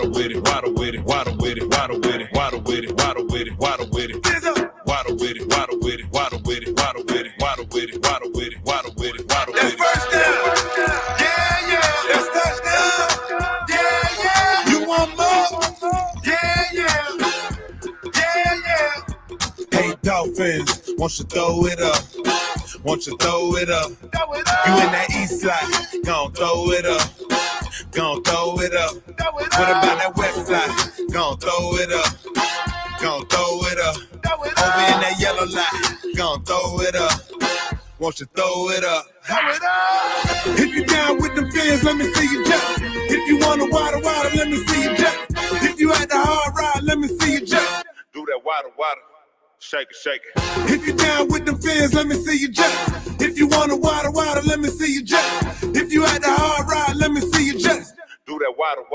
waddle with it, waddle with it, waddle with it, waddle with it, waddle with it, waddle with it, waddle with it, waddle with it, waddle with it, waddle with it, waddle with it, waddle with it, waddle with it, waddle with it, waddle with it. That's first down. Yeah. That's touchdown. Yeah. You want more? Yeah. Hey, Dolphins, won't you throw it up? Won't you throw it up? You in that east side, gon' throw it up. Gon' throw it up. What about that west side? Gon' throw it up. Gon' throw it up. Over in that yellow line, gon' throw it up. Won't you throw it up? If you down with them fans, let me see you jump. If you want to waddle, let me see you jump. If you at the hard ride, let me see you jump. Do that waddle. Shake it. If you down with them fans, let me see you jump. If you want to waddle, let me see you jump. If you at the hard ride, let me see you jump. Do that waddle.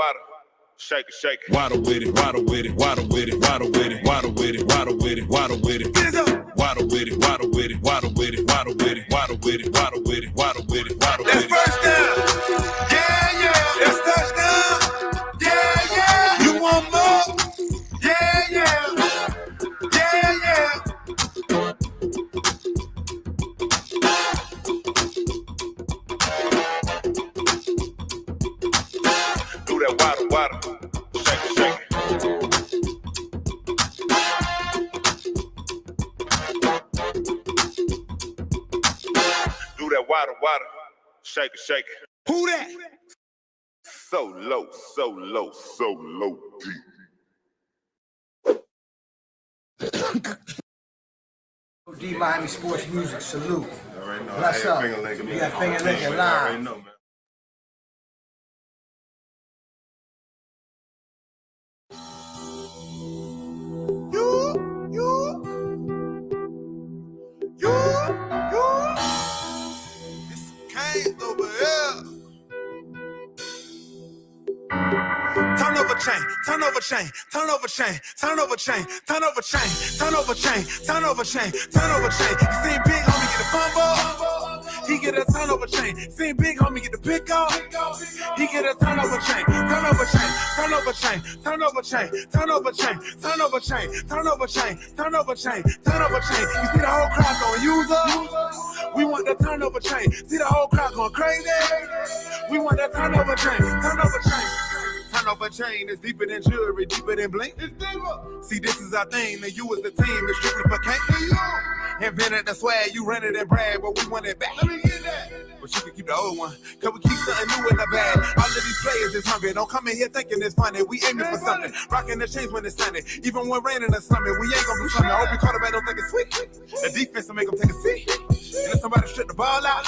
Shake it. Waddle with it, waddle with it, waddle with it, waddle with it, waddle with it, waddle with it, waddle with it. Waddle with it, waddle with it, waddle with it, waddle with it, waddle with it, waddle with it, waddle with it, waddle with it. That's first down. Yeah. That's touchdown. Yeah. You want more? Yeah. Do that waddle. Shake it. Do that waddle. Shake it. Who that? So low D Miami Sports Music, salute. Already know. What's up? We got Finger Licking live. Already know, man. It's Kane over here. Turn over chain. You seen Big Homie get a fumble? He get a turnover chain. Seen Big Homie get the pick off? He get a turnover chain. Turnover chain. You see the whole crowd going user? We want that turnover chain. See the whole crowd going crazy? We want that turnover chain. Turnover chain is deeper than jewelry, deeper than blink. It's deeper. See, this is our thing, and you as the team, it's strictly for Kane. Invented the swag, you rented and brag, but we want it back. Let me get that. But you can keep the old one, cause we keep something new in the bag. All of these players is hungry, don't come in here thinking it's funny. We aiming for something, rocking the chains when it's sunny. Even when raining or something, we ain't gonna be something. I hope your quarterback don't think it's sweet. The defense will make them take a seat. And if somebody strip the ball out,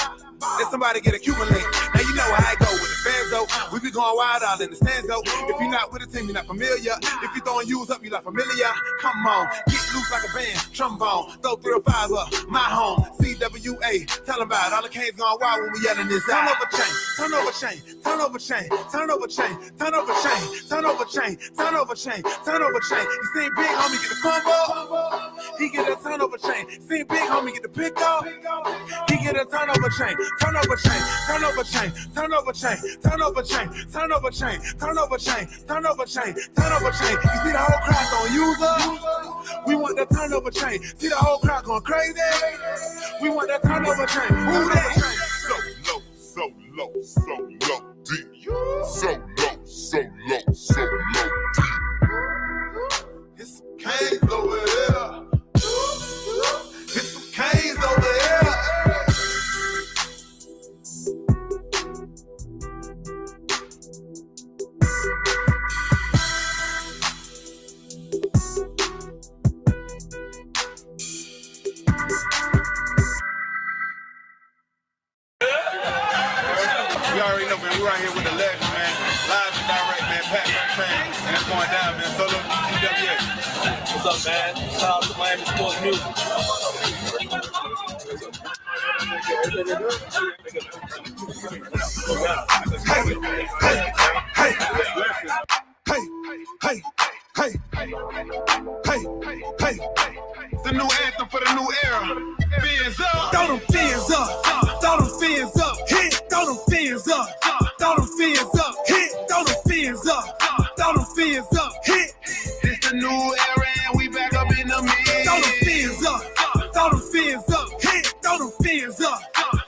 let somebody get a Cuban link. Now you know how I go with the fans though. We be going wild out in the stands though. If you're not with the team, you're not familiar. If you throwing U's up, you're not familiar. Come on, get loose like a band, trombone, throw 3 or 5 up, my home, CWA. Tell them about it. All the Canes going wild when we yelling this out. Turnover chain. You seen Big Homie get the fumble? He get a turnover chain. Seen Big Homie get the pick off? He get a turnover chain. Turnover chain. You see the whole crowd going user? We want that turnover chain. See the whole crowd going crazy? We want that turnover chain. Who that? So low, deep. So low, deep. It's some Canes over here. It's some Canes over here. You already know, man. We're right here with the legend, man. Live and direct, man. Pat McFan. And it's going down, man. Solo DWA. What's up, man? Shout out to Miami Sports Music. Hey. It's the new anthem for the new era. Fins up. Throw them fins up. Throw them fins up. Hit. Throw them fins up. Throw them fins up. Hit. Throw them fins up. Throw them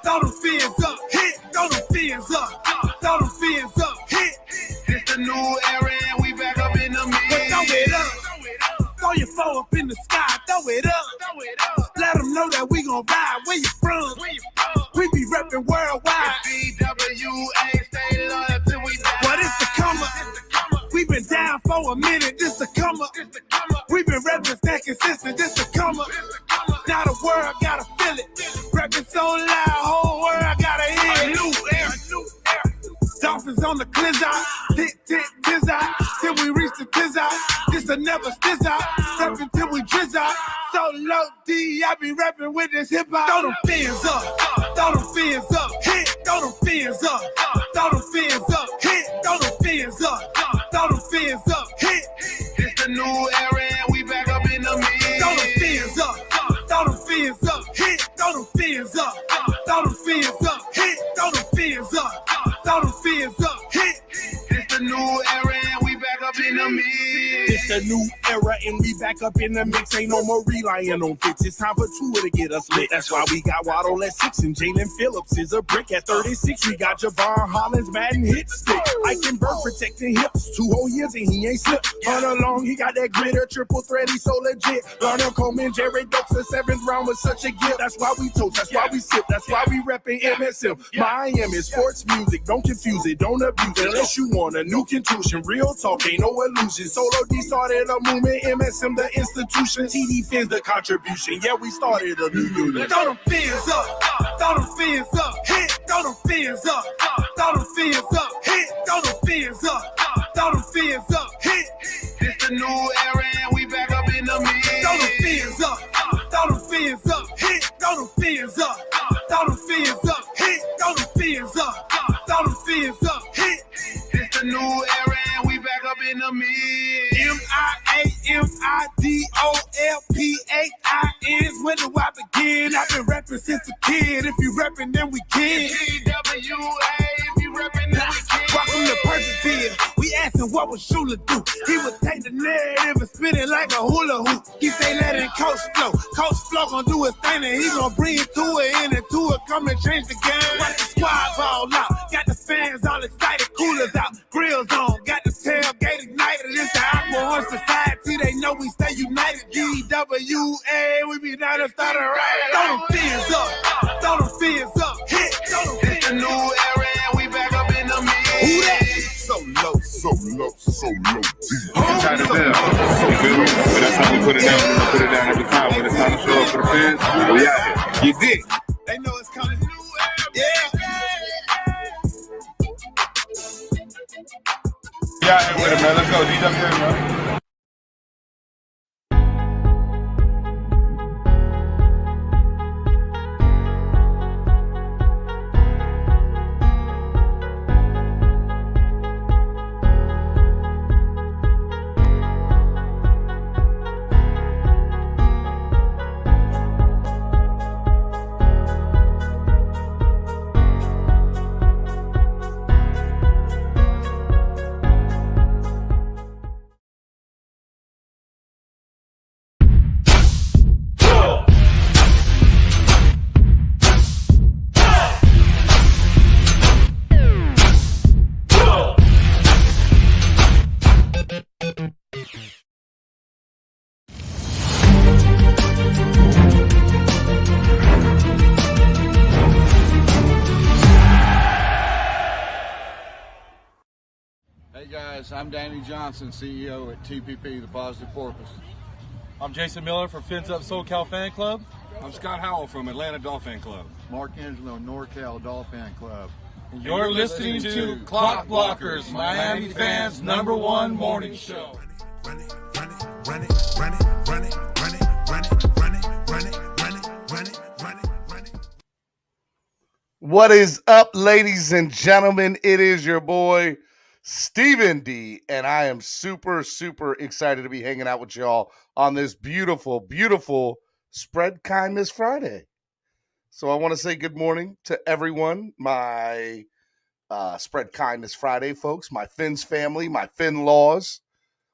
throw them fins up, hit, throw them fins up, throw them fins up, hit. It's the new era and we back up in the mix. Throw it up, throw your foe up in the sky, throw it up. Let them know that we gon' ride. Where you from? We be reppin' worldwide. BWA, stay loyal till we die. What is the come up? We been down for a minute, this the come up. We been reppin' stay consistent, this the come up. Now the world gotta feel it. Reppin' so loud, whole world gotta hear it. New era. Dolphins on the cliz out, tick, tiz out, till we reach the tiz out. This a never stiz out, reppin' till we drizz out. So low D, I be reppin' with this hip hop. Throw them fins up, throw them fins up, hit, throw them fins up, throw them fins up, hit, throw them fins up, throw them fins up, hit. It's the new era and we back up in the mix. Throw them fins up, throw them fins up, hit, throw them fins up, throw them fins up, hit, throw them fins up, throw them fins up, hit. It's the new era and we back up in the mix. It's a new era and we back up in the mix. Ain't no more relying on fits. It's time for Tua to get us lit. That's why we got Waddle at 6 and Jalen Phillips is a brick at 36. We got Javon Hollins, Madden hit stick. Eichenberg protecting hips. 2 whole years and he ain't slipped. Run along, he got that gritter, triple threat, he's so legit. Larnell Coleman, Jared Dokes, the 7th round was such a gift. That's why we toast, that's why we sip, that's why we reppin' MSM. Miami sports music, don't confuse it, don't abuse it. Unless you want a new contusion, real talk, ain't no illusion. Solo D started a movement, MSM the institution. TD Fins the contribution, yeah, we started a new unit. Throw them fins up, throw them fins up, hit, throw them fins up, throw them fins up, hit, throw them fins up, throw them fins up, hit. It's the new era and we back up in the mix. Throw them fins up, throw them fins up, hit, throw them fins up, throw them fins up, hit, throw them fins up, throw them fins up, hit. It's the new era and we back up in the mix. MIAMIDOLPHINs. When do I begin? I've been rapping since a kid. If you rapping, then we can. BWA, if you reppin', then we can. Welcome to Perfectville. We asking what would Shula do? He would take the narrative and spin it like a hula hoop. He say let it Coach Flow. Coach Flow gon' do his thing and he gon' bring it to it in and to it. Come and change the game. Watch the squad ball out. Got the fans all excited. Coolers out. Grills on. Got the tailgate ignited. It's the Aqua Horse Society. They know we stay united. DWA. We be down and started right. Throw them fins up. Throw them fins up. Hit. Throw them fins up. It's the new era and we back up in the mix. Who that? So low, so low, so low. Tight as hell. You feel me? But that's how we put it down. We put it down every time. When it's time to show up for the fans, we out here. You dig? They know it's coming. Yeah. We out here with it, man. Let's go. DWA, man. Hey guys, I'm Danny Johnson, CEO at TPP, The Positive Porpoise. I'm Jason Miller from Fins Up SoCal Fan Club. I'm Scott Howell from Atlanta Dolphin Club. Mark Angelo, NorCal Dolphin Club. And you're listening to Clock Blockers, Miami fans' #1 morning show. Run it, run it, run it, run it, run it, run it, run it, run it, run it, run it, run it, run it, run it. What is up, ladies and gentlemen? It is your boy, Stephen D, and I am super, super excited to be hanging out with y'all on this beautiful, beautiful Spread Kindness Friday. So I want to say good morning to everyone, my Spread Kindness Friday folks, my Fins family, my Fin laws.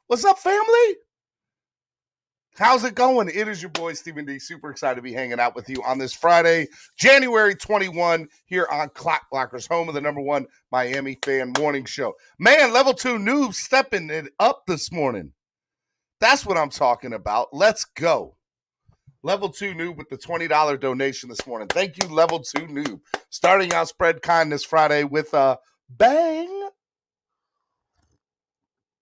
What's up, family? How's it going? It is your boy, Stephen D. Super excited to be hanging out with you on this Friday, January 21, here on Clock Blockers, home of the #1 Miami fan morning show. Man, level 2 noob stepping it up this morning. That's what I'm talking about. Let's go. Level 2 noob with the $20 donation this morning. Thank you, Level 2 noob. Starting out Spread Kindness Friday with a bang.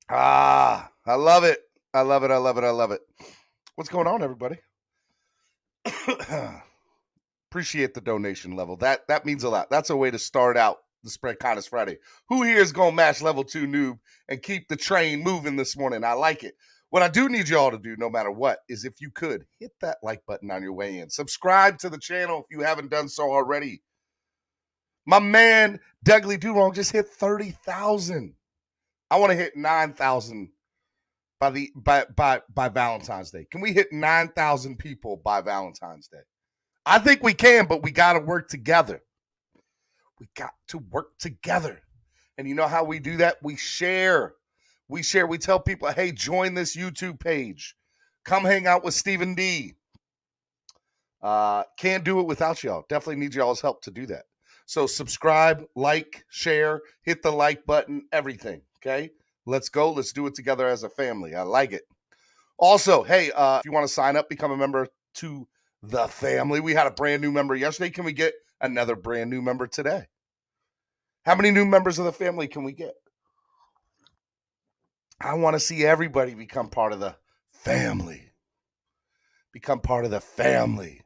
I love it. I love it. I love it. I love it. What's going on, everybody? Appreciate the donation level. That means a lot. That's a way to start out the Spread Kindness Friday. Who here is going to match level 2 noob and keep the train moving this morning? I like it. What I do need y'all to do, no matter what, is if you could, hit that like button on your way in. Subscribe to the channel if you haven't done so already. My man, Dougley Durong, just hit 30,000. I want to hit 9,000 by Valentine's Day. Can we hit 9,000 people by Valentine's Day? I think we can, but we got to work together. We got to work together. And you know how we do that? We share. We tell people, hey, join this YouTube page. Come hang out with Stephen D. Can't do it without y'all. Definitely need y'all's help to do that. So subscribe, like, share, hit the like button, everything, okay? Let's go. Let's do it together as a family. I like it. Also, hey, if you want to sign up, become a member to the family. We had a brand new member yesterday. Can we get another brand new member today? How many new members of the family can we get? I want to see everybody become part of the family. Become part of the family.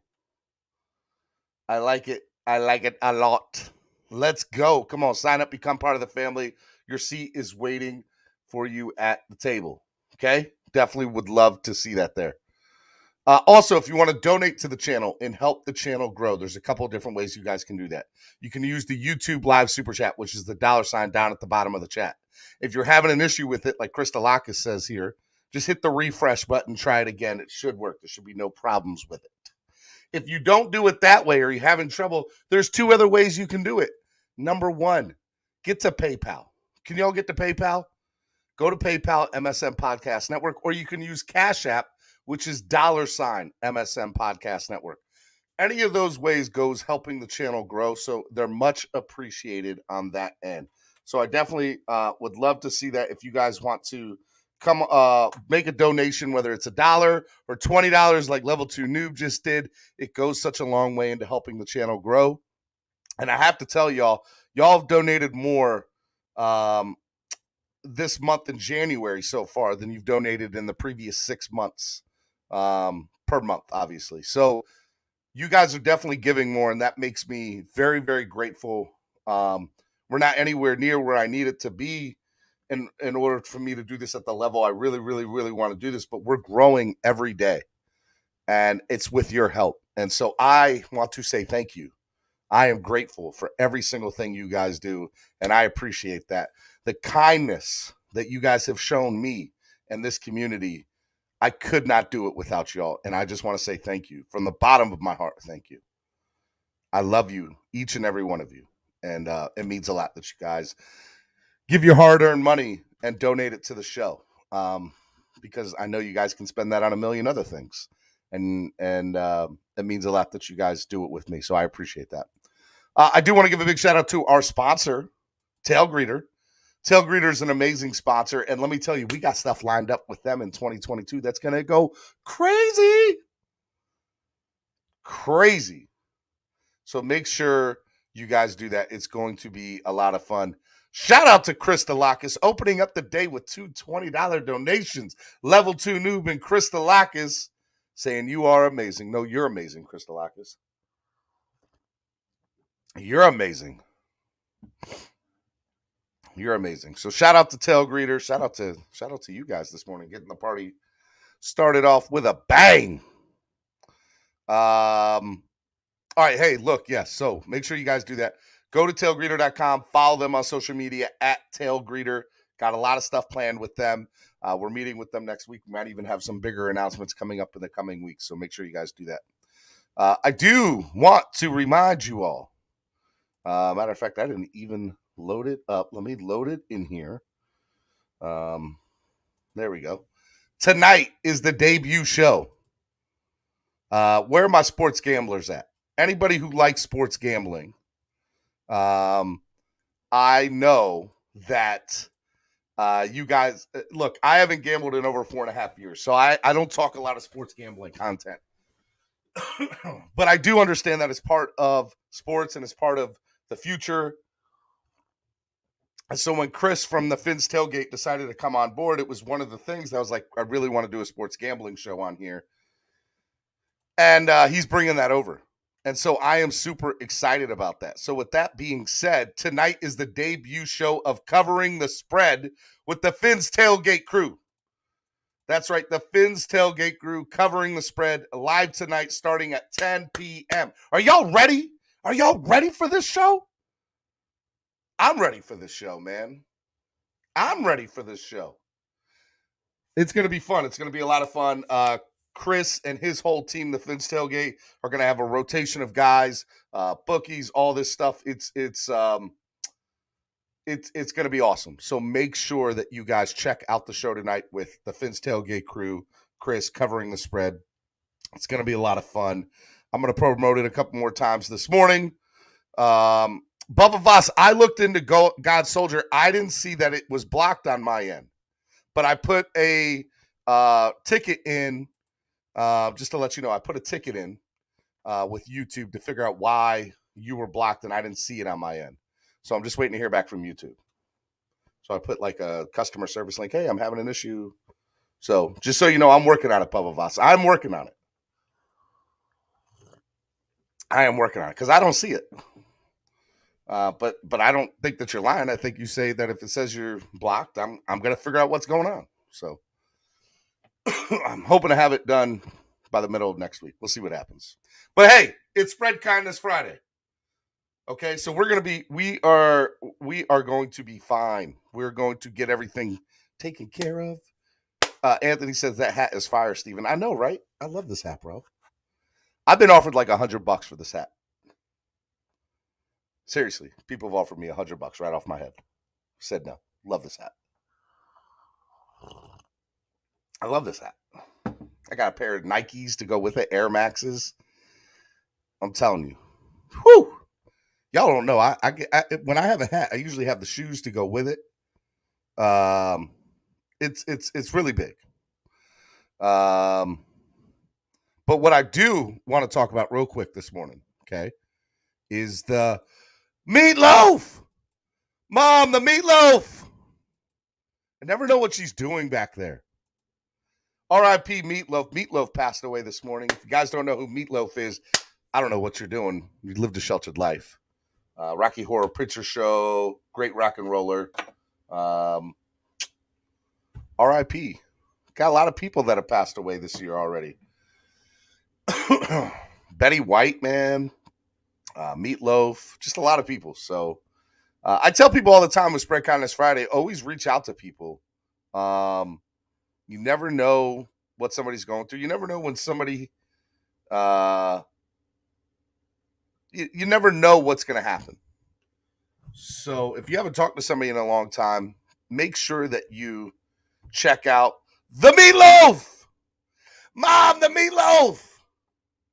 I like it. I like it a lot. Let's go. Come on, sign up, become part of the family. Your seat is waiting for you at the table. Okay? Definitely would love to see that there. Also, if you want to donate to the channel and help the channel grow, there's a couple of different ways you guys can do that. You can use the YouTube live super chat, which is the $ down at the bottom of the chat. If you're having an issue with it, like Kristalakis says here, just hit the refresh button, try it again. It should work. There should be no problems with it. If you don't do it that way or you're having trouble, there's 2 other ways you can do it. Number 1, get to PayPal. Can y'all get to PayPal? Go to PayPal, MSM Podcast Network, or you can use Cash App, which is $ MSM Podcast Network. Any of those ways goes helping the channel grow, so they're much appreciated on that end. So I definitely would love to see that if you guys want to come make a donation, whether it's $1 or $20 like Level 2 Noob just did. It goes such a long way into helping the channel grow. And I have to tell y'all have donated more this month in January so far than you've donated in the previous 6 months per month, obviously. So you guys are definitely giving more, and that makes me very, very grateful. We're not anywhere near where I need it to be in order for me to do this at the level I really, really, really want to do this, but we're growing every day, and it's with your help. And so I want to say thank you. I am grateful for every single thing you guys do, and I appreciate that. The kindness that you guys have shown me and this community, I could not do it without y'all, and I just want to say thank you. From the bottom of my heart, thank you. I love you, each and every one of you, and it means a lot that you guys give your hard-earned money and donate it to the show, because I know you guys can spend that on a million other things, and it means a lot that you guys do it with me, so I appreciate that. I do want to give a big shout-out to our sponsor, Tail Greeter. Tail Greeter is an amazing sponsor, and let me tell you, we got stuff lined up with them in 2022 that's going to go crazy. Crazy. So make sure you guys do that. It's going to be a lot of fun. Shout out to Kristalakis, opening up the day with 2 $20 donations. Level 2 Noob and Kristalakis saying you are amazing. No, you're amazing, Kristalakis. You're amazing. You're amazing. So shout out to Tail Greeter. Shout out to you guys this morning, getting the party started off with a bang. All right. Hey, look, yes. So make sure you guys do that. Go to tailgreeter.com. Follow them on social media at tailgreeter. Got a lot of stuff planned with them. We're meeting with them next week. We might even have some bigger announcements coming up in the coming weeks. So make sure you guys do that. I do want to remind you all. Matter of fact, I didn't even load it up. Let me load it in here. There we go. Tonight is the debut show. Where are my sports gamblers at? Anybody who likes sports gambling, I know that you guys look. I haven't gambled in over 4.5 years, so I don't talk a lot of sports gambling content. But I do understand that it's part of sports and it's part of the future. And so when Chris from the Fins Tailgate decided to come on board, it was one of the things that I was like, I really want to do a sports gambling show on here. And he's bringing that over. And so I am super excited about that. So with that being said, tonight is the debut show of Covering the Spread with the Fins Tailgate crew. That's right, the Fins Tailgate crew covering the spread live tonight starting at 10 p.m. Are y'all ready? Are y'all ready for this show? I'm ready for this show, man. I'm ready for this show. It's going to be fun. It's going to be a lot of fun. Chris and his whole team, the Fins Tailgate, are going to have a rotation of guys, bookies, all this stuff. It's going to be awesome. So make sure that you guys check out the show tonight with the Fins Tailgate crew, Chris covering the spread. It's going to be a lot of fun. I'm going to promote it a couple more times this morning. Bubba Voss, I looked into God Soldier. I didn't see that it was blocked on my end, but I put a ticket in, just to let you know, I put a ticket in with YouTube to figure out why you were blocked, and I didn't see it on my end. So I'm just waiting to hear back from YouTube. So I put like a customer service link. Hey, I'm having an issue. So just so you know, I'm working on it, Bubba Voss. I'm working on it. I am working on it because I don't see it. But I don't think that you're lying. I think you say that if it says you're blocked, I'm going to figure out what's going on. So I'm hoping to have it done by the middle of next week. We'll see what happens. But hey, it's Spread Kindness Friday. Okay, so we are going to be fine. We're going to get everything taken care of. Anthony says that hat is fire, Steven. I know, right? I love this hat, bro. I've been offered like $100 for this hat. Seriously, people have offered me $100 right off my head. Said no. Love this hat. I love this hat. I got a pair of Nikes to go with it, Air Maxes. I'm telling you. Whew. Y'all don't know. I when I have a hat, I usually have the shoes to go with it. It's really big. But what I do want to talk about real quick this morning, okay, is the meatloaf. Mom, the meatloaf. I never know what she's doing back there. R.I.P. Meatloaf. Meatloaf passed away this morning. If you guys don't know who Meatloaf is, I don't know what you're doing. You lived a sheltered life. Rocky Horror Picture Show, great rock and roller. R.I.P. Got a lot of people that have passed away this year already. Betty White, man. Meatloaf. Just a lot of people. So I tell people all the time with Spread Kindness Friday, always reach out to people. You never know what somebody's going through. You never know when somebody, you never know what's going to happen. So if you haven't talked to somebody in a long time, make sure that you check out the meatloaf. Mom, the meatloaf.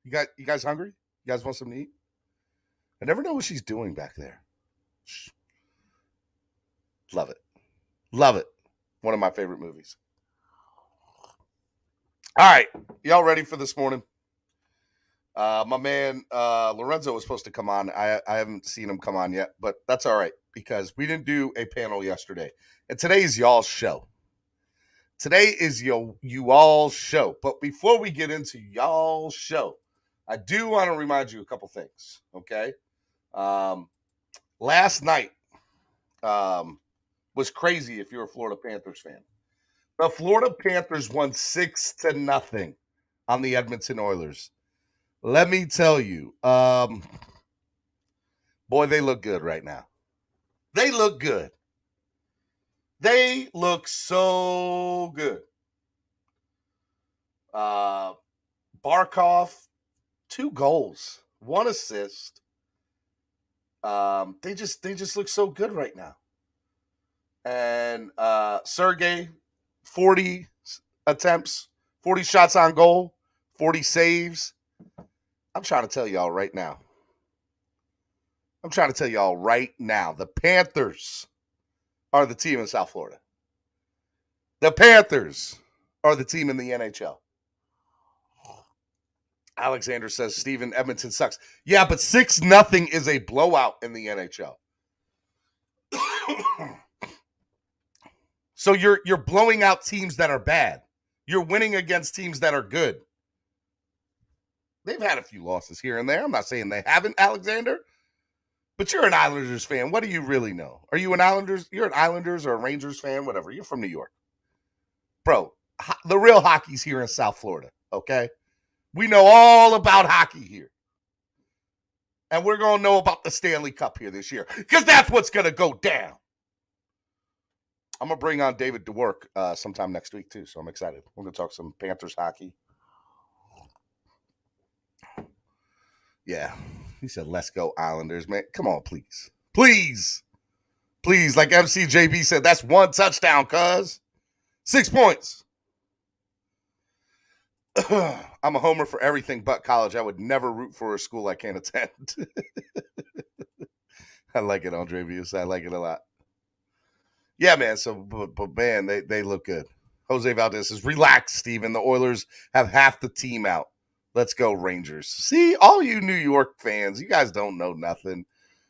You guys hungry? You guys want something to eat? I never know what she's doing back there. Love it. Love it. One of my favorite movies. All right. Y'all ready for this morning? My man Lorenzo was supposed to come on. I haven't seen him come on yet, but that's all right because we didn't do a panel yesterday. And today is y'all's show. Today is you all's show. But before we get into y'all's show, I do want to remind you a couple things, okay? Last night was crazy if you're a Florida Panthers fan. The Florida Panthers won 6-0 on the Edmonton Oilers. Let me tell you, boy, they look good right now. They look good. They look so good. Barkov, 2 goals, 1 assist. They just look so good right now. And Sergey, 40 attempts, 40 shots on goal, 40 saves. I'm trying to tell y'all right now. The Panthers are the team in South Florida. The Panthers are the team in the NHL. Alexander says, Steven, Edmonton sucks. Yeah, but 6-0 is a blowout in the NHL. So you're blowing out teams that are bad. You're winning against teams that are good. They've had a few losses here and there. I'm not saying they haven't, Alexander. But you're an Islanders fan. What do you really know? Are you an Islanders? You're an Islanders or a Rangers fan, whatever. You're from New York. Bro, the real hockey's here in South Florida, okay? We know all about hockey here. And we're going to know about the Stanley Cup here this year because that's what's going to go down. I'm going to bring on David DeWork sometime next week, too, so I'm excited. We're going to talk some Panthers hockey. Yeah, he said, let's go Islanders, man. Come on, please. Please. Please, like MCJB said, that's one touchdown, cuz. 6 points. I'm a homer for everything but college. I would never root for a school I can't attend. I like it, Andre Vius. I like it a lot. Yeah, man. So, but man, they look good. Jose Valdez says, relax, Steven. The Oilers have half the team out. Let's go, Rangers. See, all you New York fans, you guys don't know nothing.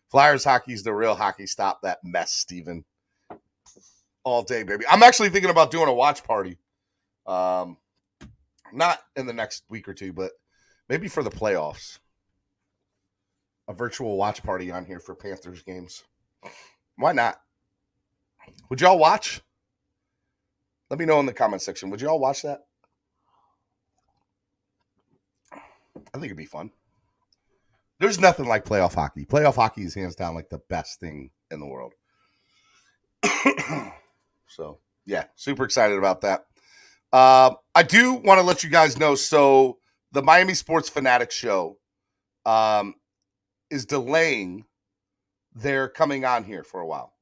Flyers hockey's the real hockey. Stop that mess, Steven. All day, baby. I'm actually thinking about doing a watch party. Not in the next week or two, but maybe for the playoffs. A virtual watch party on here for Panthers games. Why not? Would y'all watch? Let me know in the comment section. Would y'all watch that? I think it'd be fun. There's nothing like playoff hockey. Playoff hockey is hands down like the best thing in the world. So, yeah, super excited about that. I do want to let you guys know, so the Miami Sports Fanatics show is delaying their coming on here for a while.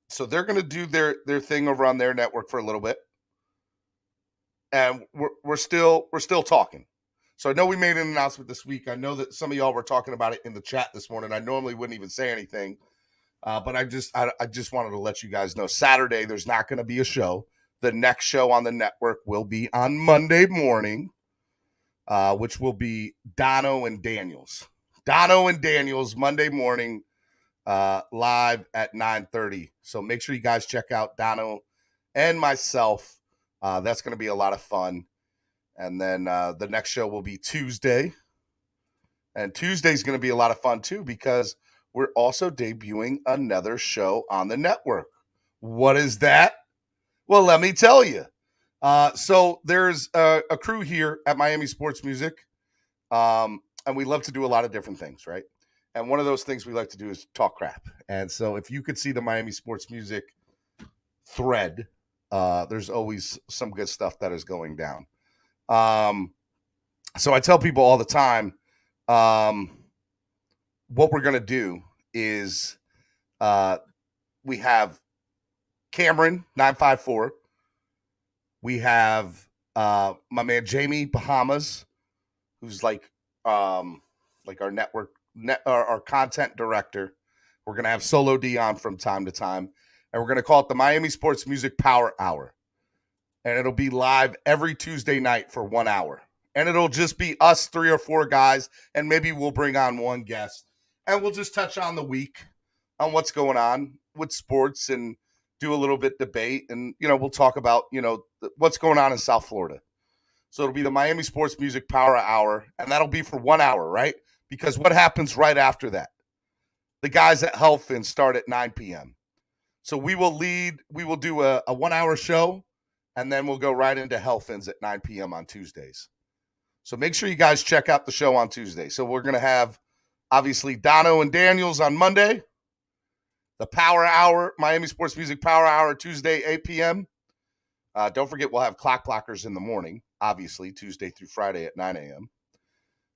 So they're going to do their thing over on their network for a little bit. And we're still talking. So I know we made an announcement this week. I know that some of y'all were talking about it in the chat this morning. I normally wouldn't even say anything. But I just wanted to let you guys know Saturday there's not going to be a show. The next show on the network will be on Monday morning, which will be Dono and Daniels. Dono and Daniels Monday morning, live at 9:30. So make sure you guys check out Dono and myself. That's going to be a lot of fun. And then the next show will be Tuesday. And Tuesday's going to be a lot of fun too because we're also debuting another show on the network. What is that? Well, let me tell you. So there's a crew here at Miami Sports Music, and we love to do a lot of different things, right? And one of those things we like to do is talk crap. And so if you could see the Miami Sports Music thread, there's always some good stuff that is going down. So I tell people all the time, what we're going to do is we have Cameron 954. We have my man Jamie Bahamas, who's like our network our content director. We're gonna have Solo D on from time to time, and we're gonna call it the Miami Sports Music Power Hour, and it'll be live every Tuesday night for 1 hour, and it'll just be us 3 or 4 guys, and maybe we'll bring on one guest, and we'll just touch on the week, on what's going on with sports and do a little bit debate, and we'll talk about what's going on in South Florida. So it'll be the Miami Sports Music Power Hour, and that'll be for 1 hour, right? Because what happens right after that? The guys at Hellfin start at 9 p.m. So we will do a 1 hour show, and then we'll go right into Hellfins at 9 p.m. on Tuesdays. So make sure you guys check out the show on Tuesday. So we're going to have, obviously, Dono and Daniels on Monday. The Power Hour, Miami Sports Music Power Hour, Tuesday, 8 p.m. Don't forget, we'll have Clock Blockers in the morning, obviously, Tuesday through Friday at 9 a.m.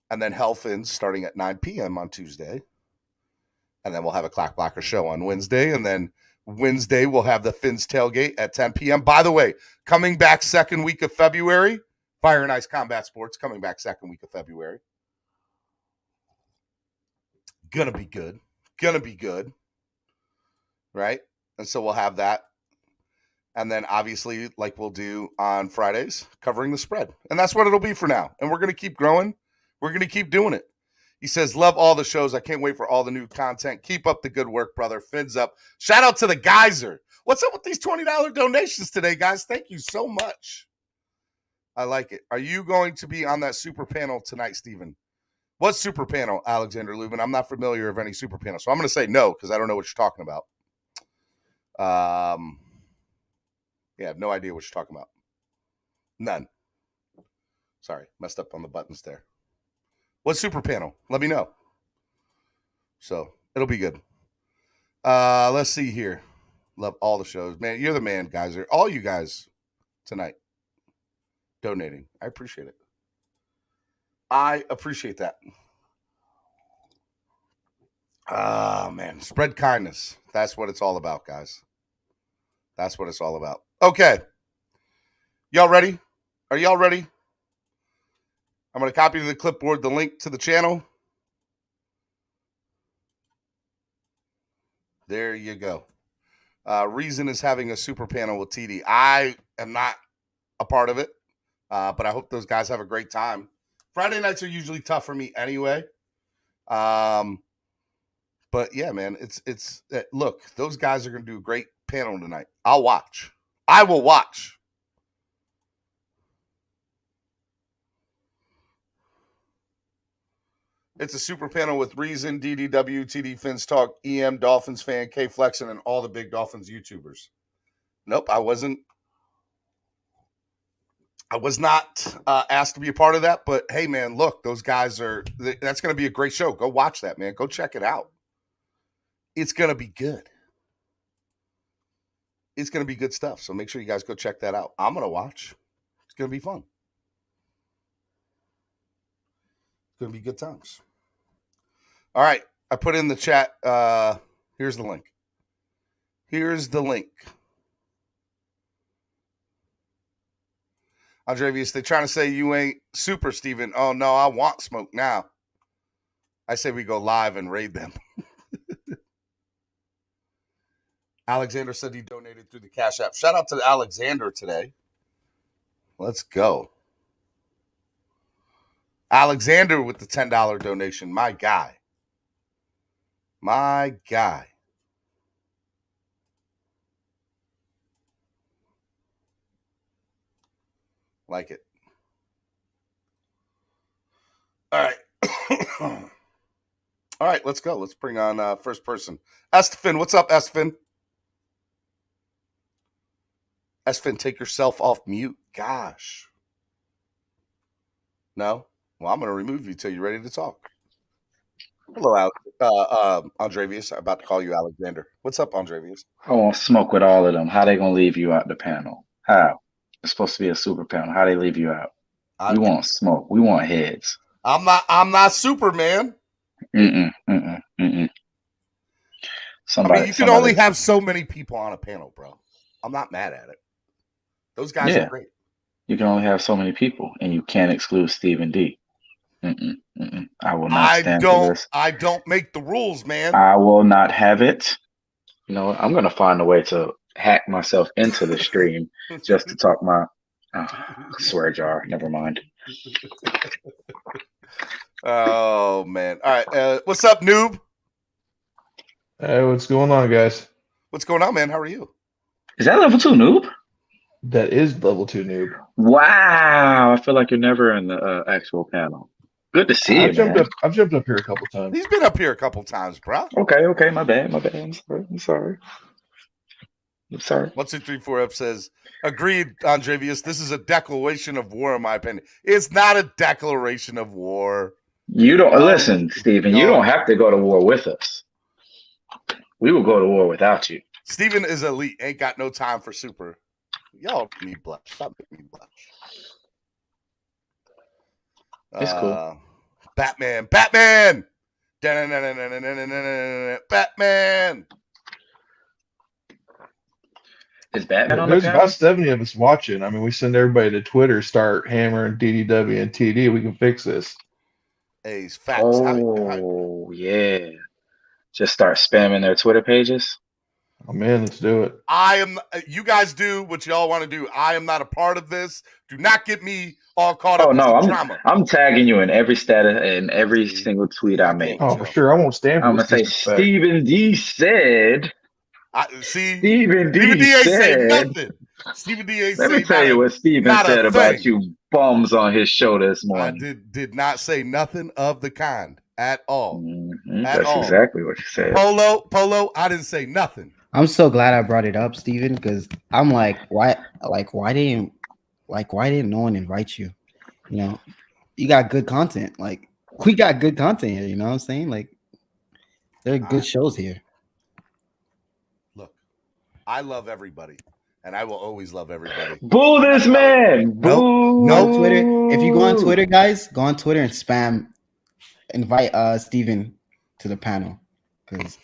And then Hellfins starting at 9 p.m. on Tuesday. And then we'll have a Clock Blocker show on Wednesday. And then Wednesday, we'll have the Fins tailgate at 10 p.m. By the way, coming back second week of February, Fire and Ice Combat Sports coming back second week of February. Gonna be good. Right? And so we'll have that. And then obviously, like we'll do on Fridays, covering the spread. And that's what it'll be for now. And we're going to keep growing. We're going to keep doing it. He says, love all the shows. I can't wait for all the new content. Keep up the good work, brother. Fins up. Shout out to the Geyser. What's up with these $20 donations today, guys? Thank you so much. I like it. Are you going to be on that super panel tonight, Steven? What super panel, Alexander Lubin? I'm not familiar of any super panel. So I'm going to say no because I don't know what you're talking about. Yeah, I have no idea what you're talking about. None. Sorry, messed up on the buttons there. What super panel? Let me know. So it'll be good. Let's see here. Love all the shows. Man, you're the man, guys. All you guys tonight donating. I appreciate it. I appreciate that. Man. Spread kindness. That's what it's all about, guys. That's what it's all about. Okay. Y'all ready? Are y'all ready? I'm going to copy to the clipboard the link to the channel. There you go. Reason is having a super panel with TD. I am not a part of it, but I hope those guys have a great time. Friday nights are usually tough for me anyway. But yeah, man, it's look, those guys are going to do a great panel tonight. I'll watch. I will watch. It's a super panel with Reason, DDW, TD Fins Talk, EM, Dolphins fan, K Flexen, and all the big Dolphins YouTubers. Nope, I was not asked to be a part of that, but hey, man, look, those guys that's going to be a great show. Go watch that, man. Go check it out. It's going to be good. It's going to be good stuff. So make sure you guys go check that out. I'm going to watch. It's going to be fun. It's going to be good times. All right. I put in the chat. Here's the link. Andrevius, they're trying to say you ain't super, Steven. Oh, no, I want smoke now. I say we go live and raid them. Alexander said he donated through the Cash App. Shout out to Alexander today. Let's go. Alexander with the $10 donation. My guy. Like it. All right. All right, let's go. Let's bring on first person. Estefan, what's up, Estefan? Estefan, take yourself off mute. Gosh. No? Well, I'm going to remove you till you're ready to talk. Hello, Andrevius. I'm about to call you Alexander. What's up, Andrevius? I want smoke with all of them. How they gonna leave you out the panel? How? It's supposed to be a super panel. How they leave you out? We want smoke. We want heads. I'm not Superman. Somebody, you can only have so many people on a panel, bro. I'm not mad at it. Those guys are great. You can only have so many people, and you can't exclude Stephen D. I will not stand for this. I don't make the rules, man. I will not have it. You know what? I'm going to find a way to hack myself into the stream just to talk my swear jar. Never mind. Oh, man. All right. What's up, noob? Hey, what's going on, guys? What's going on, man? How are you? Is that level 2 noob? That is level 2 noob. Wow. I feel like you're never in the actual panel. Good to see you, man. I've jumped up here a couple times. He's been up here a couple times, bro. Okay. My bad. I'm sorry. 1, 2, 3, 4 up says, agreed, Andrevius. This is a declaration of war, in my opinion. It's not a declaration of war. You don't listen, Stephen. You don't have to go to war with us. We will go to war without you. Stephen is elite. Ain't got no time for super. Y'all make me blush. Stop making me blush. It's cool. Batman. Batman. Is Batman on the There's panel? about 70 of us watching. I mean, we send everybody to Twitter, start hammering DDW and TD. We can fix this. Hey, facts. Oh, yeah. Just start spamming their Twitter pages. Oh, man, let's do it. You guys do what y'all want to do. I am not a part of this. Do not get me all caught up Oh, in no, the drama. I'm tagging you in every status and every single tweet I make. Oh, for sure. I won't stand for I'm this going to say, disrespect. Stephen D said. Stephen D ain't say nothing. Stephen D ain't say Let me tell you what Stephen said about you bums on his show this morning. I did not say nothing of the kind at all. That's exactly what you said. Polo, I didn't say nothing. I'm so glad I brought it up, Steven, because I'm like, why didn't no one invite you? You know, you got good content. Like, we got good content here, you know what I'm saying? Like, there are good shows here. Look, I love everybody, and I will always love everybody. Boo this man! Boo! No Twitter. If you go on Twitter, guys, go on Twitter and spam, invite Steven to the panel, because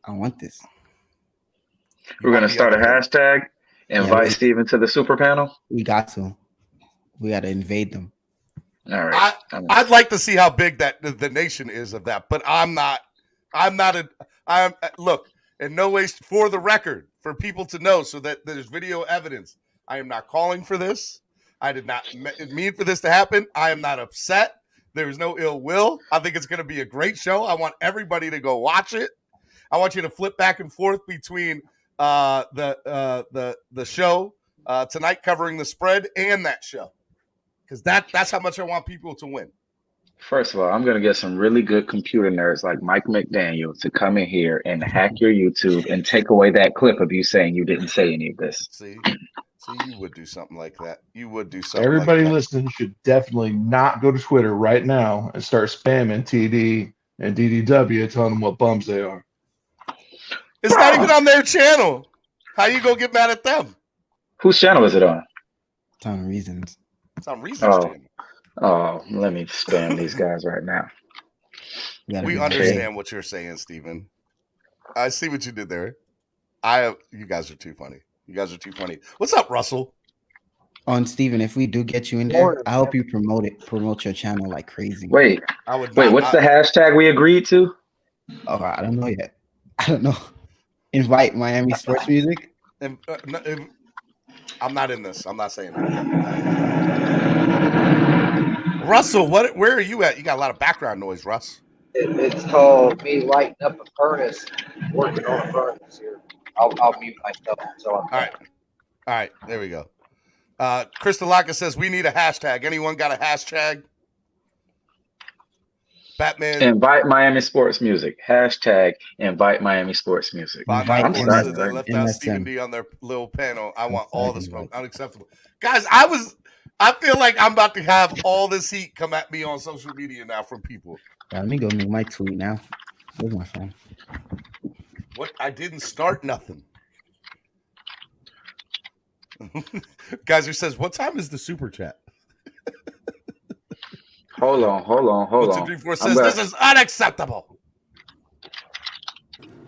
I want this. We're going to start a hashtag, invite Steven to the super panel. We got to invade them. All right. I'd like to see how big that the nation is of that, but look, in no way, for the record, for people to know, so that there's video evidence. I am not calling for this. I did not mean for this to happen. I am not upset. There is no ill will. I think it's going to be a great show. I want everybody to go watch it. I want you to flip back and forth between the show tonight covering the spread and that show, because that's how much I want people to win. First of all, I'm going to get some really good computer nerds like Mike McDaniel to come in here and hack your YouTube and take away that clip of you saying you didn't say any of this. See, you would do something like that. You would do something. Everybody like that. listening should definitely not go to Twitter right now and start spamming TD and DDW, telling them what bums they are. It's not even on their channel. How you gonna get mad at them? Whose channel is it on? It's on Reasons. It's on Reasons channel. Oh, let me spam these guys right now. We understand what you're saying, Steven. I see what you did there. You guys are too funny. What's up, Russell? On Steven, if we do get you in there, I hope you promote your channel like crazy. Wait, what's the hashtag we agreed to? Oh, I don't know yet. I don't know. Invite Miami Sports Music. I'm not in this. I'm not saying that. Russell, where are you at? You got a lot of background noise, Russ. It's called me lighting up a furnace, working on a furnace here. I'll mute myself. All right. There we go. Kristalaka says we need a hashtag. Anyone got a hashtag? Batman. Invite Miami Sports Music. Hashtag invite Miami Sports Music. They left out Stephen D on their little panel. I want all the smoke. Unacceptable. Guys, I feel like I'm about to have all this heat come at me on social media now from people. Let me go make my tweet now. Where's my phone? What? I didn't start nothing. Geyser says, what time is the super chat? Hold on. 1, 2, 3, 4 says, this is unacceptable.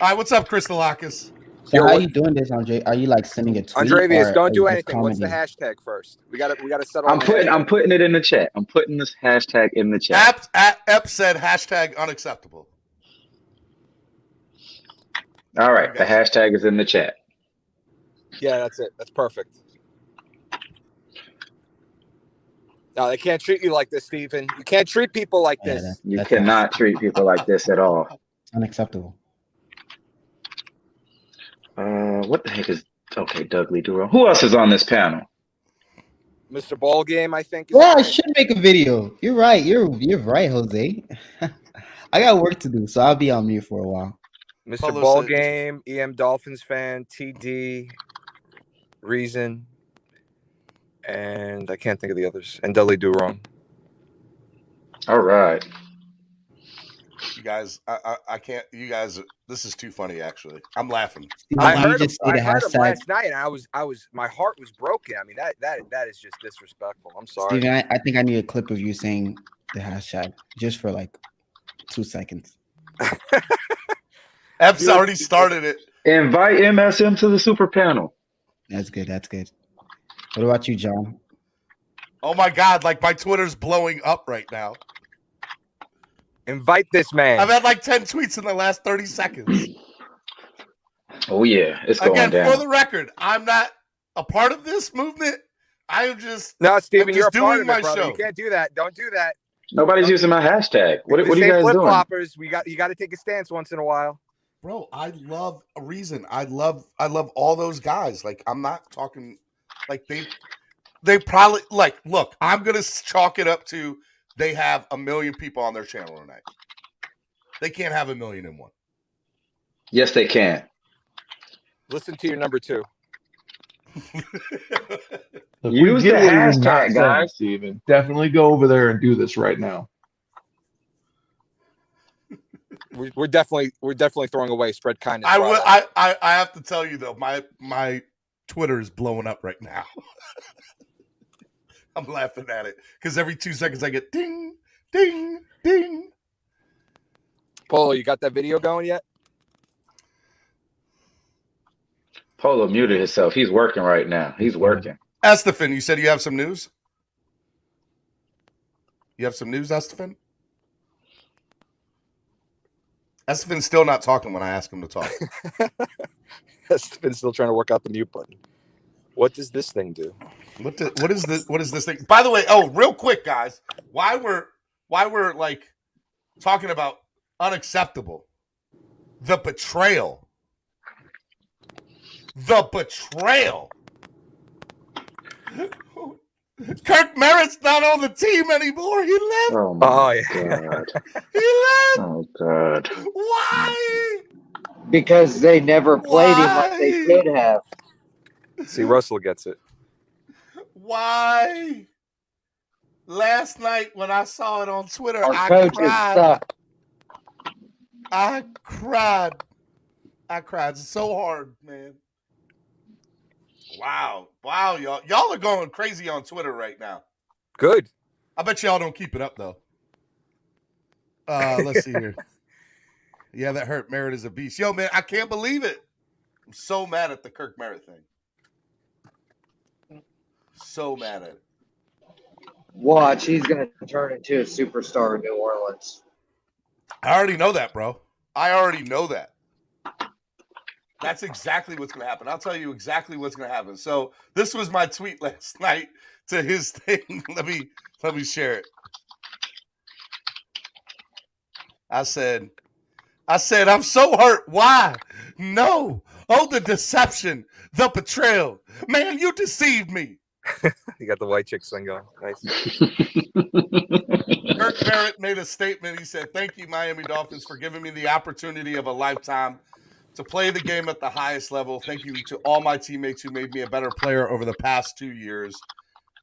All right, what's up, Kristalakis? So how are you doing this, Andre? Are you like sending a tweet? Andrevius, don't do anything. What's the hashtag first? We gotta settle. I'm putting it in the chat. I'm putting this hashtag in the chat. Ep said hashtag unacceptable. All right, the hashtag is in the chat. Yeah, that's it. That's perfect. No, they can't treat you like this, Stephen. You can't treat people like this. You cannot treat people like this at all. Unacceptable. What the heck is Dudley Duro? Who else is on this panel? Mr. Ballgame, I think. Yeah, I should make a video. You're right. You're right, Jose. I got work to do, so I'll be on mute for a while. Mr. Ballgame, EM Dolphins fan, TD, Reason, and I can't think of the others. And Dudley Do Wrong. All right. You guys, I can't. You guys, this is too funny. Actually, I'm laughing. I heard him last night, and I was, my heart was broken. I mean, that is just disrespectful. I'm sorry, Steven. I think I need a clip of you saying the hashtag just for like 2 seconds. Ep's already started it. Invite MSM to the super panel. That's good. That's good. What about you, John? Oh my God! Like my Twitter's blowing up right now. Invite this man. I've had like 10 tweets in the last 30 seconds. Oh yeah, it's going Again, down. for the record, I'm not a part of this movement. I am just Steven, I'm you're a just part doing of my it, brother. show. You can't do that. Don't do that. Nobody's using my hashtag. What are you Say guys flip doing? floppers. You got to take a stance once in a while. Bro, I love a reason. I love all those guys. Like, I'm not talking like they probably like, look, I'm gonna chalk it up to they have 1 million people on their channel tonight. They can't have 1,000,001. Yes, they can. Listen to your number 2. Look, Use we get the what you're not hashtag, saying, guys. Steven. Definitely go over there and do this right now. We're definitely throwing away spread kindness. I have to tell you though, my Twitter is blowing up right now. I'm laughing at it because every 2 seconds I get ding, ding, ding. Polo, you got that video going yet? Polo muted himself. He's working right now. He's working. Estefan, you said you have some news? You have some news, Estefan? Estefan's still not talking when I ask him to talk. Estefan's still trying to work out the mute button. What does this thing do? What is this thing? By the way, real quick, guys, why we're like talking about unacceptable. The betrayal. Kirk Merritt's not on the team anymore. He left. Oh my God. He left. Oh God. Why? Because they never played him like they could have. See, Russell gets it. Why? Last night when I saw it on Twitter, Our coaches suck. I cried so hard, man. Wow, y'all are going crazy on Twitter right now. Good. I bet y'all don't keep it up though. Let's see here. Yeah, that hurt. Merritt is a beast. Yo, man, I can't believe it. I'm so mad at the Kirk Merritt thing. So mad at it. Watch, he's going to turn into a superstar in New Orleans. I already know that, bro. I already know that. That's exactly what's going to happen. I'll tell you exactly what's going to happen. So this was my tweet last night to his thing. Let me share it. I said, I'm so hurt. Why? No. Oh, the deception, the betrayal. Man, you deceived me. You got the white chicks thing going. Nice. Kirk Merritt made a statement. He said, "Thank you, Miami Dolphins, for giving me the opportunity of a lifetime to play the game at the highest level. Thank you to all my teammates who made me a better player over the past 2 years.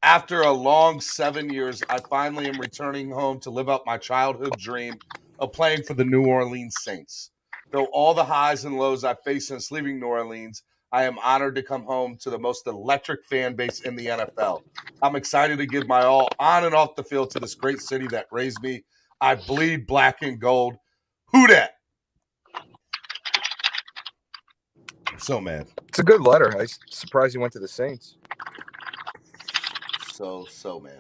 After a long 7 years, I finally am returning home to live out my childhood dream of playing for the New Orleans Saints. Though all the highs and lows I've faced since leaving New Orleans, I am honored to come home to the most electric fan base in the NFL. I'm excited to give my all on and off the field to this great city that raised me. I bleed black and gold. Who dat?" I'm so mad. It's a good letter. I'm surprised he went to the Saints. So mad.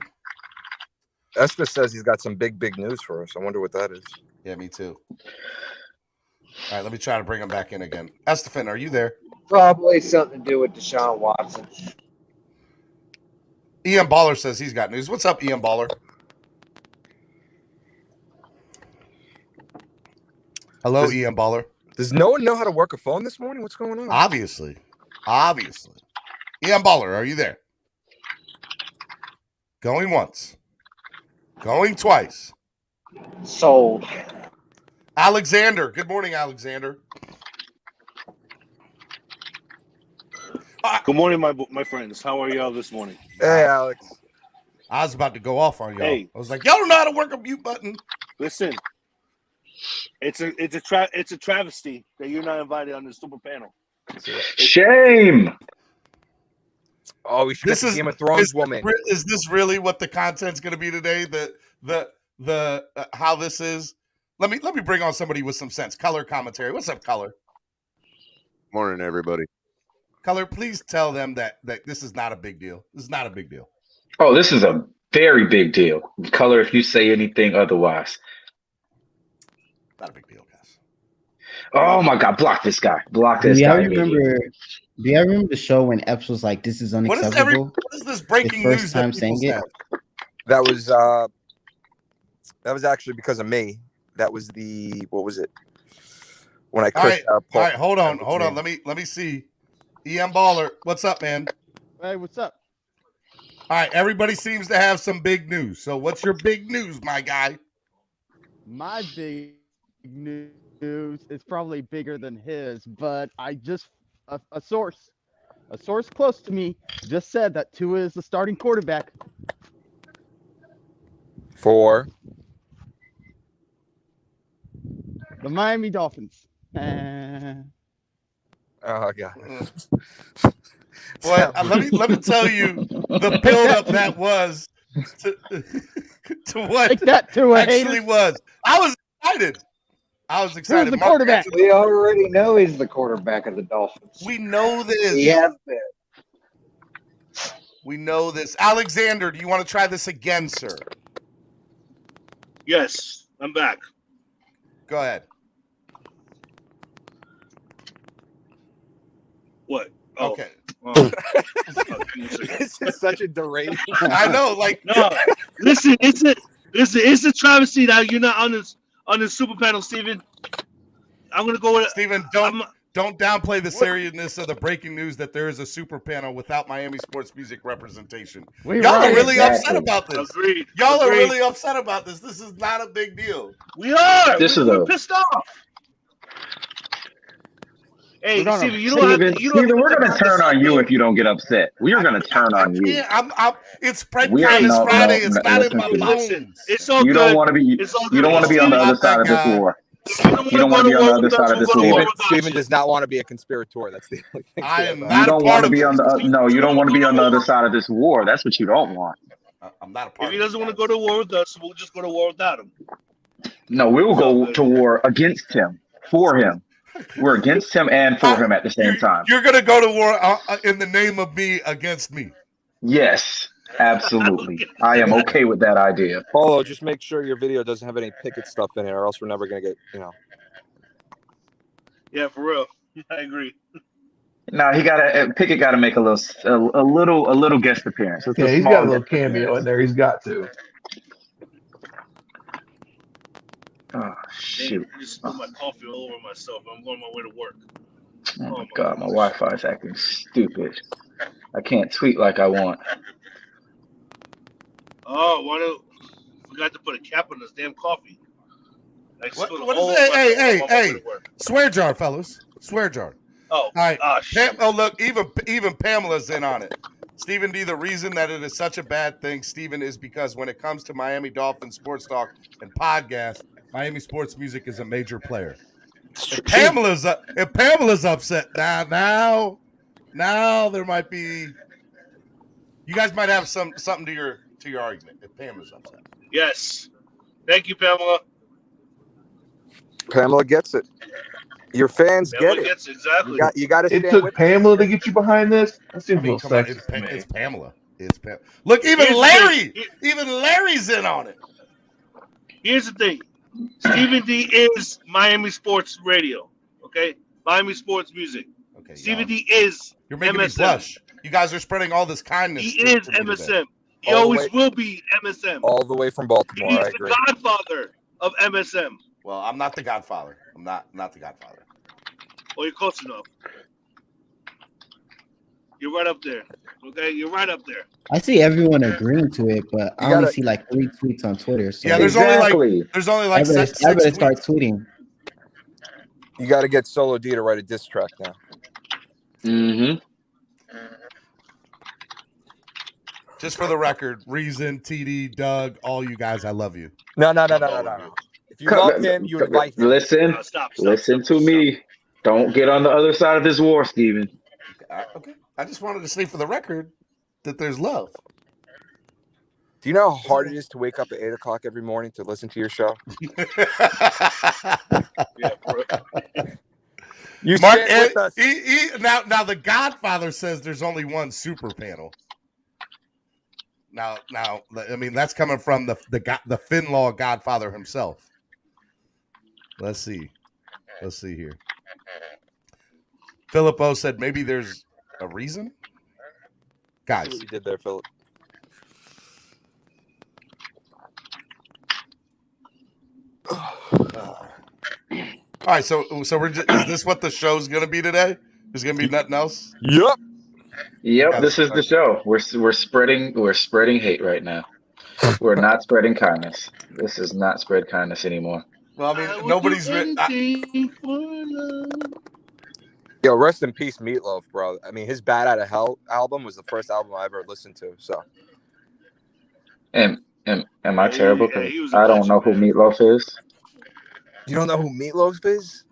Estes says he's got some big news for us. I wonder what that is. Yeah, me too. All right, let me try to bring him back in again. Estefan, are you there? Probably something to do with Deshaun Watson. Ian Baller says he's got news. What's up, Ian Baller? Hello, Ian Baller. Does no one know how to work a phone this morning? What's going on? Obviously. Ian Baller, are you there? Going once. Going twice. Sold. Alexander. Good morning, Alexander. Good morning, my friends. How are y'all this morning? Hey, Alex. I was about to go off on y'all. Hey. I was like, y'all don't know how to work a mute button. Listen, it's a travesty that you're not invited on the super panel. Shame. Oh, we should get the Game of Thrones woman. Is this really what the content's going to be today? The how this is? Let me bring on somebody with some sense. Color commentary. What's up, Color? Morning, everybody. Color, please tell them that this is not a big deal. This is not a big deal. Oh, this is a very big deal. Color, if you say anything otherwise. Not a big deal, guys. Oh my God, block this guy. Block Do this y'all guy remember? immediately. Do y'all remember the show when Epps was like, "This is What unacceptable"? is this breaking His first news time that people saying it. said? That was actually because of me. That was what was it? When I cursed out Paul. All right, hold on. Let me see. EM Baller, what's up, man? Hey, what's up? All right, everybody seems to have some big news. So what's your big news, my guy? My big news is probably bigger than his, but I just a source close to me just said that Tua is the starting quarterback for the Miami Dolphins. Oh God. Boy, let me tell you the buildup that was to what Take that, Tua actually haters. was. I was excited. Who's the quarterback? We already know he's the quarterback of the Dolphins. We know this. He has been. We know this. Alexander, do you want to try this again, sir? Yes, I'm back. Go ahead. What? Oh. Okay. This is such a deranged. I know, like no. Listen, it's a travesty that you're not on the super panel, Steven. I'm gonna go with Steven, don't downplay the seriousness of the breaking news that there is a super panel without Miami sports music representation. Y'all are really upset about this. Agreed. Y'all are really upset about this. This is not a big deal. We are. We're pissed off. Hey, Steven, Steven, we're gonna turn on you if you don't get upset. We are gonna turn on you. It's spread kindness Friday. It's not in my bones. It's all you good. don't want to be. You don't want to be on the other side of this war. You don't want to be on the other side of this war. Steven does not want to be a conspirator. That's the only thing. I am You not don't a want part to of be it. on the no. You don't want to be on the other side of this war. That's what you don't want. I'm not a part. If he doesn't want to go to war with us, we'll just go to war without him. No, we will go to war against him, for him. We're against him and for him at the same time. You're going to go to war in the name of me against me. Yes, absolutely. I am okay with that idea. Paulo, just make sure your video doesn't have any Pickett stuff in it, or else we're never going to get, Yeah, for real. I agree. No, Pickett got to make a little guest appearance. Yeah, he's got a little cameo in there. He's got to. Oh shoot! I just spilled my coffee all over myself. I'm going my way to work. Oh my God, my Wi-Fi is acting stupid. I can't tweet like I want. Oh, forgot to put a cap on this damn coffee. What is it? Hey! Swear jar, fellas. Swear jar. Oh, all right. Look, even Pamela's in on it. Stephen D, the reason that it is such a bad thing, Stephen, is because when it comes to Miami Dolphins sports talk and podcast, Miami sports music is a major player. If Pamela's upset now there might be. You guys might have something to your argument if Pamela's upset. Yes, thank you, Pamela. Pamela gets it. Your fans get it. Gets it, exactly. You got to stand It took with Pamela to get you behind this. That seems a little come on, sexist to me. it's Pamela. It's Pamela. Look, even Larry's in on it. Here's the thing. Stephen D is Miami Sports Radio. Okay? Miami Sports Music. Okay. Stephen D is You're making MSM. me blush. You guys are spreading all this kindness. He is MSM. He always will be MSM. All the way from Baltimore. He's I agree. the godfather of MSM. Well, I'm not the godfather. I'm not the godfather. Well, you're close enough. You're right up there. Okay? You're right up there. I see everyone agreeing to it, but I only see like 3 tweets on Twitter. So yeah, there's only like six I better tweets. start tweeting. You got to get Solo D to write a diss track now. Mm-hmm. Just for the record, Reason, TD, Doug, all you guys, I love you. No. If you love him, you invite him. Listen, listen to me. Don't get on the other side of this war, Steven. Okay. I just wanted to say for the record that there's love. Do you know how hard it is to wake up at 8 o'clock every morning to listen to your show? Yeah, bro. You Mark, stand with us. now the Godfather says there's only one super panel. Now, I mean that's coming from the Finlaw Godfather himself. Let's see here. Philip O said maybe there's a reason. See what Guys, you did there, Philip. all right, so we're is this what the show's gonna be today? There's gonna be nothing else. Yep. Yep, this is the show. We're spreading hate right now. We're not spreading kindness. This is not spread kindness anymore. Well, I mean, nobody's written. Yo, rest in peace, Meatloaf, bro. I mean, his "Bad Out of Hell" album was the first album I ever listened to. So, Am I terrible? Because he was a I don't know legend, who Meatloaf is. you don't know who Meatloaf is?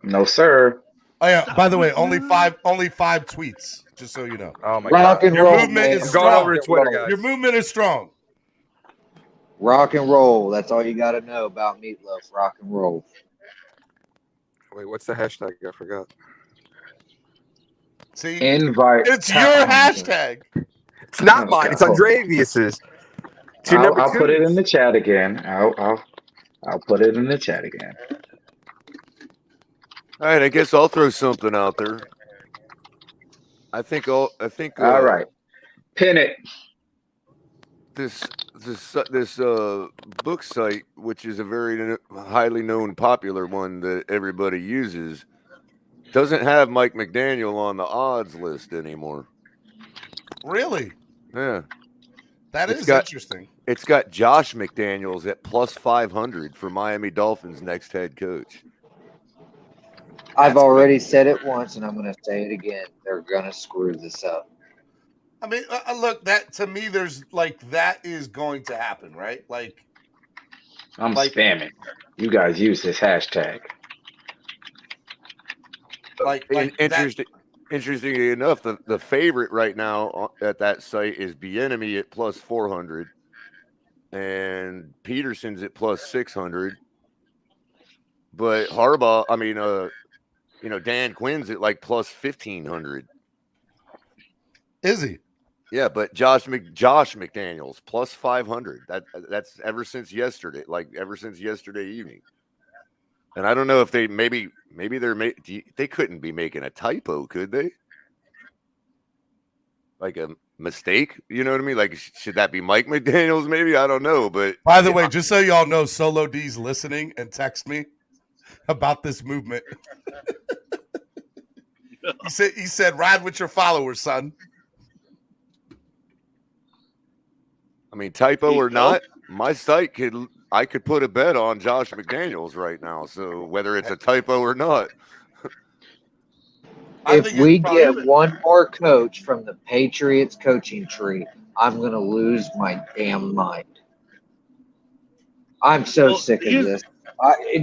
No, sir. Oh yeah. By the way, only five tweets. Just so you know. Oh my Rock god. and Your roll, movement man. is I'm going strong. over to Twitter, guys. Your movement is strong. Rock and roll. That's all you got to know about Meatloaf. Rock and roll. Wait, what's the hashtag? I forgot. See, Invite. it's your hashtag. It's not mine. It's Andrevius's. It's your number I'll two. put it in the chat again. I'll put it in the chat again. All right, I guess I'll throw something out there. I think. All right, pin it. This book site, which is a very highly known, popular one that everybody uses, doesn't have Mike McDaniel on the odds list anymore. Really? Yeah. That is interesting. It's got Josh McDaniels at plus 500 for Miami Dolphins' next head coach. I've already said it once, and I'm going to say it again. They're going to screw this up. I mean, look, that to me, there's that is going to happen, right? I'm spamming. You guys use this hashtag. Interestingly enough, the favorite right now at that site is Bieniemy at plus 400, and Peterson's at plus 600. But Harbaugh, I mean, Dan Quinn's at like plus 1,500. Is he? Yeah, but Josh McDaniels plus 500. That's ever since yesterday, ever since yesterday evening. And I don't know if they maybe they couldn't be making a typo, could they? Like a mistake, you know what I mean? Like, should that be Mike McDaniels? Maybe, I don't know. But by the way, just so y'all know, Solo D's listening and text me about this movement. He said, "Ride with your followers, son." I mean, typo or not, my site I could put a bet on Josh McDaniels right now. So whether it's a typo or not. If we get one more coach from the Patriots coaching tree, I'm going to lose my damn mind. I'm so sick of this.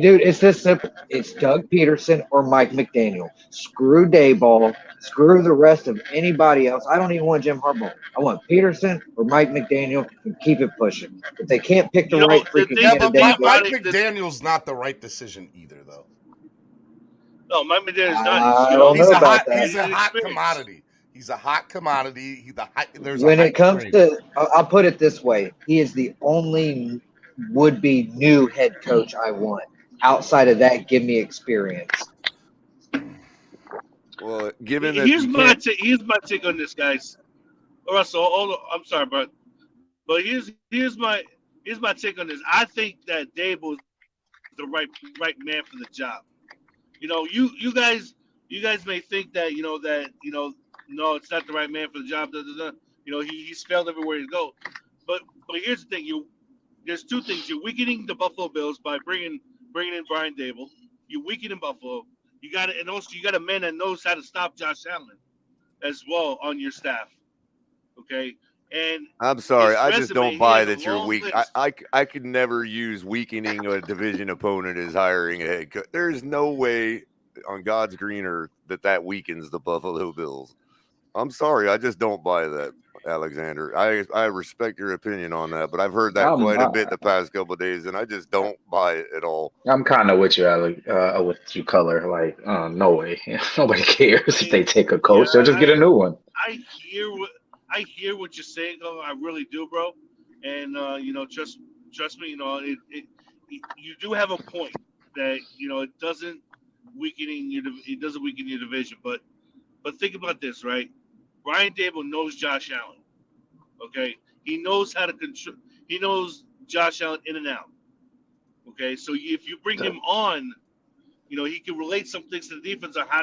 Dude, it's this simple. It's Doug Peterson or Mike McDaniel. Screw Dayball. Screw the rest of anybody else. I don't even want Jim Harbaugh. I want Peterson or Mike McDaniel and keep it pushing. If they can't pick the right freaking candidate. Mike McDaniel's not the right decision either, though. No, Mike McDaniel's not. I don't know about that. He's a hot commodity. He's a hot commodity. When it comes to, I'll put it this way: he is the only would-be new head coach I want. Outside of that, give me experience. Well, given that here's my take on this, guys. Russell, I'm sorry, but here's my take on this. I think that Dable is the right man for the job. You know, you guys may think that no, it's not the right man for the job. You know, he's failed everywhere he goes. But here's the thing: there's two things. You're weakening the Buffalo Bills by bringing in Brian Dable. You're weakening Buffalo. You got it, and also you got a man that knows how to stop Josh Allen as well on your staff. Okay, and I'm sorry, his I just resume, don't buy he has a that you're long weak. list. I could never use weakening a division opponent as hiring a head coach. There's no way on God's green earth that weakens the Buffalo Bills. I'm sorry, I just don't buy that, Alexander. I respect your opinion on that, but I've heard that quite a bit the past couple of days, and I just don't buy it at all. I'm kind of with you, Alec. With you, Color. Like, no way. Nobody cares if they take a coach. They'll just get a new one. I hear what you're saying, though. I really do, bro. And trust me, you do have a point that it doesn't weaken your division, but think about this, right? Brian Dable knows Josh Allen. Okay, he knows how to control. He knows Josh Allen in and out. Okay, so if you bring him on, he can relate some things to the defense on how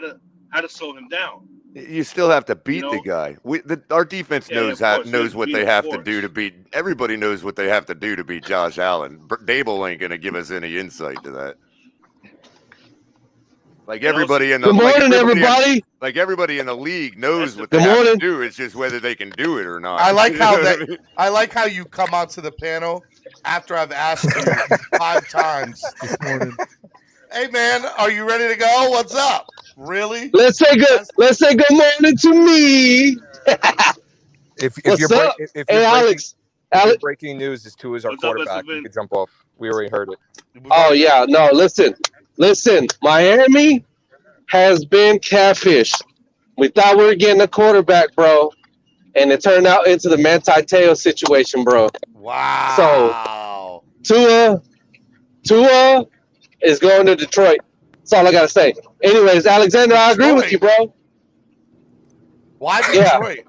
to slow him down. You still have to beat the guy. Our defense knows what they have to do to beat. Everybody knows what they have to do to beat Josh Allen. Dable ain't gonna give us any insight to that. Like everybody in the everybody. Like everybody in the league knows what they have to do. It's just whether they can do it or not. I like how I like how you come onto the panel after I've asked you 5 times this morning. Hey man, are you ready to go? What's up? Really? Let's say good morning to me. If What's you're up? Hey, Alex. Alex, breaking news is Tua is our quarterback. You can jump off. We already heard it. Oh yeah, no. Listen. Miami has been catfished. We thought we were getting a quarterback, bro, and it turned out into the Manti Te'o situation, bro. Wow. So Tua is going to Detroit. That's all I gotta say. Anyways, Alexander, I agree with you, bro. Why Detroit?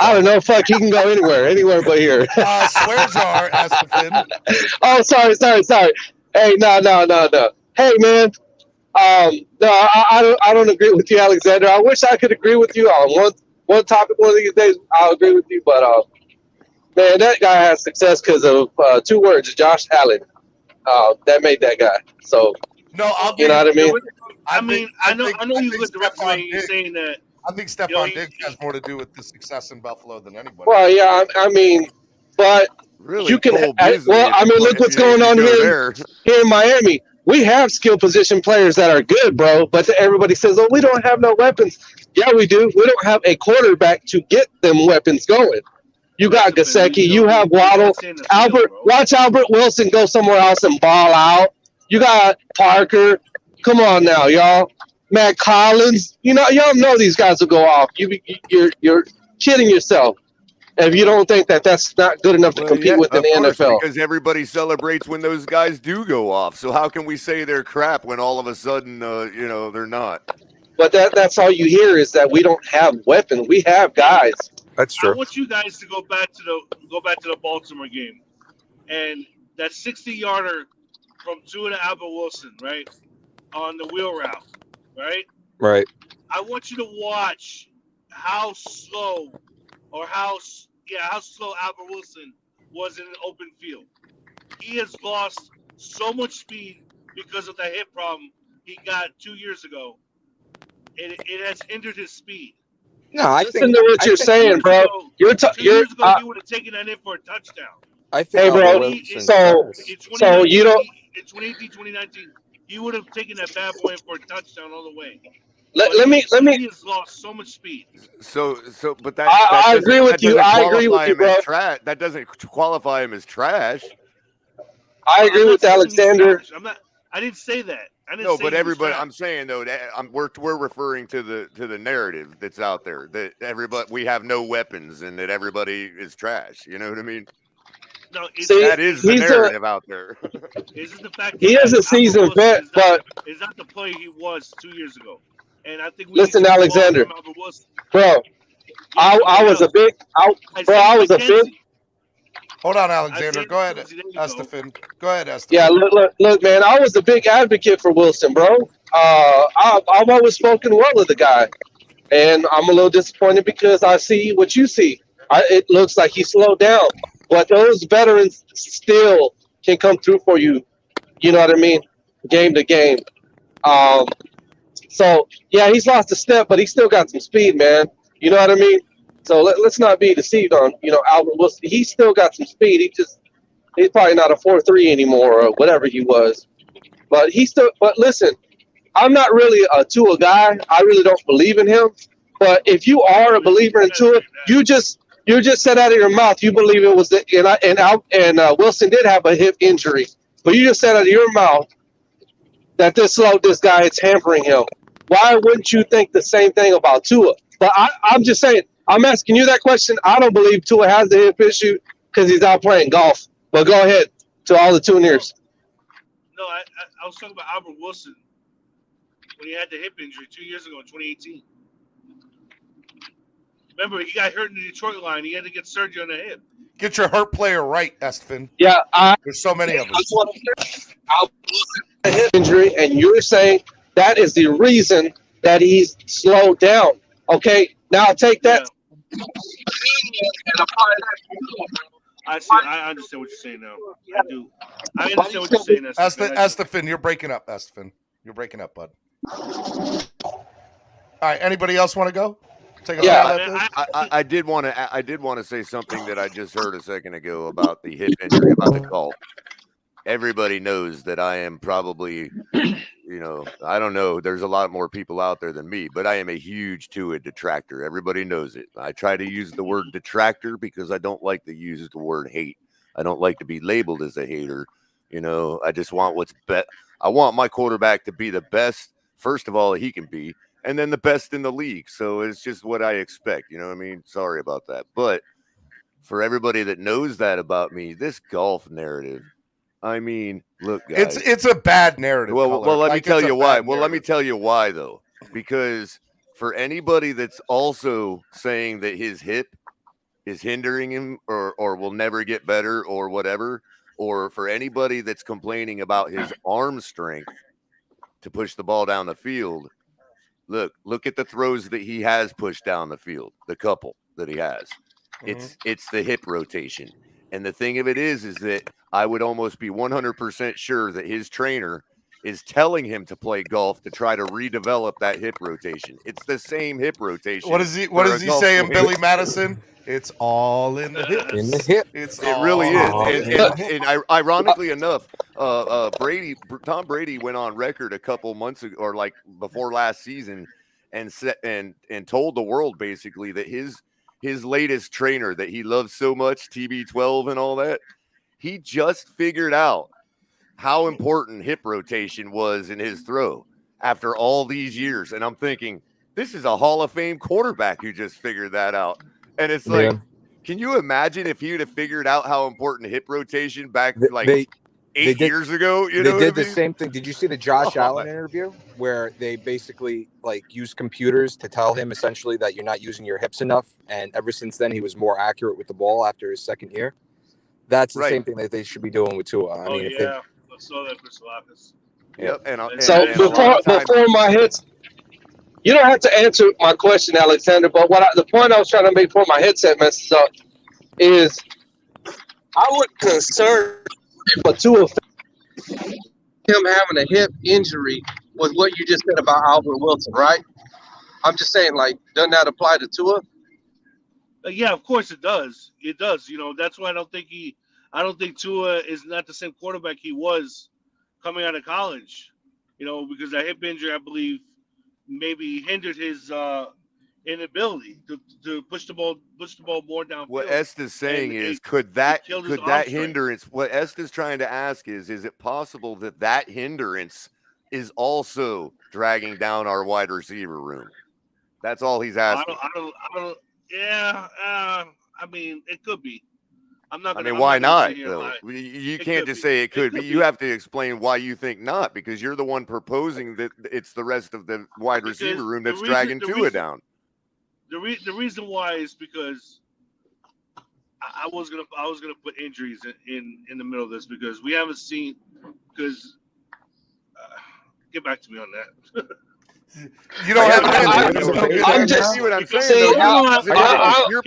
I don't know. Fuck, he can go anywhere but here. Swear jar, Estefan. Oh, sorry. Hey, no. Hey, man. No, I don't agree with you, Alexander. I wish I could agree with you on one topic one of these days. I'll agree with you, but man, that guy has success because of 2 words, Josh Allen. That made that guy. So no, you know what I mean. I know you look the right way. You're saying that. I think Stephon Diggs has more to do with the success in Buffalo than anybody. Well, yeah, I mean, but really, you can. Look what's going on here in Miami. We have skill position players that are good, bro. But everybody says, "Oh, we don't have no weapons." Yeah, we do. We don't have a quarterback to get them weapons going. You got Gesicki. You have Waddle. Watch Albert Wilson go somewhere else and ball out. You got Parker. Come on now, y'all. Matt Collins. Y'all know these guys will go off. You're kidding yourself if you don't think that's not good enough to compete with in the NFL. Because everybody celebrates when those guys do go off. So how can we say they're crap when all of a sudden, they're not? But that's all you hear is that we don't have weapons. We have guys. That's true. I want you guys to go back to the Baltimore game, and that 60-yarder from Tua to Albert Wilson, right, on the wheel route, right? Right. I want you to watch how slow Albert Wilson was in an open field. He has lost so much speed because of the hip problem he got 2 years ago. It has hindered his speed. No, I listen to what you're saying, bro. Two years ago, you would have taken that in for a touchdown. Hey, bro. So you don't. In 2018, 2019, you would have taken that bad boy in for a touchdown all the way. Let me. He has lost so much speed. But that I agree with you. I agree with you, bro. That doesn't qualify him as trash. I agree with Alexander. I didn't say that. No, but everybody. I'm saying though that we're referring to the narrative that's out there that we have no weapons and that everybody is trash. You know what I mean? No, that is the narrative out there. Isn't the fact he is a seasoned vet, but is not the player he was 2 years ago. And I think listen, Alexander, bro. I was a big. Hold on, Alexander. Go ahead, Estefan. Go ahead, Estefan. Yeah, look, man. I was a big advocate for Wilson, bro. I've always spoken well of the guy, and I'm a little disappointed because I see what you see. It looks like he slowed down, but those veterans still can come through for you. You know what I mean? Game to game. So yeah, he's lost a step, but he still got some speed, man. You know what I mean? So let's not be deceived on, Albert Wilson. He still got some speed. He's probably not a 4.3 anymore or whatever he was. But listen, I'm not really a Tua guy. I really don't believe in him. But if you are a believer in Tua, you just said out of your mouth you believe it was the and Wilson did have a hip injury, but you just said out of your mouth that this guy, it's hampering him. Why wouldn't you think the same thing about Tua? But I'm just saying, I'm asking you that question. I don't believe Tua has the hip issue because he's out playing golf. But go ahead to all the tuners. No, I was talking about Albert Wilson when he had the hip injury 2 years ago in 2018. Remember, he got hurt in the Detroit line. He had to get surgery on the hip. Get your hurt player right, Estefan. Yeah, there's so many of them. Albert Wilson had a hip injury, and you're saying that is the reason that he's slowed down. Okay, now take that. Yeah. I understand what you're saying now. I do. I understand what you're saying. Estefan, you're breaking up, Estefan. You're breaking up, bud. All right, anybody else want to go? I did want to say something that I just heard a second ago about the hip injury, about the golf. Everybody knows that I am probably, I don't know. There's a lot more people out there than me, but I am a huge Tua detractor. Everybody knows it. I try to use the word detractor because I don't like to use the word hate. I don't like to be labeled as a hater. I just want what's best. I want my quarterback to be the best, first of all, he can be, and then the best in the league. So it's just what I expect. You know what I mean? Sorry about that. But for everybody that knows that about me, this golf narrative, I mean, look, guys. It's a bad narrative. Well, let me tell you why. Well, let me tell you why, though. Because for anybody that's also saying that his hip is hindering him or will never get better or whatever, or for anybody that's complaining about his arm strength to push the ball down the field, look at the throws that he has pushed down the field, the couple that he has. It's the hip rotation. And the thing of it is that I would almost be 100% sure that his trainer is telling him to play golf to try to redevelop that hip rotation. It's the same hip rotation. What does he say in Billy Madison? It's all in the hips. In the hip. It really is. And ironically enough, Tom Brady went on record a couple months ago, or like before last season, and told the world basically that his latest trainer that he loves so much, TB12 and all that, he just figured out how important hip rotation was in his throw after all these years. And I'm thinking, this is a Hall of Fame quarterback who just figured that out. And it's like, can you imagine if he would have figured out how important hip rotation back eight years ago? They did the same thing. Did you see the Josh Allen interview where they basically use computers to tell him essentially that you're not using your hips enough? And ever since then, he was more accurate with the ball after his second year. That's the same thing that they should be doing with Tua. I saw that for Salakis. Yep. So before my hits, you don't have to answer my question, Alexander. But the point I was trying to make before my headset messes up is, I would concern for Tua him having a hip injury with what you just said about Albert Wilson, right? I'm just saying, doesn't that apply to Tua? Yeah, of course it does. It does. That's why I don't think Tua is not the same quarterback he was coming out of college. Because that hip injury, I believe, maybe hindered his inability to push the ball more downfield. What Esta's saying is, could that hindrance? What Esta's trying to ask is it possible that hindrance is also dragging down our wide receiver room? That's all he's asking. I don't. Yeah, I mean, it could be. Why not? Though you can't just say it could be. You have to explain why you think not, because you're the one proposing that it's the rest of the wide receiver room that's dragging Tua down. The reason why is because I was gonna put injuries in the middle of this, because we haven't seen. Get back to me on that. You don't have to. I'm just see what I'm saying. You're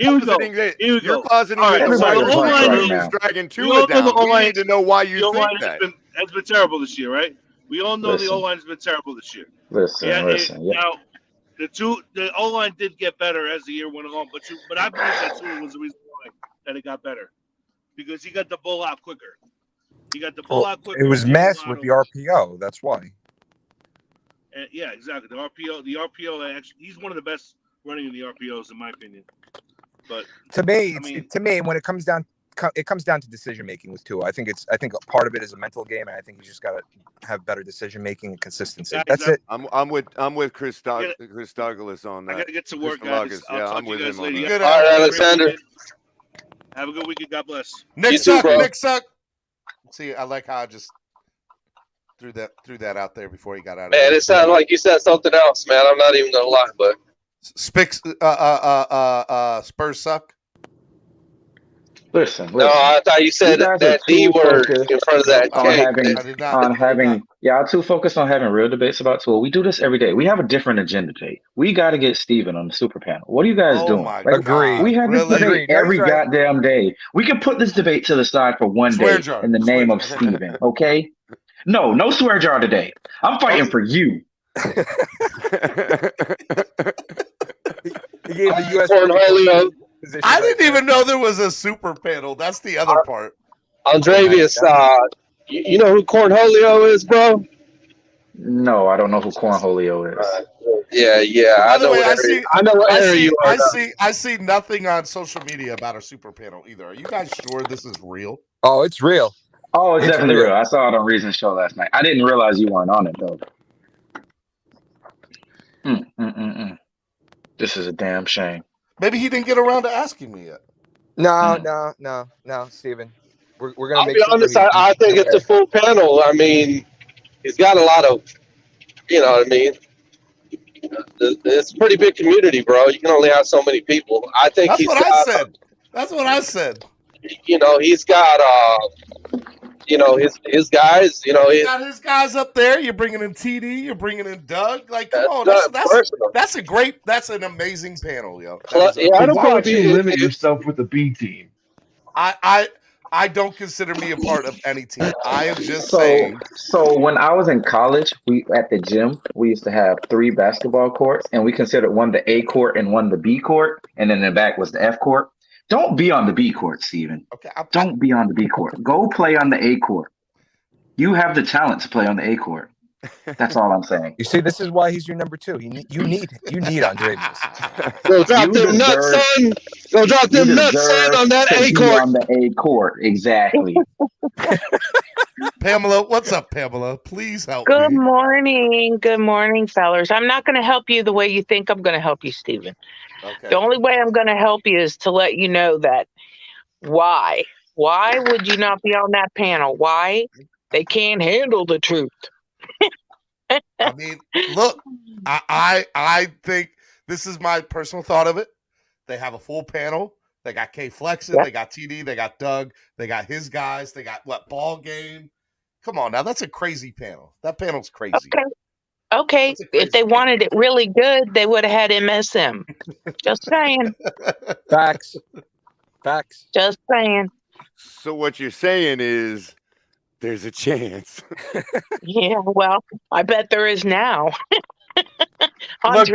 positing that the wide receiver is dragging Tua down. We need to know why you think that. Has been terrible this year, right? We all know the O-line has been terrible this year. Now, the O-line did get better as the year went along, but I believe that Tua was the reason why that it got better, because he got the ball out quicker. It was messed with the RPO. That's why. Yeah, exactly. The RPO. Actually, he's one of the best running in the RPOs, in my opinion. But To me, I mean, when it comes down to decision making with Tua. I think a part of it is a mental game, and I think you just got to have better decision making and consistency. guys, That's it. I'm with Chris Douglas on that. I gotta get to work, Chris guys. I'll talk I'm to with you guys him on later. that. All right, Alexander. Have a good weekend. God bless. Nick suck. See, I like how I just threw that out there before he got out of Man, there. it sounded like you said something else, man. I'm not even gonna lie, but Spurs suck. Listen. no, I thought you said guys are that D too word focused in front of that on K. having y'all too focused on having real debates about Tua. We do this every day. We have a different agenda today. We got to get Steven on the super panel. What are you guys doing? My Agree. We have this debate every goddamn day. We can put this debate to the side for one day in the name of Steven, okay? No swear jar today. I'm fighting for you. He gave the U.S. I didn't even know there was a super panel. That's the other part. Andrevius, you know who Cornholio is, bro? No, I don't know who Cornholio is. Yeah. By the way, I know what area you are. I see nothing on social media about a super panel either. Are you guys sure this is real? Oh, it's real. Oh, it's definitely real. I saw it on Reason Show last night. I didn't realize you weren't on it though. This is a damn shame. Maybe he didn't get around to asking me yet. No, Steven. We're gonna I'll make be sure honest. I think it's a full panel. I mean, he's got a lot of, you know what I mean. It's a pretty big community, bro. You can only have so many people. I think That's what I said. That's what I said. You know, he's got you know, his guys. You know, he got his guys up there. You're bringing in TD. You're bringing in Doug. Like, come on, that's an amazing panel, yo. Why don't you limit yourself with the B team? I don't consider me a part of any team. I am just saying. So when I was in college, we at the gym we used to have 3 basketball courts, and we considered one the A court and one the B court, and then in the back was the F court. Don't be on the B court, Steven. Okay. Don't be on the B court. Go play on the A court. You have the talent to play on the A court. That's all I'm saying. You see, this is why he's your number 2. You need Andrevius. Go drop them nuts, son. Go drop them nuts, son, on that A court. On the A court, exactly. Pamela, what's up, Pamela? Please help me. Good morning, fellas. I'm not going to help you the way you think I'm going to help you, Steven. Okay. The only way I'm going to help you is to let you know that why would you not be on that panel? Why? They can't handle the truth. I mean, look, I think this is my personal thought of it. They have a full panel. They got K Flexin, They got TD, they got Doug, they got his guys, they got Ball Game. Come on now, that's a crazy panel. That panel's crazy. Okay. If they wanted it really good, they would have had MSM. Just saying. Facts. Just saying. So what you're saying is there's a chance. Yeah, well, I bet there is now. Look,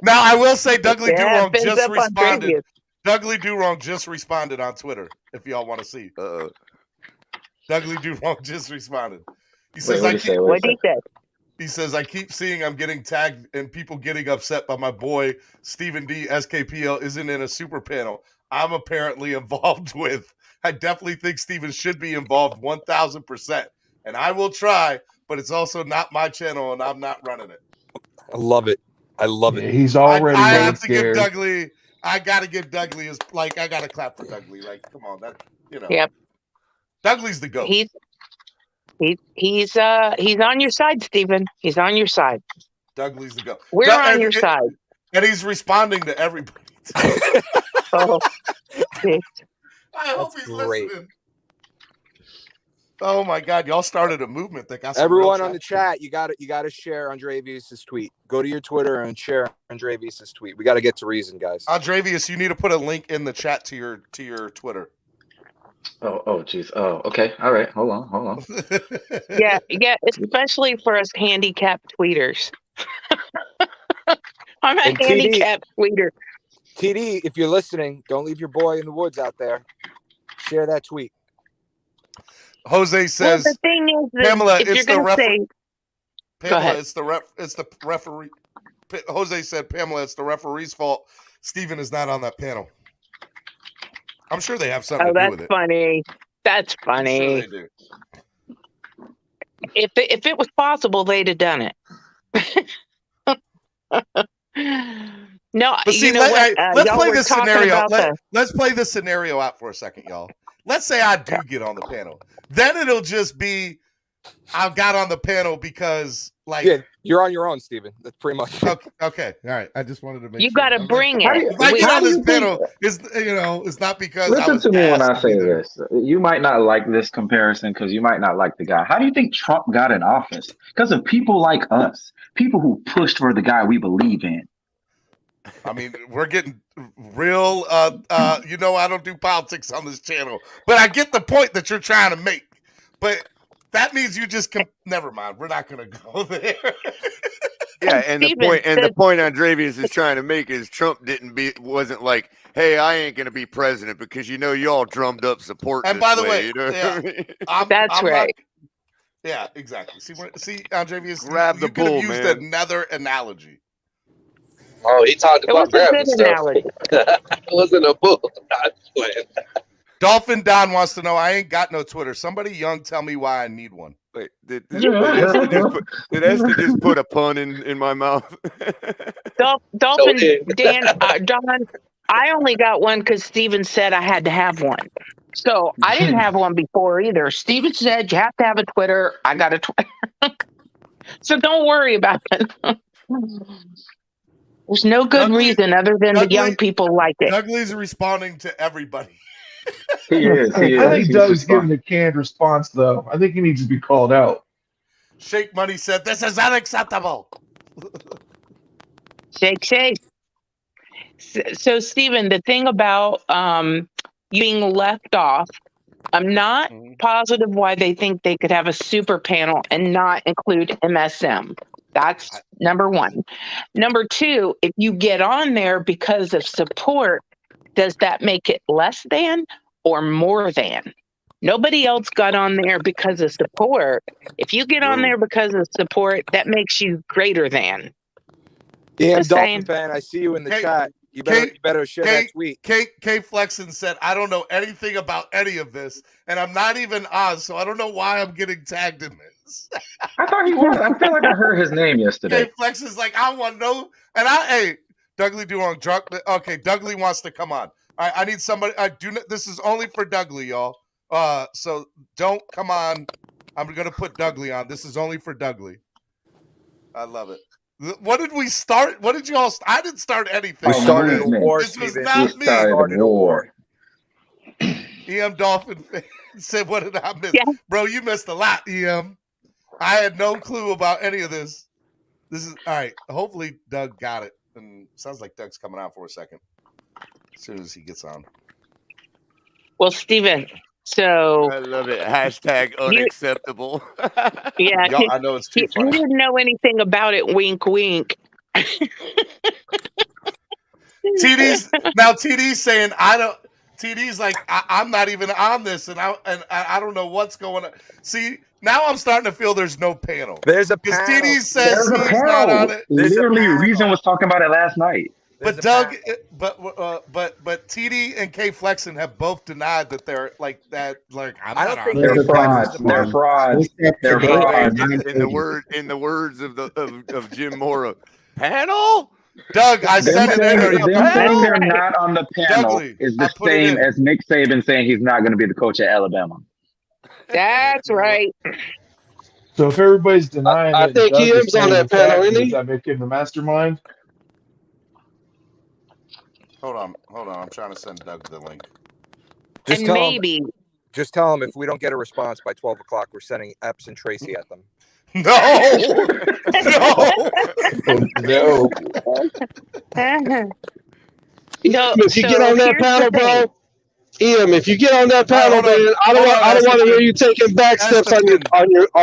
now I will say Dudley Durong just responded. Dudley Durong just responded on Twitter, if y'all want to see. Dudley Durong just responded. He says, what did he say? He says, I keep seeing I'm getting tagged and people getting upset by my boy Steven D. SKPL isn't in a super panel I'm apparently involved with. I definitely think Steven should be involved 1,000%. And I will try, but it's also not my channel and I'm not running it. I love it. He's already I have to scared. give Dudley. I got to give Dudley I got to clap for Dudley. Like, come on, that Yep. Dudley's the GOAT. He's on your side, Steven. He's on your side. Dudley's the GOAT. We're on your side. And he's responding to everybody. Oh, I hope he's listening. Oh my God, y'all started a movement that got everyone on the chat. You got to share Andrevius' tweet. Go to your Twitter and share Andrevius' tweet. We got to get to reason, guys. Andrevius, you need to put a link in the chat to your Twitter. Oh, geez. Oh, okay. All right. Hold on. Yeah. Especially for us handicapped tweeters. I'm a handicapped tweeter. TD, if you're listening, don't leave your boy in the woods out there. Share that tweet. Jose says, the thing is, Pamela, if it's you're the say, Pamela, it's the referee. Jose said, Pamela, it's the referee's fault. Steven is not on that panel. I'm sure they have something Oh, to do that's with it. funny. That's I'm sure funny. they do. If it was possible, they'd have done it. No, But see, you know what? let's Y'all play were this talking scenario. about Let's play this scenario out for a second, y'all. Let's say I do get on the panel. Then it'll just be I got on the panel because, like, Yeah, you're on your own, Steven. That's pretty much it. Okay, all right. I just wanted to make You sure. got to bring How do it. you, If I get how on do this you think? panel, it's not because I Listen was to me when asked I to be say there. this. You might not like this comparison because you might not like the guy. How do you think Trump got in office? Because of people like us, people who pushed for the guy we believe in. I mean, we're getting real. You know, I don't do politics on this channel, but I get the point that you're trying to make. But that means you just never mind. We're not going to go there. Yeah, and Steven, the point Andrevius is trying to make is Trump wasn't like, hey, I ain't gonna be president because you all drummed up support. And this by the way, way, you know what yeah, I mean? That's right. Yeah, exactly. See, Andrevius, Grab the you could have bull, used man. another analogy. Oh, he talked It was about a grabbing good stuff. analogy. It wasn't a bull. Not playing. Dolphin Don wants to know, I ain't got no Twitter. Somebody young tell me why I need one. Wait, did Esther just put a pun in my mouth? Dolphin So, Dan Don, I only got one because Steven said I had to have one. So I didn't have one before either. Steven said you have to have a Twitter. I got a Twitter. So don't worry about it. There's no good reason other than the young people like it. Douglas responding to everybody. He is. I think Doug's giving a canned response, though. I think he needs to be called out. Shake Money said, this is unacceptable. Shake. So Steven, the thing about you being left off, I'm not positive why they think they could have a super panel and not include MSM. That's number one. Number two, if you get on there because of support, does that make it less than or more than? Nobody else got on there because of support. If you get on there because of support, that makes you greater than. Yeah, Just Dolphin saying. fan, I see you in the chat. You better share that tweet. K Flexen said, I don't know anything about any of this, and I'm not even Oz, so I don't know why I'm getting tagged in this. I thought he was. I feel like I heard his name yesterday. K Flexen's like, I want no, and hey, Dougley Durong drunk. Okay, Dougley wants to come on. I need somebody. I do not. This is only for Dougley, y'all. So don't come on. I'm gonna put Dougley on. This is only for Dougley. I love it. What did we start? What did you all? I didn't start anything. We started a war. This was Steven. not We me. started a war. EM Dolphin said, "What did I miss, Yeah. bro? You missed a lot, EM. I had no clue about any of this. This is all right. Hopefully, Doug got it. And sounds like Doug's coming out for a second as soon as he gets on. Well, Steven, so I love it. Hashtag unacceptable. yeah, I know it's too you funny. didn't know anything about it. Wink, wink. TD's saying I don't. TD's like I'm not even on this, and I don't know what's going on. See, now I'm starting to feel there's no panel. There's a because panel. TD says There's a he's not on panel. it. Literally, Reason was talking about it last night. But Doug, but TD and K Flexen have both denied that they're like that. Like I'm I not don't on think it. They're frauds. They're frauds. They're frauds. In the words of Jim Mora, panel. Doug, I Them said it in there. saying they're not on the panel Dougley, is I the put it same in. as Nick Saban saying he's not going to be the coach at Alabama. That's right. So if everybody's denying I that think Doug he is is on saying that the panel, fact, isn't does he? that make him the mastermind? Hold on. I'm trying to send Doug the link. Just And tell maybe him. Just tell him if we don't get a response by 12 o'clock, we're sending Epps and Tracy at them. No. No. No, If you get on that here's the panel, thing. bro, if you get on that panel, hold on. man, I don't want to hear you taking back steps on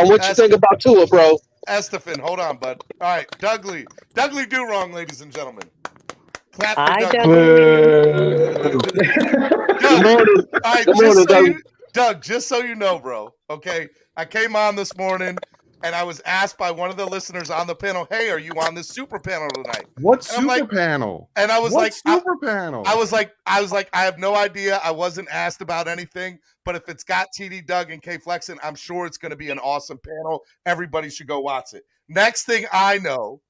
what you think about Tua, bro. Estefan, hold on, bud. All right, Dougley do wrong, ladies and gentlemen. Clap for Hi, Dougley. Good morning. All right, Good morning, Doug. Doug, just so you know, bro. Okay, I came on this morning. and I was asked by one of the listeners on the panel, "Hey, are you on this super panel tonight?" What And I'm super like, panel? and I was What like, super panel? I was like, I have no idea. I wasn't asked about anything, but if it's got TD Doug and K Flexen, I'm sure it's going to be an awesome panel. Everybody should go watch it. Next thing I know,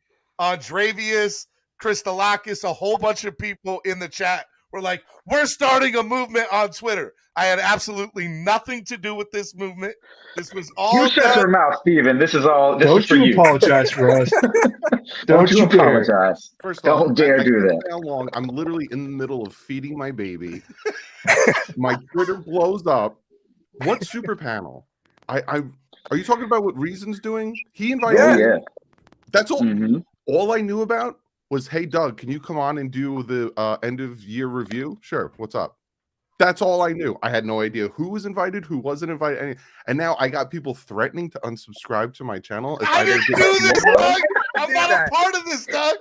Dravius, Kristalakis, a whole bunch of people in the chat were like, we're starting a movement on Twitter. I had absolutely nothing to do with this movement. This was all You shut your mouth, Steven. This is Don't for you you. apologize for us. Don't you dare. apologize. First of all, Don't dare I do can't that. say how long. I'm literally in the middle of feeding my baby. My Twitter blows up. What super panel? Are you talking about what Reason's doing? He invited Oh, me. yeah. That's all. Mm-hmm. All I knew about was, hey, Doug, can you come on and do the end of year review? Sure. What's up? That's all I knew. I had no idea who was invited, who wasn't invited. And now I got people threatening to unsubscribe to my channel. If I didn't do this, Doug. I'm not a part of this, Doug.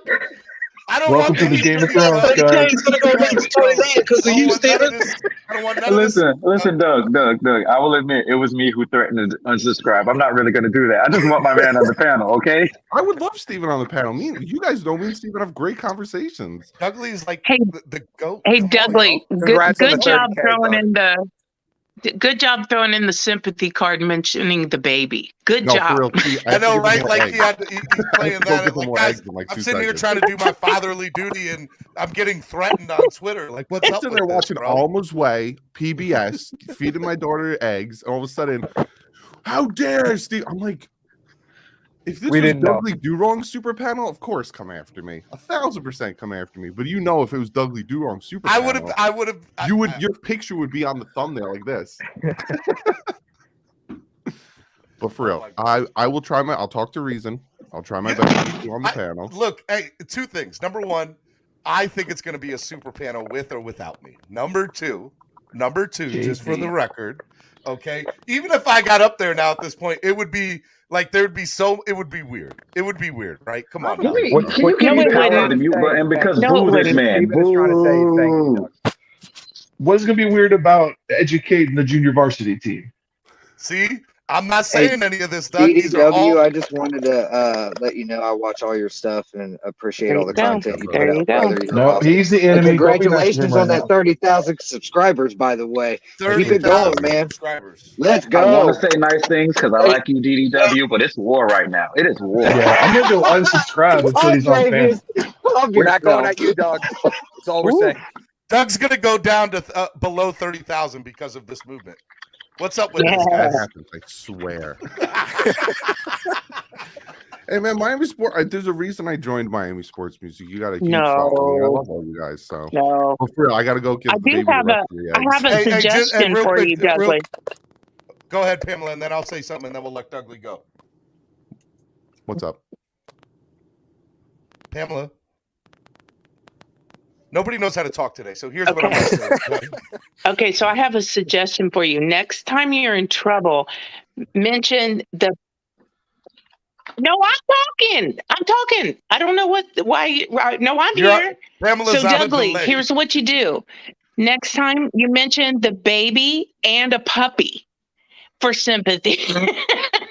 I don't Welcome want to the Game of Thrones, But guys. Kane's gonna go back to 29 because of you, Steven. I don't want none of this. Listen, Doug. I will admit it was me who threatened to unsubscribe. I'm not really gonna do that. I just want my man on the panel, okay? I would love Steven on the panel. You guys know me and Steven have great conversations. Dougley is like the goat. Hey, Dudley, good job 30K, throwing Doug. in the. Good job throwing in the sympathy card mentioning the baby. Good No, job. for real. I know, right? Like he's playing that. Like, guys, I'm sitting here trying to do my fatherly duty, and I'm getting threatened on Twitter. Like, what's I'm up sitting with there this, watching bro? Alma's Way, PBS, feeding my daughter eggs, and all of a sudden, how dare Steve? I'm like, if this We was didn't know. Dougley Do Wrong super panel, of course come after me. 1,000% come after me. But if it was Dougley Do Wrong super I panel, would have. your picture would be on the thumbnail like this. But for real, I will try I'll talk to Reason. I'll try my best to get you on the panel. Look, hey, two things. Number one, I think it's going to be a super panel with or without me. Number two, just for the record, okay. Even if I got up there now at this point, it would be like it would be weird. It would be weird, right? Come on. Can now. you power the mute button because boo this man. Steven is trying to say thank you, Boo. Doug. What's going to be weird about educating the junior varsity team? See, I'm not saying any of this, Doug. These are DDW, all. I just wanted to let you know I watch all your stuff and appreciate all the content you put out, brother. You're No, awesome. he's the And enemy. Don't be congratulations messing on with him that 30,000 subscribers, by the way. Keep it 30,000 going, man. subscribers. Let's I go. want to say nice things because I like you, DDW, but it's war right now. It is war. Yeah, I'm going to go unsubscribe until he's on panel. We're not going at you, Doug. That's all we're saying. Doug's going to go down to below 30,000 because of this movement. What's up with this, That guys? happens, I swear. Hey man, Miami Sport. There's a reason I joined Miami Sports Music. You got a huge following. I love all you guys. So No. But for real, I got to go give I the do baby have the rest of the I have a eggs. suggestion real for quick, you, Dudley. Go ahead, Pamela, and then I'll say something, and then we'll let Dougley go. What's up, Pamela? Nobody knows how to talk today, so here's what I'm going to say. Okay, so I have a suggestion for you. Next time you're in trouble, mention the. No, I'm talking. I don't know why. No, I'm here. Pamela's So, on a Dougley, delay. here's what you do. Next time you mention the baby and a puppy for sympathy.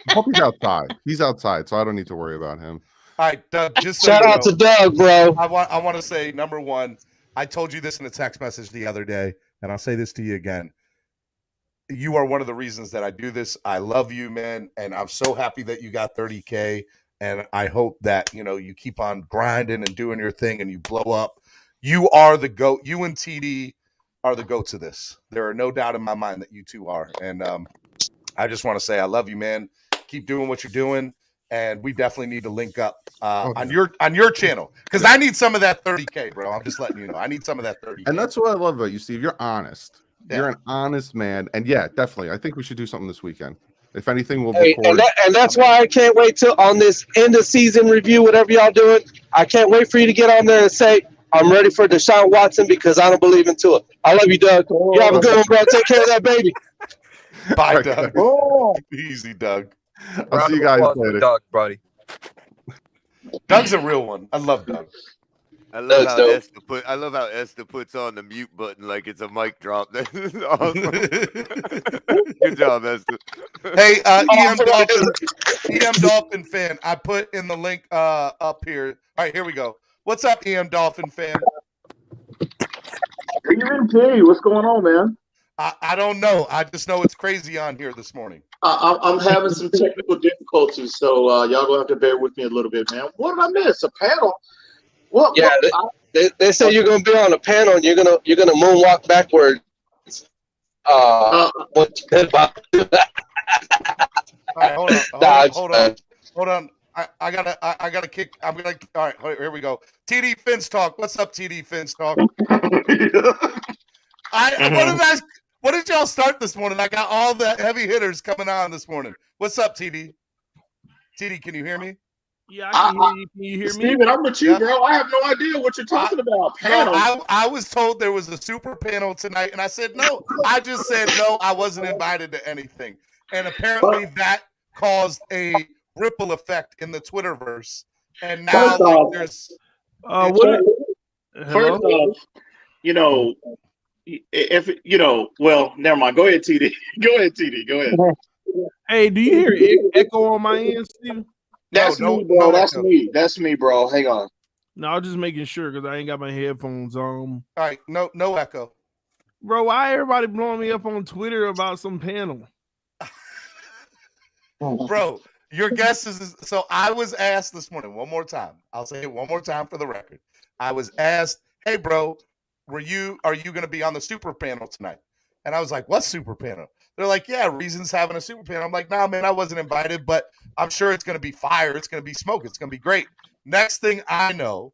Puppy's outside. He's outside, so I don't need to worry about him. All right, Doug, just so Shout you out know, to Doug, bro. I want to say, number one, I told you this in a text message the other day, and I'll say this to you again. You are one of the reasons that I do this. I love you, man, and I'm so happy that you got 30K, and I hope that, you keep on grinding and doing your thing and you blow up. You are the GOAT. You and TD are the GOATs of this. There are no doubt in my mind that you two are, and I just want to say I love you, man. Keep doing what you're doing, and we definitely need to link up on your channel because I need some of that 30K, bro. I'm just letting you know. I need some of that 30K. And that's what I love about you, Steve. You're honest. Yeah. You're an honest man. And yeah, definitely. I think we should do something this weekend. If anything, we'll record. And that's why I can't wait till on this end of season review, whatever y'all doing. I can't wait for you to get on there and say, I'm ready for Deshaun Watson because I don't believe in Tua. I love you, Doug. You have a good one, bro. Take care of that baby. Bye, Doug. Easy, Doug. I'll see you guys later. Doug, buddy. Doug's a real one. I love Doug. I love Doug's how dope. Esther puts on the mute button like it's a mic drop. That is awesome. Good job, Esther. Hey, EM Dolphin fan, I put in the link up here. All right, here we go. What's up, EM Dolphin fan? Steven T, what's going on, man? I don't know. I just know it's crazy on here this morning. I'm having some technical difficulties, so y'all gonna have to bear with me a little bit, man. What did I miss? A panel? What? Yeah, they say you're gonna be on a panel and you're gonna moonwalk backwards. Once you hit about All right, hold on. I gotta kick. I'm gonna. All right, here we go. TD Fins Talk. What's up, TD Fins Talk? What did y'all start this morning? I got all the heavy hitters coming on this morning. What's up, TD? TD, can you hear me? Yeah, I can hear you. Can you hear me? Steven, I'm with you, bro. I have no idea what you're talking about. Panel. No, I was told there was a super panel tonight, and I said no. I just said no. I wasn't invited to anything, and apparently that caused a ripple effect in the Twitterverse. And now, there's. First off, if well, never mind. Go ahead, TD. Go ahead, TD. Go ahead. Hey, do you hear echo on my end, Steven? That's me, bro. That's me. That's me, bro. Hang on. No, I'm just making sure because I ain't got my headphones on. All right, no echo. Bro, why everybody blowing me up on Twitter about some panel? Bro, your guess is so. I was asked this morning one more time. I'll say it one more time for the record. I was asked, "Hey, bro, are you going to be on the super panel tonight?" And I was like, "What super panel?" They're like, "Yeah, Reason's having a super panel." I'm like, "Nah, man, I wasn't invited, but I'm sure it's going to be fire. It's going to be smoke. It's going to be great." Next thing I know,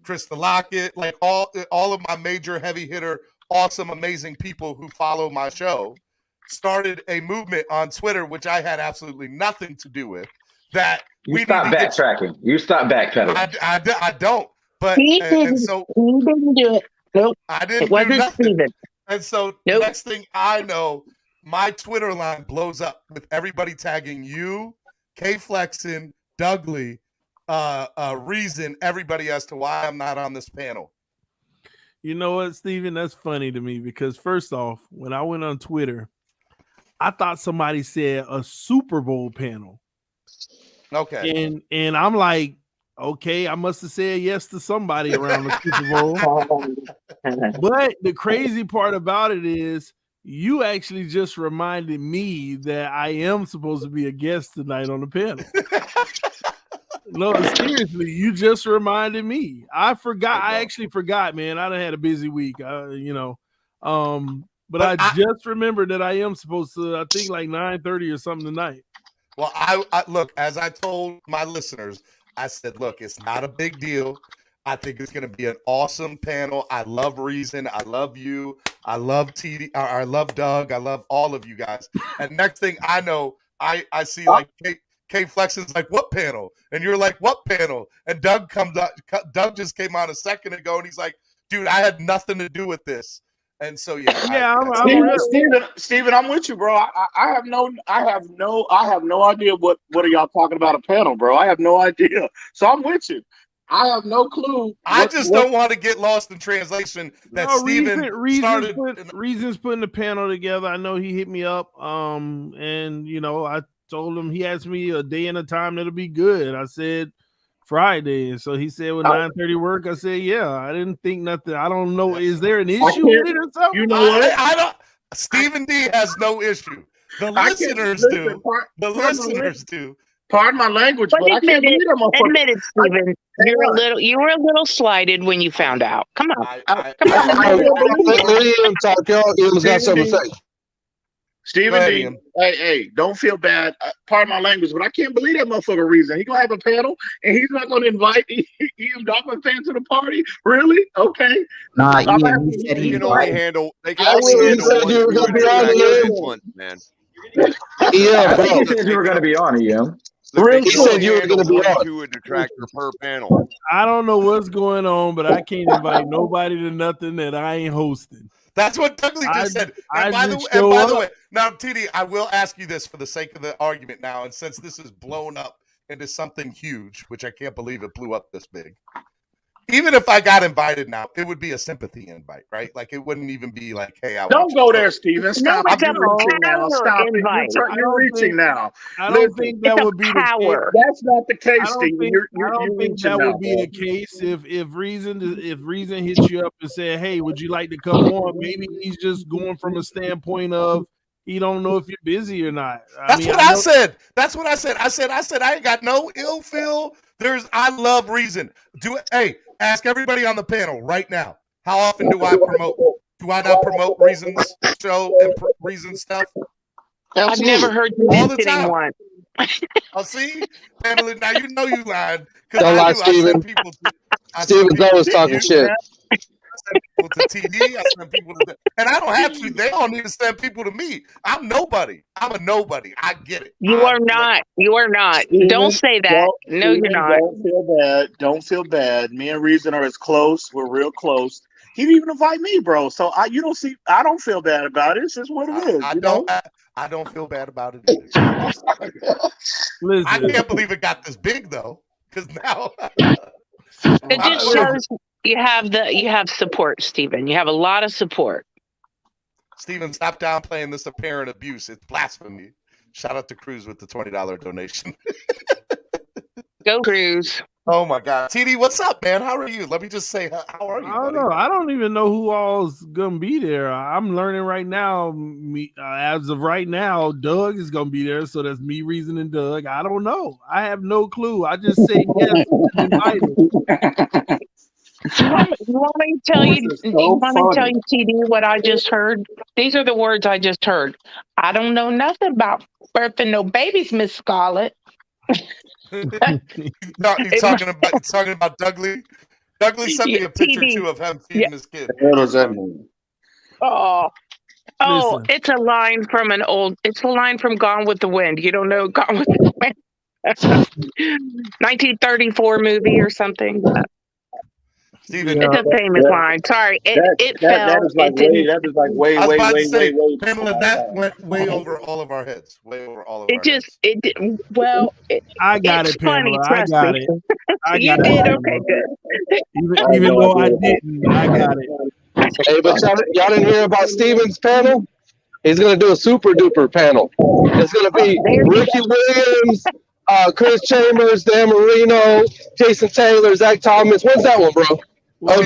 Krista Lockett, like all of my major heavy hitter, awesome, amazing people who follow my show started a movement on Twitter, which I had absolutely nothing to do with. That you stop backtracking. You stop backpedaling. I don't. But He didn't do it. Nope. I didn't It wasn't do nothing. Steven. And so next thing I know, my Twitter line blows up with everybody tagging you, K Flexin, Dougley, Reason, everybody as to why I'm not on this panel. You know what, Steven? That's funny to me because first off, when I went on Twitter, I thought somebody said a Super Bowl panel. Okay. And I'm like, okay, I must have said yes to somebody around the Super Bowl. But the crazy part about it is you actually just reminded me that I am supposed to be a guest tonight on the panel. No, seriously, you just reminded me. I forgot. I actually forgot, man. I done had a busy week, but I just remembered that I am supposed to, I think like 9:30 or something tonight. Well, I look, as I told my listeners, I said, look, it's not a big deal. I think it's going to be an awesome panel. I love Reason. I love you. I love TD. I love Doug. I love all of you guys. And next thing I know, I see like K Flexion's like, what panel? And you're like, what panel? And Doug comes up. Doug just came on a second ago, and he's like, dude, I had nothing to do with this. And so Steven, I'm with you, bro. I have no idea what are y'all talking about a panel, bro. I have no idea. So I'm with you. I have no clue. I just don't want to get lost in translation. That Steven started. Reason's putting the panel together. I know he hit me up. And I told him, he asked me a day and a time that'll be good. I said Friday, and so he said, "Well, 9:30 work." I said, "Yeah." I didn't think nothing. I don't know. Is there an issue with it or something? You know what? I don't. Stephen D has no issue. The listeners do. The listeners do. Pardon my language, but I can't believe that motherfucker. Admit it, Steven. You were a little slighted when you found out. Come on. Let him talk. Y'all got something to say. Stephen D, hey, don't feel bad. Pardon my language, but I can't believe that motherfucker Reason. He gonna have a panel and he's not gonna invite EM Dolphin fans to the party? Really? Okay. Nah, Ian, he said he can only handle. They can I only handle said one. you were gonna be on the once, man. I think he said you were gonna be on, EM. He said you were going to be on. To a detractor per panel. I don't know what's going on, but I can't invite nobody to nothing that I ain't hosting. That's what Dougley just said. And by the way, now TD, I will ask you this for the sake of the argument now, and since this is blown up into something huge, which I can't believe it blew up this big. even if I got invited now, it would be a sympathy invite, right? Like it wouldn't even be like, hey, I want Don't you go to there, Steven. Stop No, it. it's a You're reaching now. power Stop it. invite. You're reaching now. I don't Listen, think It's that a would be the case. power. that's not the I case, don't Steven. think You're reaching that now, would be bro. the case if Reason hits you up and said, "Hey, would you like to come on?" Maybe he's just going from a standpoint of he don't know if you're busy or not. That's what I know. said. That's what I said. I said I ain't got no ill feel. I love Reason. Hey, ask everybody on the panel right now. How often do I promote? Do I not promote Reason's show and Reason stuff? I've never heard you all the mention time. one. Oh, see, Pamela, now you know you lied because Don't I lie, do. I Steven. send people. Steven's always talking shit. I send people to TV. I send people to, and I don't have to. They don't need to send people to me. I'm nobody. I'm a nobody. I get it. You are not. You are not. Steven, Don't say that. No, you're Steven, not. Don't feel bad. Don't feel bad. Me and Reason are as close. We're real close. He didn't even invite me, bro. So I don't feel bad about it. It's just what it is. I don't feel bad about it either. Listen, I can't believe it got this big though. Because now it just shows you have support, Stephen. You have a lot of support. Stephen, stop downplaying this apparent abuse. It's blasphemy. Shout out to Cruz with the $20 donation. Go Cruz. Oh my God, TD, what's up, man? How are you? Let me just say, how are you? I don't know. I don't even know who all's gonna be there. I'm learning right now. As of right now, Doug is gonna be there. So that's me, Reason, and Doug. I don't know. I have no clue. I just say yes. You want me to tell you? You want me to tell you, TD, what I just heard? These are the words I just heard. I don't know nothing about birthing no babies, Miss Scarlett. He's talking about Dougley. Dougley sent me a picture TD. too of him feeding his kid. What does that mean? Oh, Listen. it's a line from it's a line from Gone with the Wind. You don't know Gone with the Wind? 1934 movie or something. Steven, it's a famous line. Sorry, it fell. That is like way. I was about to say, way. Pamela, that went way over all of our heads. Way over all of our heads. I got it's it, Pamela. funny, I trust got me. it. You did okay, good. Even though I didn't, I got it. Hey, but y'all didn't hear about Steven's panel? He's gonna do a super duper panel. It's gonna be Ricky Williams, Chris Chambers, Dan Marino, Jason Taylor, Zach Thomas. When's that one, bro? Well,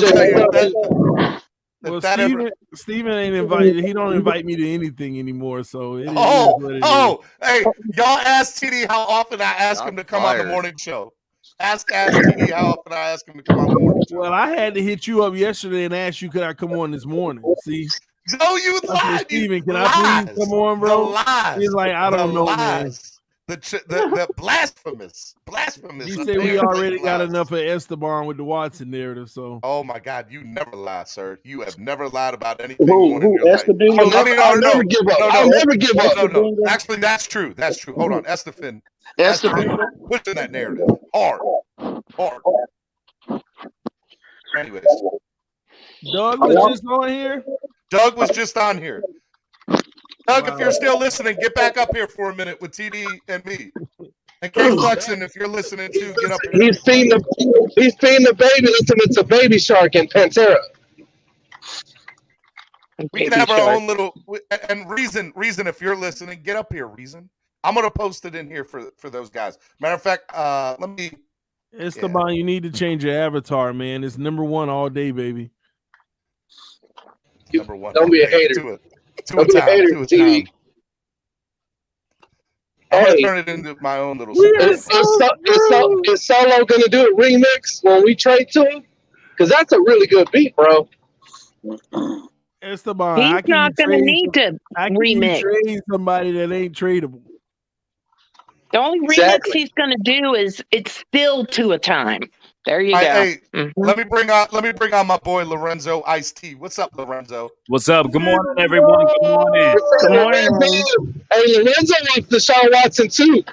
Steven ain't invited. He don't invite me to anything anymore. So it is what it is. Hey, y'all ask TD how often I ask him to come on the morning show. Ask TD how often I ask him to come on the morning show. Well, I had to hit you up yesterday and ask you, could I come on this morning? See? No, you lied. Steven, can I please come on, bro? He's like, I don't know, man. The blasphemous. He said we already got enough of Esteban with the Watson narrative. So, oh my God, you never lie, sir. You have never lied about anything. I'll never give up. I'll never give up. No. Actually, that's true. That's true. Hold on, Estefan pushing that narrative hard. Anyways, Doug was just on here. Doug was just on here. Doug, if you're still listening, get back up here for a minute with TD and me. And K Flexen, if you're listening too, get up here. He's feeding the baby listening to Baby Shark and Pantera. We can have our own little and Reason, if you're listening, get up here, Reason. I'm gonna post it in here for those guys. Matter of fact, let me Esteban, you need to change your avatar, man. It's #1 all day, baby. #1. Don't be a hater. Two a time. I'm gonna turn it into my own little. Is Solo gonna do a remix when we trade to him? Because that's a really good beat, bro. Esteban, he's not gonna need to remix. Trade somebody that ain't tradable. The only remix he's gonna do is "It's Still to a Time." There you go. Hey, let me bring on my boy Lorenzo Ice-T. What's up, Lorenzo? What's up? Good morning, everyone. Good morning. Good morning. Hey, Lorenzo wants Deshaun Watson too.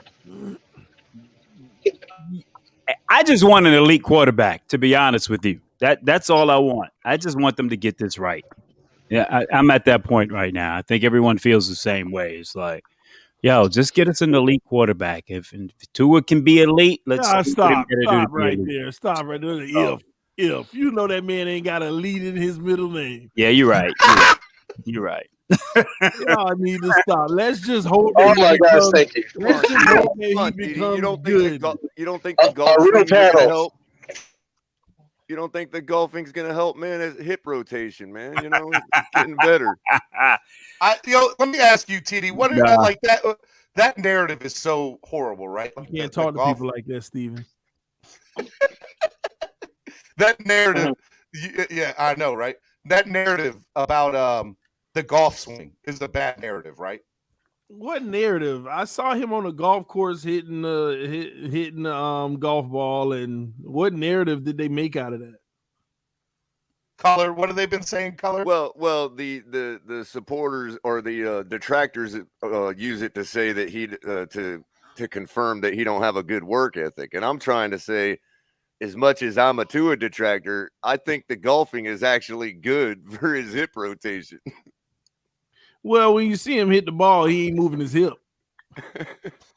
I just want an elite quarterback, to be honest with you. That's all I want. I just want them to get this right. Yeah, I'm at that point right now. I think everyone feels the same way. It's like, yo, just get us an elite quarterback. If Tua can be elite, let's stop right elite. there. Stop right there. If you know that man ain't got a lead in his middle name. Yeah, you're right. You're right. Y'all need to stop. Let's just hope Oh that my gosh, thank you. let's just hope that Come he on, TD. becomes You don't good. think the golfing's real going to panel. help? You don't think the golfing's going to help, man? It's hip rotation, man. You know, it's getting better. Let me ask you, TD. What are, Nah. like that? That narrative is so horrible, right? You can't talk to people like that, Steven. That narrative, yeah, I know, right? That narrative about the golf swing is a bad narrative, right? What narrative? I saw him on a golf course hitting the golf ball, and what narrative did they make out of that? Color, what have they been saying, Color? Well, the supporters or the detractors use it to say that he to confirm that he don't have a good work ethic, and I'm trying to say, as much as I'm a Tua detractor, I think the golfing is actually good for his hip rotation. Well, when you see him hit the ball, he ain't moving his hip.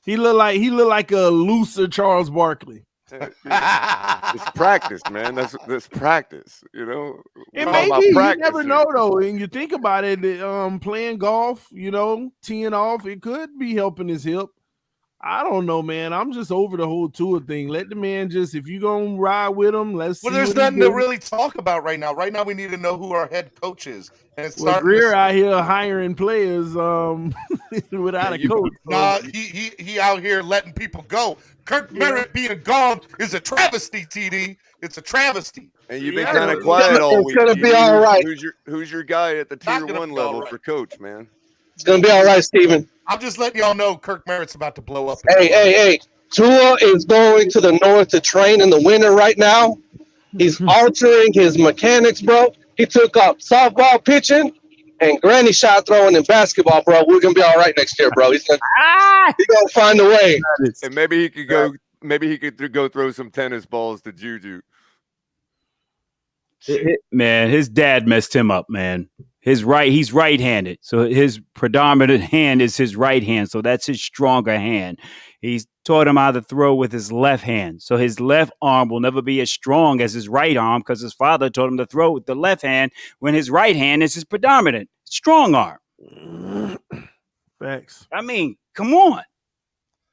He look like a looser Charles Barkley. It's practice, man. That's practice, you know. And maybe you never know though. And you think about it, playing golf, teeing off, it could be helping his hip. I don't know, man. I'm just over the whole Tua thing. Let the man just, if you gonna ride with him, let's. Well, see there's what he nothing to do. really talk about right now. Right now, we need to know who our head coach is. And it's Well, starting Greer to out here hiring players without a coach. Nah, he out here letting people go. Kirk Merritt being gone is a travesty, TD. It's a travesty. And you've been kind of quiet all week. It's gonna be all right. Who's your guy at the tier gonna 1 be all level right. for coach, man? It's gonna be all right, Steven. I'm just letting y'all know Kirk Merritt's about to blow up. Hey. Tua is going to the north to train in the winter right now. He's altering his mechanics, bro. He took up softball pitching and granny shot throwing in basketball, bro. We're gonna be all right next year, bro. He's gonna find a way. And maybe he could go. Maybe he could go throw some tennis balls to Juju. Man, his dad messed him up, man. He's right-handed. So his predominant hand is his right hand. So that's his stronger hand. He's taught him how to throw with his left hand. So his left arm will never be as strong as his right arm because his father taught him to throw with the left hand when his right hand is his predominant strong arm. Facts. I mean, come on.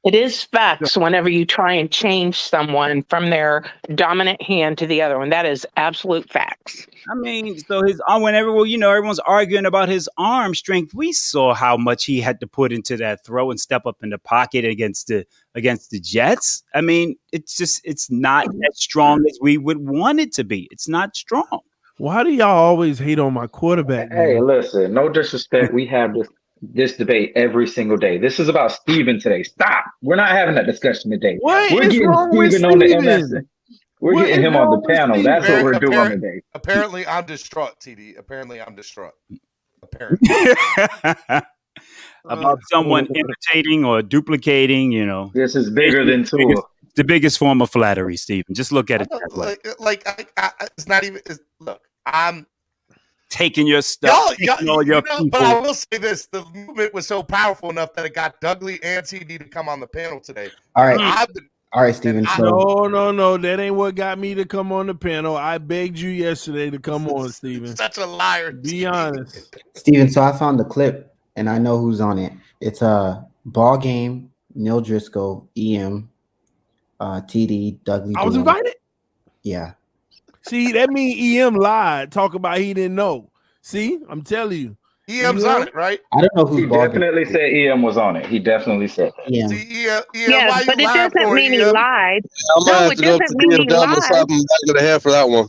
It is facts whenever you try and change someone from their dominant hand to the other one. That is absolute facts. I mean, so his arm, everyone's arguing about his arm strength. We saw how much he had to put into that throw and step up in the pocket against the Jets. I mean, it's not as strong as we would want it to be. It's not strong. Why do y'all always hate on my quarterback? Hey, man? listen, no disrespect. We have this debate every single day. This is about Steven today. Stop. We're not having that discussion today. What we're is getting wrong with Steven on the Steven? MS. We're What getting is him on the wrong with panel. Steven? That's what we're doing today. Apparently, I'm distraught, TD. Apparently, I'm distraught. Apparently. About someone imitating or duplicating, This is bigger than Tua. It's the biggest form of flattery, Stephen. Just look at it that way. It's not even. Look, I'm taking your stuff, all your people. But I will say this: the movement was so powerful enough that it got Dougley and TD to come on the panel today. All right, Steven. No, that ain't what got me to come on the panel. I begged you yesterday to come on, Steven. Such a liar. Be honest. Steven, so I found the clip and I know who's on it. It's a ball game, Neil Driscoll, EM, TD, Dougley. I was invited? Yeah. See, that means EM lied. Talk about he didn't know. See, I'm telling you. EM's on it, right? I don't know who's He definitely said EM was on it. He definitely said that. Yeah. See, EM, Yeah, why but you it lying doesn't for mean he EM? lied. I might No, have it to go up doesn't to mean he BMW and lied. slap him back of the head for that one.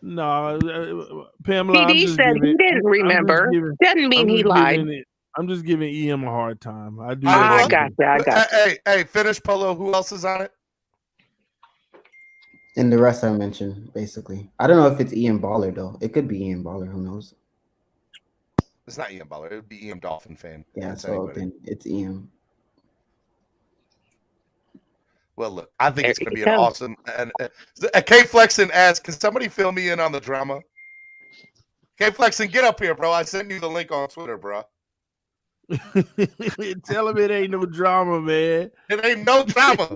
No, Pamela, I'm PD just said giving, he didn't remember. Doesn't mean he lied. I'm just giving EM a hard time. I do. I got you. Hey, finish Polo. Who else is on it? And the rest I mentioned, basically. I don't know if it's Ian Baller, though. It could be Ian Baller. Who knows? It's not Ian Baller. It would be EM Dolphin fan. Yeah, That's so anybody. then it's Ian. Well, look, I think it's going to be an awesome. And K Flexen asks, can somebody fill me in on the drama? K Flexen, get up here, bro. I sent you the link on Twitter, bro. Tell him it ain't no drama, man. It ain't no drama.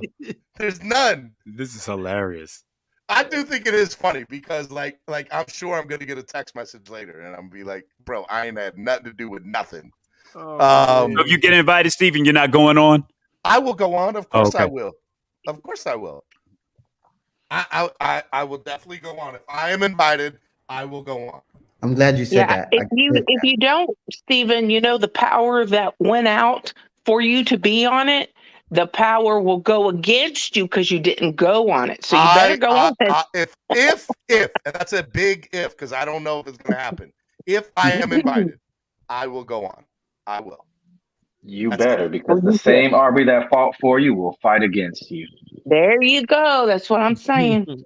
There's none. This is hilarious. I do think it is funny because like I'm sure I'm gonna get a text message later and I'm gonna be like, bro, I ain't had nothing to do with nothing. So if you get invited, Steven, you're not going on? I will go on. Of course I Okay. will. Of course I will. I will definitely go on. If I am invited, I will go on. I'm glad you said that. If you don't, Stephen, you know the power that went out for you to be on it. The power will go against you because you didn't go on it. So you better go on it. If and that's a big if because I don't know if it's gonna happen. If I am invited, I will go on. I will. You better, because the same Arby that fought for you will fight against you. There you go. That's what I'm saying.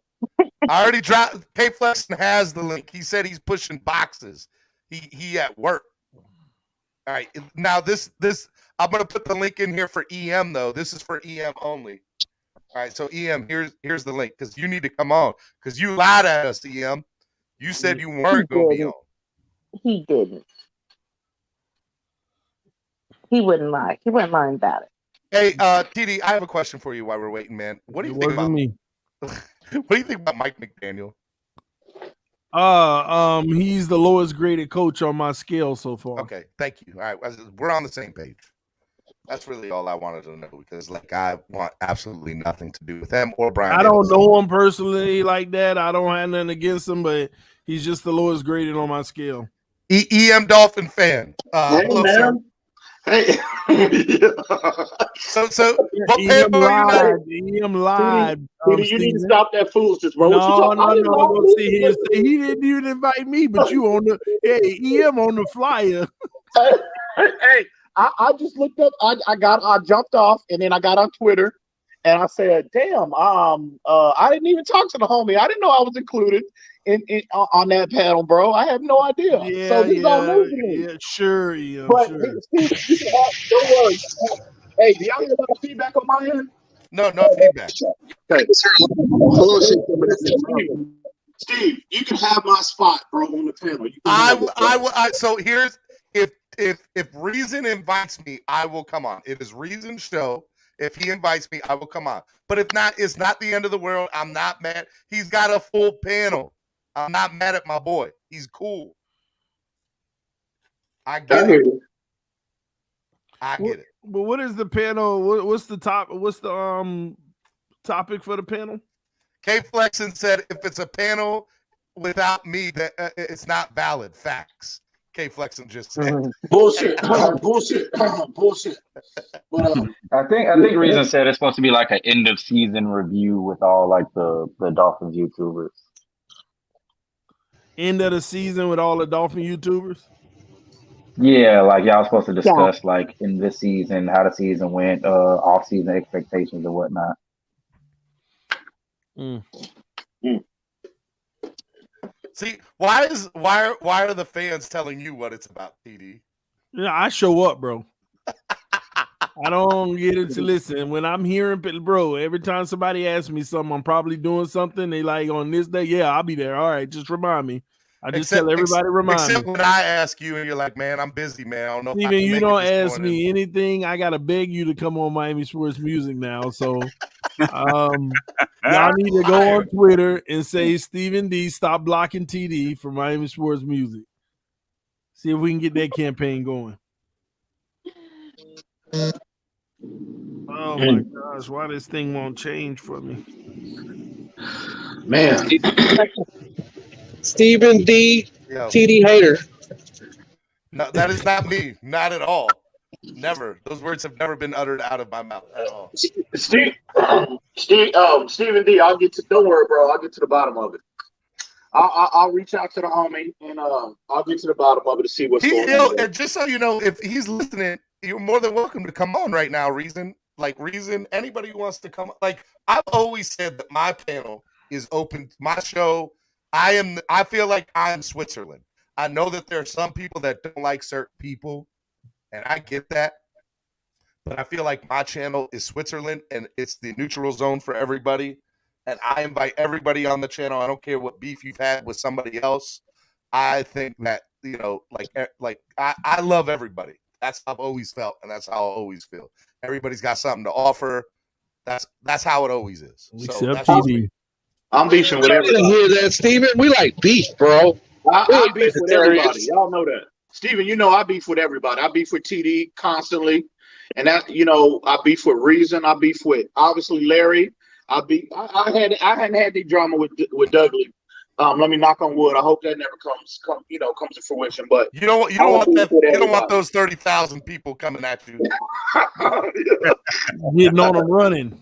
I already dropped. K Flexen has the link. He said he's pushing boxes. He at work. All right. Now this I'm gonna put the link in here for EM though. This is for EM only. All right. So EM, here's the link because you need to come on because you lied at us, EM. You said you weren't gonna be on. He didn't. He wouldn't lie. He wouldn't lie about it. Hey, TD, I have a question for you while we're waiting, man. What do you think about me? What do you think about Mike McDaniel? He's the lowest graded coach on my scale so far. Okay, thank you. All right, we're on the same page. That's really all I wanted to know because, like, I want absolutely nothing to do with him or Brian. I don't know him personally like that. I don't have nothing against him, but he's just the lowest graded on my scale. EM Dolphin fan. Hey, hello, man. sir. Hey. So what panel are you EM live. You need to stop that foolishness, bro. No. Don't sit here and say he didn't even invite me, but you on the EM on the flyer. Hey, I just looked up. I jumped off and then I got on Twitter and I said, "Damn, I didn't even talk to the homie. I didn't know I was included in on that panel, bro. I have no idea. So this is all news to me. Yeah, sure, EM, But sure. Steve, don't worry. Hey, do y'all hear a lot of feedback on my end? No feedback. Okay. Hello, Steve, you can have my spot, bro, on the panel. So here's if Reason invites me, I will come on. It is Reason's show. If he invites me, I will come on. But if not, it's not the end of the world. I'm not mad. He's got a full panel. I'm not mad at my boy. He's cool. I get it. I get it. But what is the panel? What's the top? What's the topic for the panel? K Flexen said if it's a panel without me, that it's not valid. Facts. K Flexen just said bullshit. Bullshit. But, I think Reason said it's supposed to be like an end of season review with all like the Dolphins YouTubers. End of the season with all the Dolphin YouTubers? Yeah, like y'all supposed to discuss like in this season how the season went, off season expectations and whatnot. See, why are the fans telling you what it's about, TD? Yeah, I show up, bro. I don't get into listen. When I'm hearing, bro, every time somebody asks me something, I'm probably doing something. They like on this day, yeah, I'll be there. All right, just remind me. I just tell everybody remind me. Except when I ask you and you're like, man, I'm busy, man. I don't know. Steven, you don't ask me anything. I gotta beg you to come on Miami Sports Music now. So y'all need to go on Twitter and say Stephen D, stop blocking TD for Miami Sports Music. See if we can get that campaign going. Oh my gosh, why this thing won't change for me? Man. Stephen D. TD hater. No, that is not me. Not at all. Never. Those words have never been uttered out of my mouth at all. Stephen D. Don't worry, bro. I'll get to the bottom of it. I'll reach out to the homie and I'll get to the bottom of it to see what's going on. And just so you know, if he's listening, you're more than welcome to come on right now, Reason. Like Reason, anybody who wants to come. Like I've always said that my panel is open. My show. I feel like I'm Switzerland. I know that there are some people that don't like certain people, and I get that. But I feel like my channel is Switzerland, and it's the neutral zone for everybody. And I invite everybody on the channel. I don't care what beef you've had with somebody else. I think that, you know, like I love everybody. That's how I've always felt, and that's how I always feel. Everybody's got something to offer. That's how it always is. So Except TD. I'm beefing with I didn't everybody. hear that, Steven. We like beef, bro. I We beef with everybody. vegetarians. Y'all know that. Steven, you know I beef with everybody. I beef with TD constantly. And that, I beef with Reason. I beef with obviously Larry. I hadn't had the drama with Dudley. Let me knock on wood. I hope that never comes to fruition. But You don't I want beef that. with You don't want everybody. those 30,000 people coming at you. Getting on them running.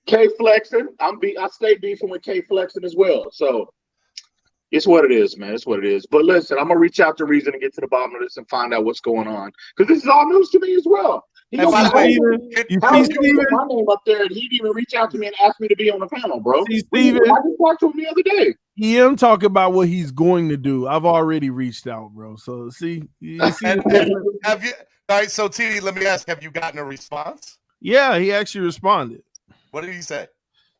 K flexing. I stay beefing with K flexing as well. So it's what it is, man. It's what it is. But listen, I'm gonna reach out to Reason and get to the bottom of this and find out what's going on, because this is all news to me as well. He And gonna by be the way, how is he gonna put my name up there and he didn't even reach out to me and ask me to be on the panel, bro? See, Steven, I just talked to him the other day. I'm talking about what he's going to do. I've already reached out, bro. So see the difference? Have you? All right. So TD, let me ask: have you gotten a response? Yeah, he actually responded. What did he say?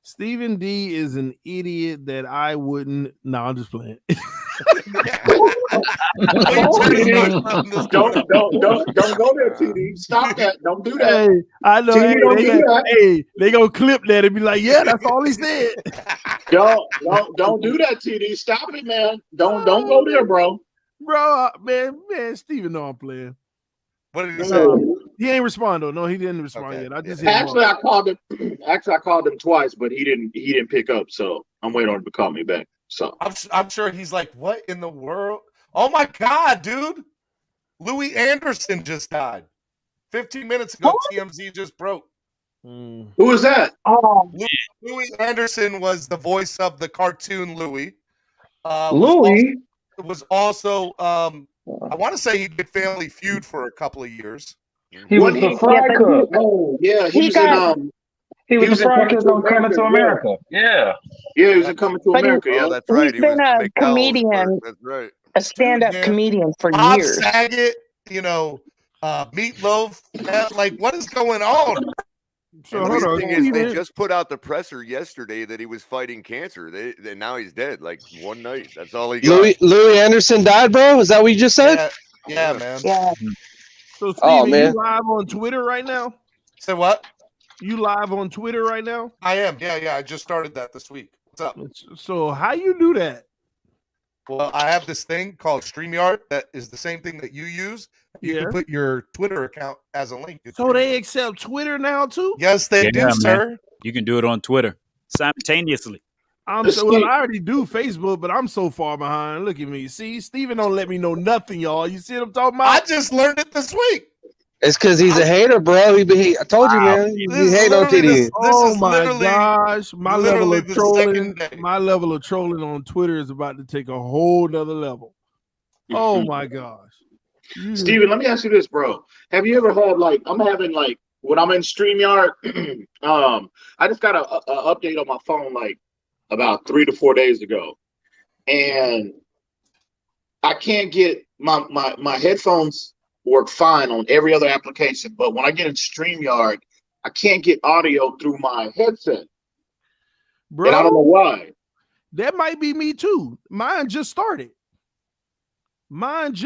Stephen D is an idiot that I wouldn't. No, I'm just playing. Don't go there, TD. Stop that. Don't do that. Hey, I know. TD, don't do that. Hey, they gonna clip that and be like, "Yeah, that's all he said." Don't do that, TD. Stop it, man. Don't go there, bro. Bro, man, Steven know I'm playing. What did he say? He ain't respond though. No, he didn't respond yet. I just actually I called him twice, but he didn't pick up. So I'm waiting on him to call me back. So I'm sure he's like, what in the world? Oh my God, dude! Louis Anderson just died 15 minutes ago. TMZ just broke. Who is that? Oh, Louis Anderson was the voice of the cartoon Louis. Louis was also I want to say he did Family Feud for a couple of years. He was the fry cook. Oh yeah, he was the fry cook on Coming to America. Yeah, he was in Coming to America. He, Yeah, that's right. He's been a comedian, That's right. a stand-up Dude, comedian for Bob years. Saget, Meatloaf. Like, what is going on? So And hold the on, thing is, they Steven. just put out the presser yesterday that he was fighting cancer. They now he's dead. Like one night. That's all he got. Louis Anderson died, bro. Is that what you just said? Yeah, man. Yeah. So Steven, Oh, man. you live on Twitter right now? Say what? You live on Twitter right now? I am. Yeah. I just started that this week. What's up? So how you do that? Well, I have this thing called StreamYard that is the same thing that you use. You can put your Twitter account as a link. So they accept Twitter now too? Yes, they do, man. sir. You can do it on Twitter simultaneously. I already do Facebook, but I'm so far behind. Look at me. See, Steven don't let me know nothing, y'all. You see what I'm talking about? I just learned it this week. It's because he's a hater, bro. I told you, man. He hate on TD. Oh my gosh, my level of trolling, on Twitter is about to take a whole nother level. Oh my gosh, Steven, let me ask you this, bro. Have you ever had I'm having when I'm in StreamYard, I just got a update on my phone about 3 to 4 days ago, and I can't get my headphones work fine on every other application, but when I get in StreamYard, I can't get audio through my headset. bro. And I don't know why. That might be me too. Mine just started. Like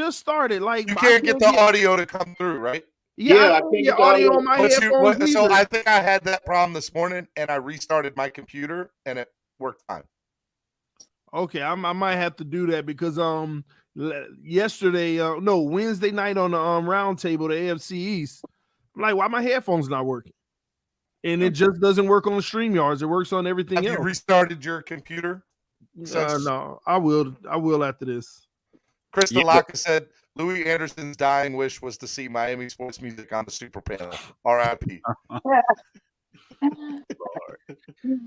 you can't get the audio to come through, right? Yeah, I can't get audio on my headphones. So either. I think I had that problem this morning, and I restarted my computer, and it worked fine. Okay, I might have to do that because Wednesday night on the round table, the AFC East, I'm like, why my headphones not working? And it just doesn't work on the StreamYards. It works on everything else. You restarted your computer? No, I will after this. Krista Locke said Louis Anderson's dying wish was to see Miami sports music on the Super Panel. R.I.P.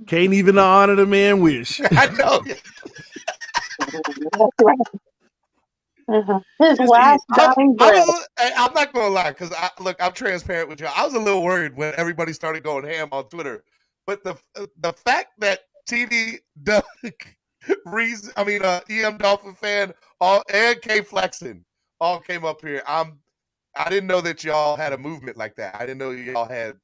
Can't even honor the man wish. I know. His last dying breath. I'm not gonna lie, because I'm transparent with you. I was a little worried when everybody started going ham on Twitter, but the fact that TD Doug Reason, EM Dolphin fan, and K Flexen all came up here. I didn't know that y'all had a movement like that. I didn't know y'all had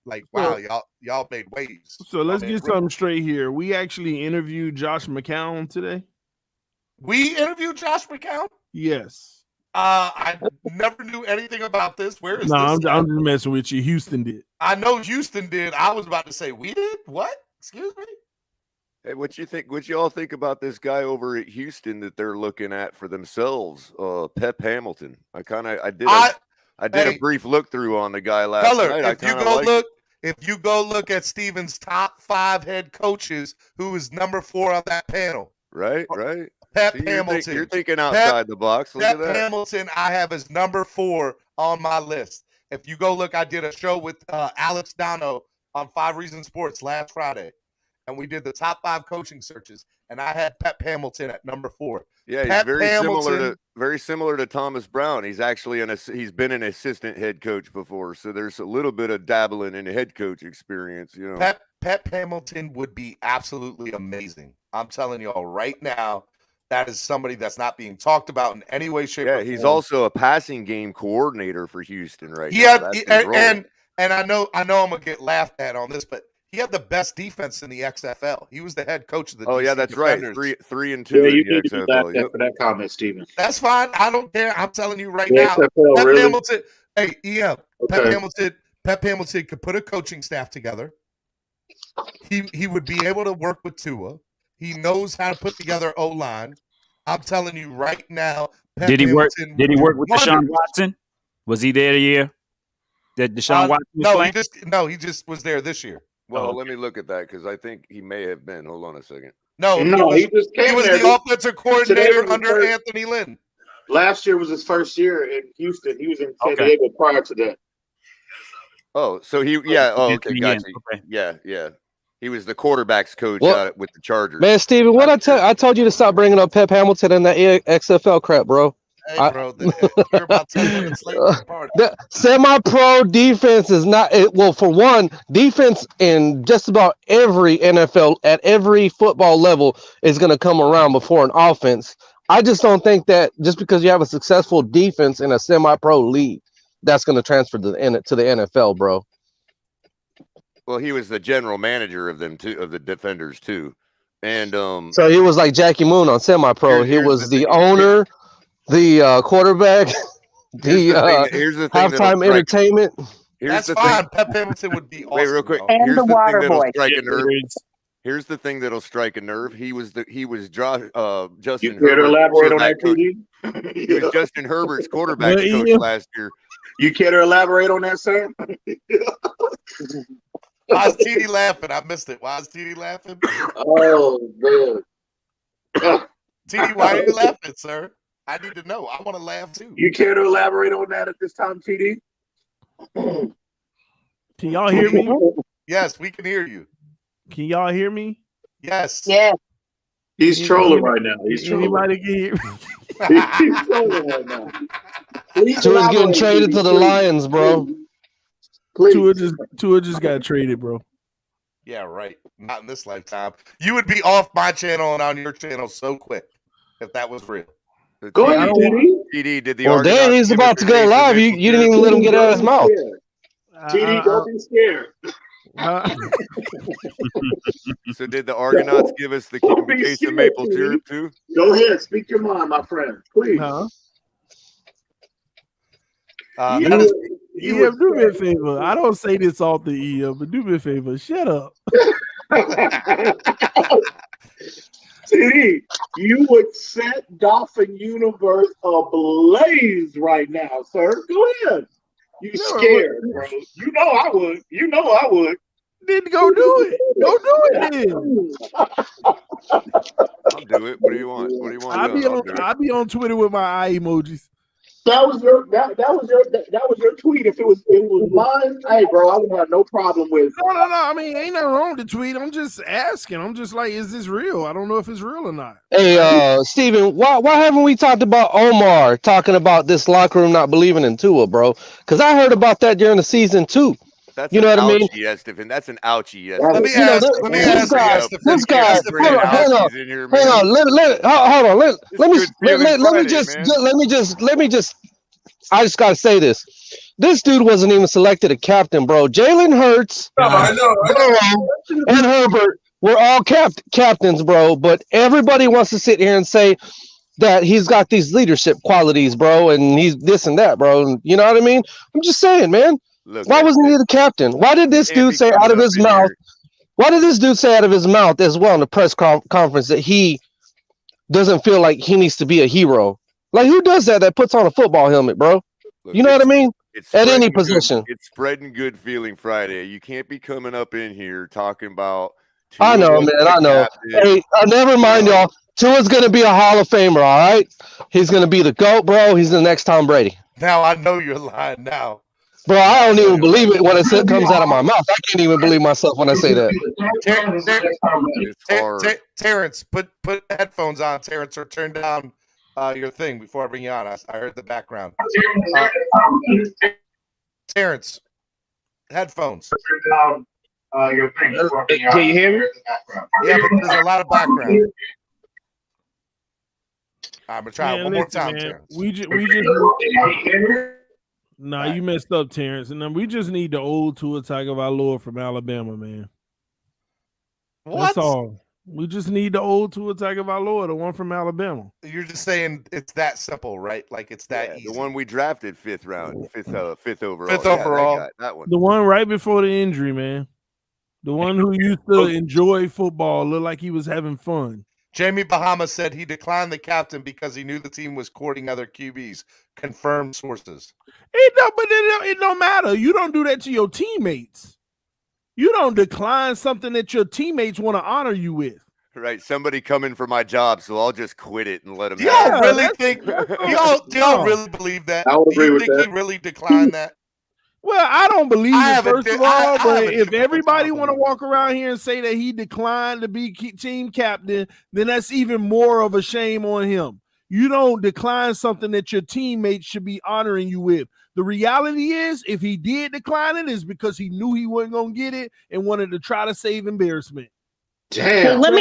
y'all made waves. So let's get something straight here. We actually interviewed Josh McCown today. We interviewed Josh McCown? Yes. I never knew anything about this. Where is this? I'm just messing with you. Houston did. I know Houston did. I was about to say, we did? What? Excuse me? Hey, what you think? What y'all think about this guy over at Houston that they're looking at for themselves? Pep Hamilton. I did a brief look through on the guy last night. If you go look at Steven's top 5 head coaches, who is number 4 on that panel? Right. Pep See, Hamilton. You're thinking outside the box. Look Pep at that. Hamilton, I have as number 4 on my list. If you go look, I did a show with Alex Dono on 5 Reasons Sports last Friday, and we did the top 5 coaching searches, and I had Pep Hamilton at number 4. Yeah, he's very similar to Thomas Brown. He's actually he's been an assistant head coach before, so there's a little bit of dabbling in head coach experience. You know, Pep Hamilton would be absolutely amazing. I'm telling y'all right now, that is somebody that's not being talked about in any way, shape, or form. Yeah, he's also a passing game coordinator for Houston right now. And I know I'm gonna get laughed at on this, but he had the best defense in the XFL. He was the head coach of the. Oh, DC yeah, that's Defenders. right. 3-2 in you the need to be XFL. laughed at for that comment, Steven. That's fine. I don't care. I'm telling you right The now. XFL, Pep really? Hamilton. Hey, EM. Okay. Pep Hamilton could put a coaching staff together. He would be able to work with Tua. He knows how to put together O-line. I'm telling you right now. Pep Did he work with wonders. Deshaun Watson? Was he there the year that Deshaun Watson was playing? He just was there this year. Well, let me look at that because I think he may have been. Hold on a second. No, he just came he was there. the offensive coordinator was under first- Anthony Lynn. Last year was his first year in Houston. He was in San Diego prior to that. Oh, so okay, gotcha. Okay. Yeah. He was the quarterback's coach What? with the Chargers. Man, Steven, what I told you to stop bringing up Pep Hamilton and that XFL crap, bro. Hey, bro, you're about 10 minutes late to the party. The semi-pro defense is not well. For one, defense in just about every NFL at every football level is going to come around before an offense. I just don't think that just because you have a successful defense in a semi-pro league, that's going to transfer to the NFL, bro. Well, he was the general manager of them too, of the Defenders too, and So he was like Jackie Moon on semi-pro. He was the owner, the quarterback, here's the thing halftime entertainment. That's fine. Pep Hamilton would be awesome. Wait, real quick. And Here's the the water thing that'll boy. strike a nerve. Here's the thing that'll strike a nerve. He was Justin You care to Herbert. elaborate on that, coach. TD? He was Justin Herbert's quarterback coach last year. You care to elaborate on that, sir? Why is TD laughing? I missed it. Why is TD laughing? Oh, man. TD, why are you laughing, sir? I need to know. I want to laugh too. You care to elaborate on that at this time, TD? Can y'all hear me? Yes, we can hear you. Can y'all hear me? Yes. Yeah. He's trolling right now. He's trolling. Anybody can hear me? He's trolling right now. Tua's getting traded to the Lions, bro. Tua just got traded, bro. Yeah, right. Not in this lifetime. You would be off my channel and on your channel so quick if that was real. Go ahead, TD. TD did the. Well, Dan, he's about to go live. You didn't even let him get out of his mouth. TD, don't be scared. So did the Argonauts give us the case of maple syrup too? Go ahead, speak your mind, my friend, please. EM, do me a favor. I don't say this off the EM, but do me a favor. Shut up. TD, you would set Dolphin Universe ablaze right now, sir. Go ahead. You scared, bro. You know I would. You know I would. Then go do it. Go do it then. I'll do it. What do you want? What do you want? I'll be on Twitter with my eye emojis. That was your tweet. If it was mine, hey bro, I would have no problem with. No. I mean, ain't nothing wrong with the tweet. I'm just asking. I'm just like, is this real? I don't know if it's real or not. Hey, Steven, why haven't we talked about Omar talking about this locker room not believing in Tua, bro? Because I heard about that during the season too. That's you know what I mean? Yes, Stephen. That's an ouchie. Yes. Let me ask. This guy. Hang on. Let me just. I just gotta say this. This dude wasn't even selected a captain, bro. Jalen Hurts, and Herbert were all captains, bro. But everybody wants to sit here and say that he's got these leadership qualities, bro, and he's this and that, bro. And you know what I mean? I'm just saying, man. Why wasn't he the captain? Why did this dude say out of his mouth? Why did this dude say out of his mouth as well in the press conference that he doesn't feel like he needs to be a hero? Like, who does that puts on a football helmet, bro? Look, you know what I mean? It's At any spreading position. Good, it's spreading good feeling Friday. You can't be coming up in here talking about I know, man. I know. Hey, never mind, y'all. Tua's going to be a Hall of Famer, all right? He's going to be the GOAT, bro. He's the next Tom Brady. Now I know you're lying now. Bro, I don't even believe it when it comes out of my mouth. I can't even believe myself when I say that. Terrence, put headphones on, Terrence, or turn down your thing before I bring you on. I heard the background. Terrence, headphones. Your thing. Can you hear me? Yeah, but there's a lot of background. I'm gonna try one more time, man, Terrence. We just Nah, you messed up, Terrence. And then we just need the old Tua Tagovailoa from Alabama, man. What? That's all. We just need the old Tua Tagovailoa, the one from Alabama. You're just saying it's that simple, right? Like it's that easy. The one we drafted fifth round, fifth overall. Fifth overall. That one. The one right before the injury, man. The one who used to enjoy football, looked like he was having fun. Jamie Bahama said he declined the captain because he knew the team was courting other QBs. Confirmed sources. It don't matter. You don't do that to your teammates. You don't decline something that your teammates want to honor you with. Right, somebody coming for my job, so I'll just quit it and let him. Y'all really think? Y'all really believe that? I would agree with that. He really declined that? Well, I don't believe it, first of all, but if different everybody want to walk around here and say that he declined to be team captain, then that's even more of a shame on him. You don't decline something that your teammates should be honoring you with. The reality is, if he did decline it, is because he knew he wasn't going to get it and wanted to try to save embarrassment. Well, let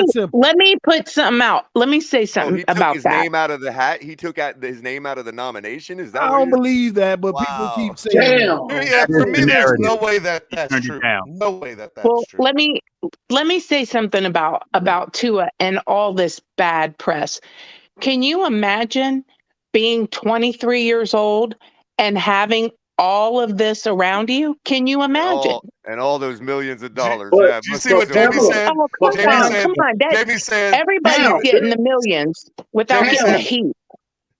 me put something out. Let me say something he took about his that. name out of the hat. He took his name out of the nomination. Is that? I don't believe that, but people keep saying. Yeah, for me, there's no way that's true. No way that's Well, true. let me say something about Tua and all this bad press. Can you imagine being 23 years old and having all of this around you? Can you imagine? And all those millions of dollars. Did you see what Jamie said? Oh, come on. Jamie said everybody's getting the millions without getting the heat.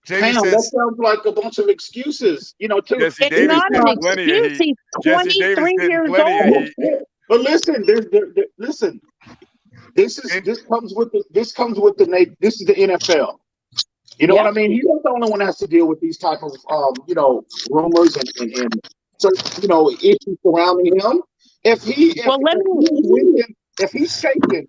Jamie that sounds like a bunch of excuses. You know, too. It's not an excuse. He's 23 years old. But listen, listen. This comes with the This is the NFL. You know what I mean? He's not the only one that has to deal with these type of rumors and so issues surrounding him. If he's shaken,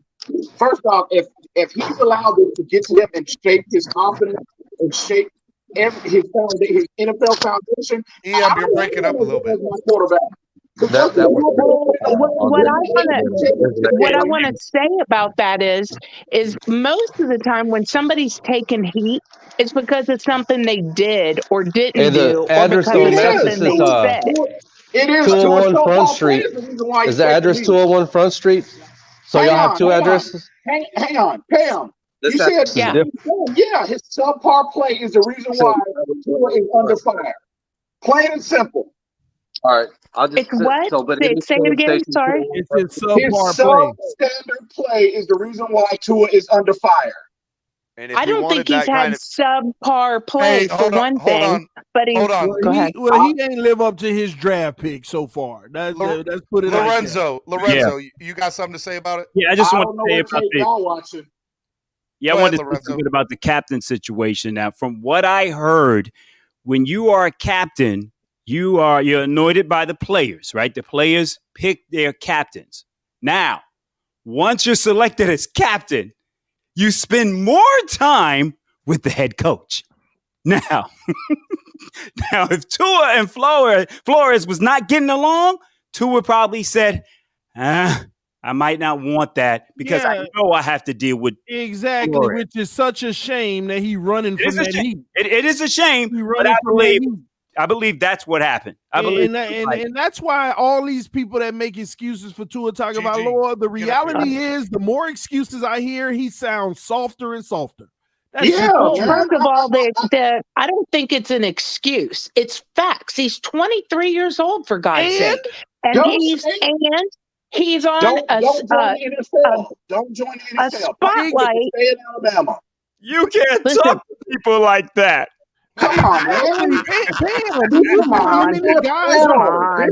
first off, if he's allowed to get to him and shake his confidence and shake his NFL foundation, you're breaking up a little bit. My quarterback. What I want to say about that is most of the time when somebody's taking heat, it's because of something they did or didn't do, or because of something they said. It is 201 Front Street. Is the address 201 Front Street? So y'all have two addresses? Hang on, Pam. You said, his subpar play is the reason why Tua is under fire. Plain and simple. All right. I'll just say it again. Sorry. It's his His substandard play is the reason why Tua is under fire. And I don't think he's had subpar play for one thing, but he's go ahead. Well, he ain't live up to his draft pick so far. Let's put it Lorenzo, you got something to say about it? Yeah, I just want to say about watching. Yeah, I wanted to say something about the captain situation. Now, from what I heard, when you are a captain, you're anointed by the players, right? The players pick their captains. Now, once you're selected as captain, you spend more time with the head coach. Now, if Tua and Flores was not getting along, Tua probably said, I might not want that because I know I have to deal with exactly, Flores. Which is such a shame that he running from that heat. It is a shame, but I believe that's what happened. And that's why all these people that make excuses for Tua Tagovailoa, the reality is the more excuses I hear, he sounds softer and softer. First of all, I don't think it's an excuse. It's facts. He's 23 years old, for God's sake. And He's on Don't join the NFL. Don't join the a NFL. spotlight. Stay in Alabama. You can't Listen. talk to people like that. Come on, man. Pam, do you Come know how on. many guys Come are on.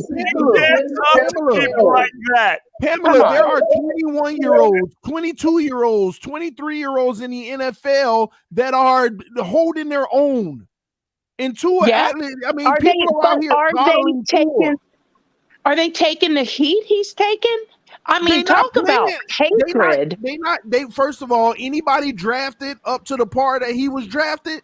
Pamela, there are 21-year-olds, 22-year-olds, 23-year-olds in the NFL that are holding their own. And Tua, Yeah. I mean, people are out here coddling Tua. Are they taking the heat he's taking? I mean, They not talk about playing. hatred. First of all, anybody drafted up to the par that he was drafted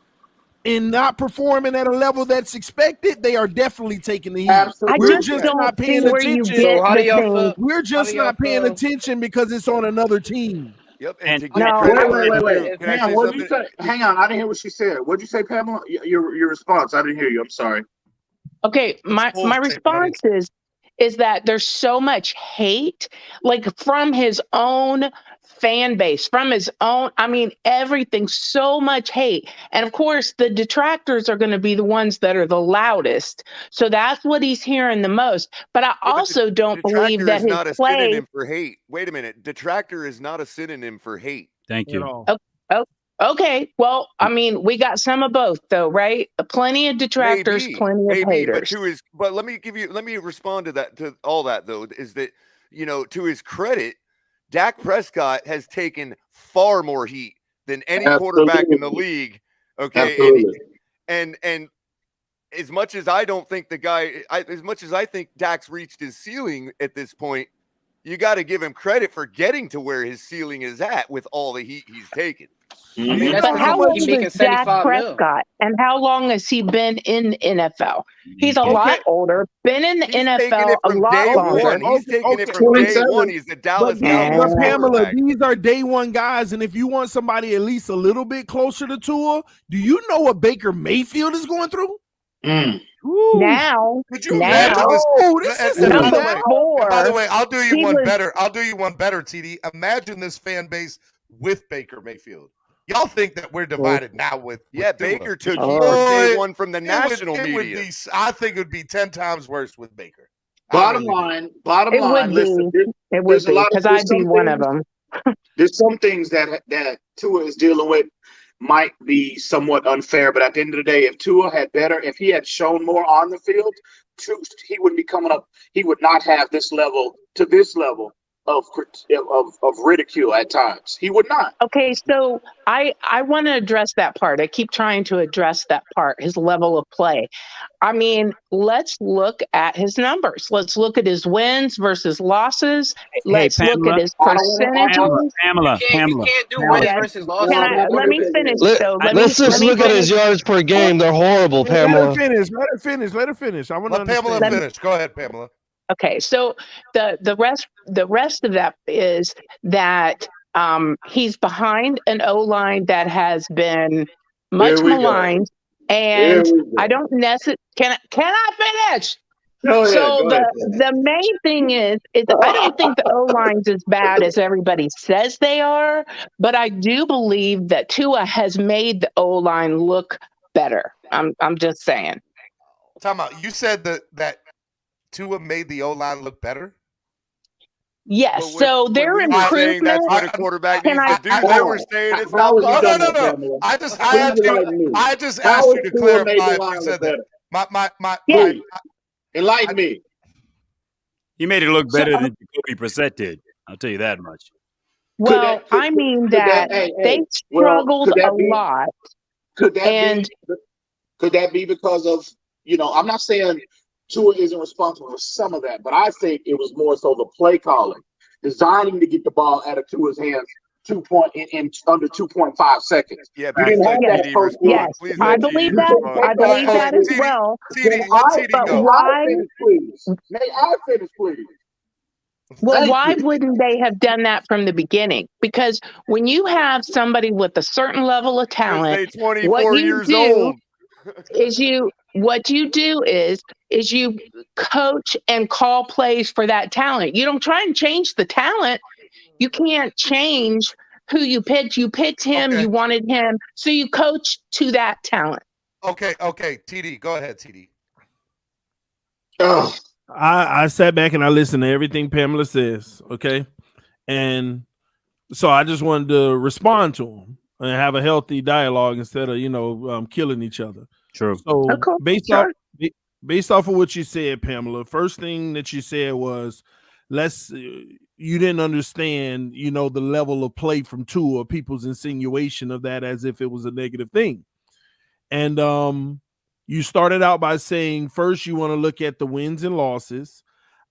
and not performing at a level that's expected, they are definitely taking the heat. Absolutely. We're just not paying attention. So how do y'all feel? We're just not paying attention because it's on another team. Yep. And to Wait. can I Pam, say what did you something? say? Hang on, I didn't hear what she said. What did you say, Pamela? Your response. I didn't hear you. I'm sorry. Okay, my response is that there's so much hate, like from his own fan base, from his own, I mean, everything, so much hate. And of course, the detractors are going to be the ones that are the loudest. So that's what he's hearing the most. But I also don't believe that Detractor is not a his play. synonym for hate. Wait a minute. Detractor is not a synonym for hate. Thank you. Okay. Well, I mean, we got some of both, though, right? Plenty of detractors, plenty of haters. But let me respond to that, to all that though, is that, to his credit, Dak Prescott has taken far more heat than any quarterback in the league. Okay. Absolutely. And as much as I don't think as much as I think Dak's reached his ceiling at this point, you got to give him credit for getting to where his ceiling is at with all the heat he's taken. I mean, but how old is Dak Prescott, and how long has he been in NFL? He's a lot older, been in the NFL a lot longer. He's taking it from day one. He's the Dallas Cowboys. Pamela, these are day one guys, and if you want somebody at least a little bit closer to Tua, do you know what Baker Mayfield is going through? Now, Could you imagine this? this is number 4. By the way, I'll do you He one was- better. I'll do you one better, TD. Imagine this fan base with Baker Mayfield. Y'all think that we're divided now with Tua. Baker took heat from day one from the national it would media. be, I think it would be 10 times worse with Baker. Bottom line, It would listen, be. It would be, because I'd be one of them. There's some things that Tua is dealing with might be somewhat unfair, but at the end of the day, if he had shown more on the field, he wouldn't be coming up. He would not have this level of ridicule at times. He would not. Okay, so I want to address that part. I keep trying to address that part, his level of play. I mean, let's look at his numbers. Let's look at his wins versus losses. Let's look at his percentages. Pamela. You can't do wins versus losses. Let me finish. Let's just look at his yards per game. They're horrible, Pamela. Let her finish. I want to Let Pamela finish. Go ahead, Pamela. Okay, so the rest of that is that he's behind an O-line that has been much maligned, and I don't necessarily can I finish? Go ahead, So go ahead. the main thing is I don't think the O-line's as bad as everybody says they are, but I do believe that Tua has made the O-line look better. I'm just saying. Time out. You said that Tua made the O-line look better? Yes, so their improvement. That's what a quarterback needs to do. They were saying it's No. not. I just asked you to clarify if you said that. Enlighten me. He made it look better than Jacoby Brissett did. I'll tell you that much. Well, I mean that they struggled a lot. Could that be because of, I'm not saying Tua isn't responsible for some of that, but I think it was more so the play calling, designing to get the ball out of Tua's hands in under 2.5 seconds. Yeah, you didn't have that first one. Yes, I believe that. I believe that as well. But why? May I finish, please? Well, why wouldn't they have done that from the beginning? Because when you have somebody with a certain level of talent, what you do is you coach and call plays for that talent. You don't try and change the talent. You can't change who you picked. You picked him. You wanted him. So you coach to that talent. Okay. TD, go ahead, TD. Oh, I sat back and I listened to everything Pamela says. Okay, and so I just wanted to respond to him and have a healthy dialogue instead of killing each other. True. So Okay, based off of what you said, Pamela, first thing that you said was, you didn't understand, the level of play from Tua, or people's insinuation of that as if it was a negative thing. And you started out by saying first you want to look at the wins and losses.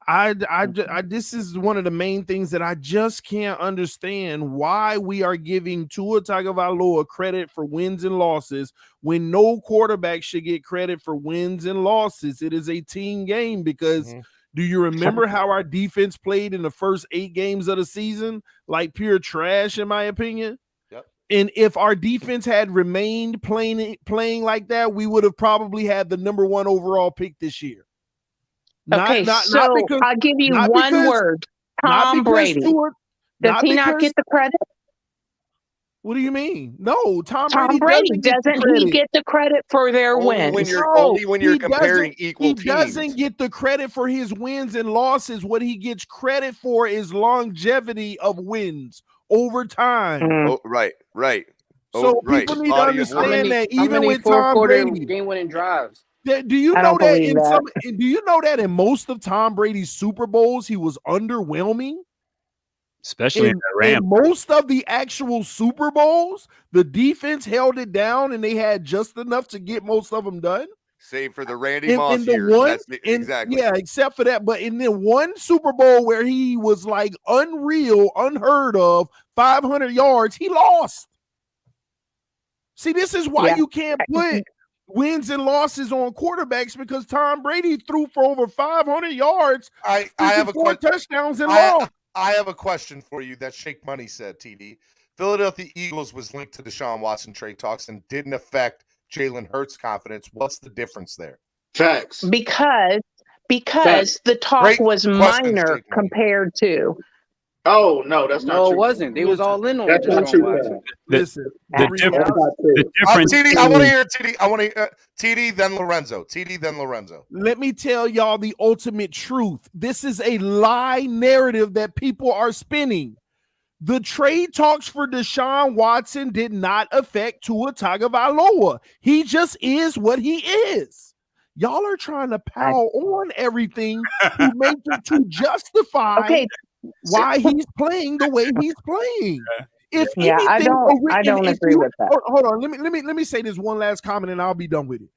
This is one of the main things that I just can't understand, why we are giving Tua Tagovailoa credit for wins and losses when no quarterback should get credit for wins and losses. It is a team game because do you remember how our defense played in the first 8 games of the season? Like pure trash, in my opinion. Yep. And if our defense had remained playing like that, we would have probably had the number 1 overall pick this year. Okay, so I'll give you one word. Tom Brady. Does he not get the credit? What do you mean? No, Tom Brady doesn't he get the credit for their wins? Only when you're comparing equal teams. He doesn't get the credit for his wins and losses. What he gets credit for is longevity of wins over time. Oh, right. So people need to understand that even with Tom Brady, game-winning drives. Do you know that in most of Tom Brady's Super Bowls he was underwhelming? Especially in the Rams. In most of the actual Super Bowls, the defense held it down and they had just enough to get most of them done. Save for the Randy Moss year. Exactly. Yeah, except for that. But in the one Super Bowl where he was like unreal, unheard of, 500 yards, he lost. See, this is why you can't put wins and losses on quarterbacks, because Tom Brady threw for over 500 yards. I have a 4 touchdowns and lost. I have a question for you that Shake Money said, TD. Philadelphia Eagles was linked to Deshaun Watson trade talks and didn't affect Jalen Hurts' confidence. What's the difference there? Facts. Because the talk was minor compared to. Oh no, that's not true. No, it wasn't. They was all in on that's not true. Listen, the difference. TD, I want to hear TD. I want to TD, then Lorenzo. TD, then Lorenzo. Let me tell y'all the ultimate truth. This is a lie narrative that people are spinning. The trade talks for Deshaun Watson did not affect Tua Tagovailoa. He just is what he is. Y'all are trying to pile on everything to make it to justify why he's playing the way he's playing. If anything, I don't agree with that. Hold on, let me say this one last comment and I'll be done with it.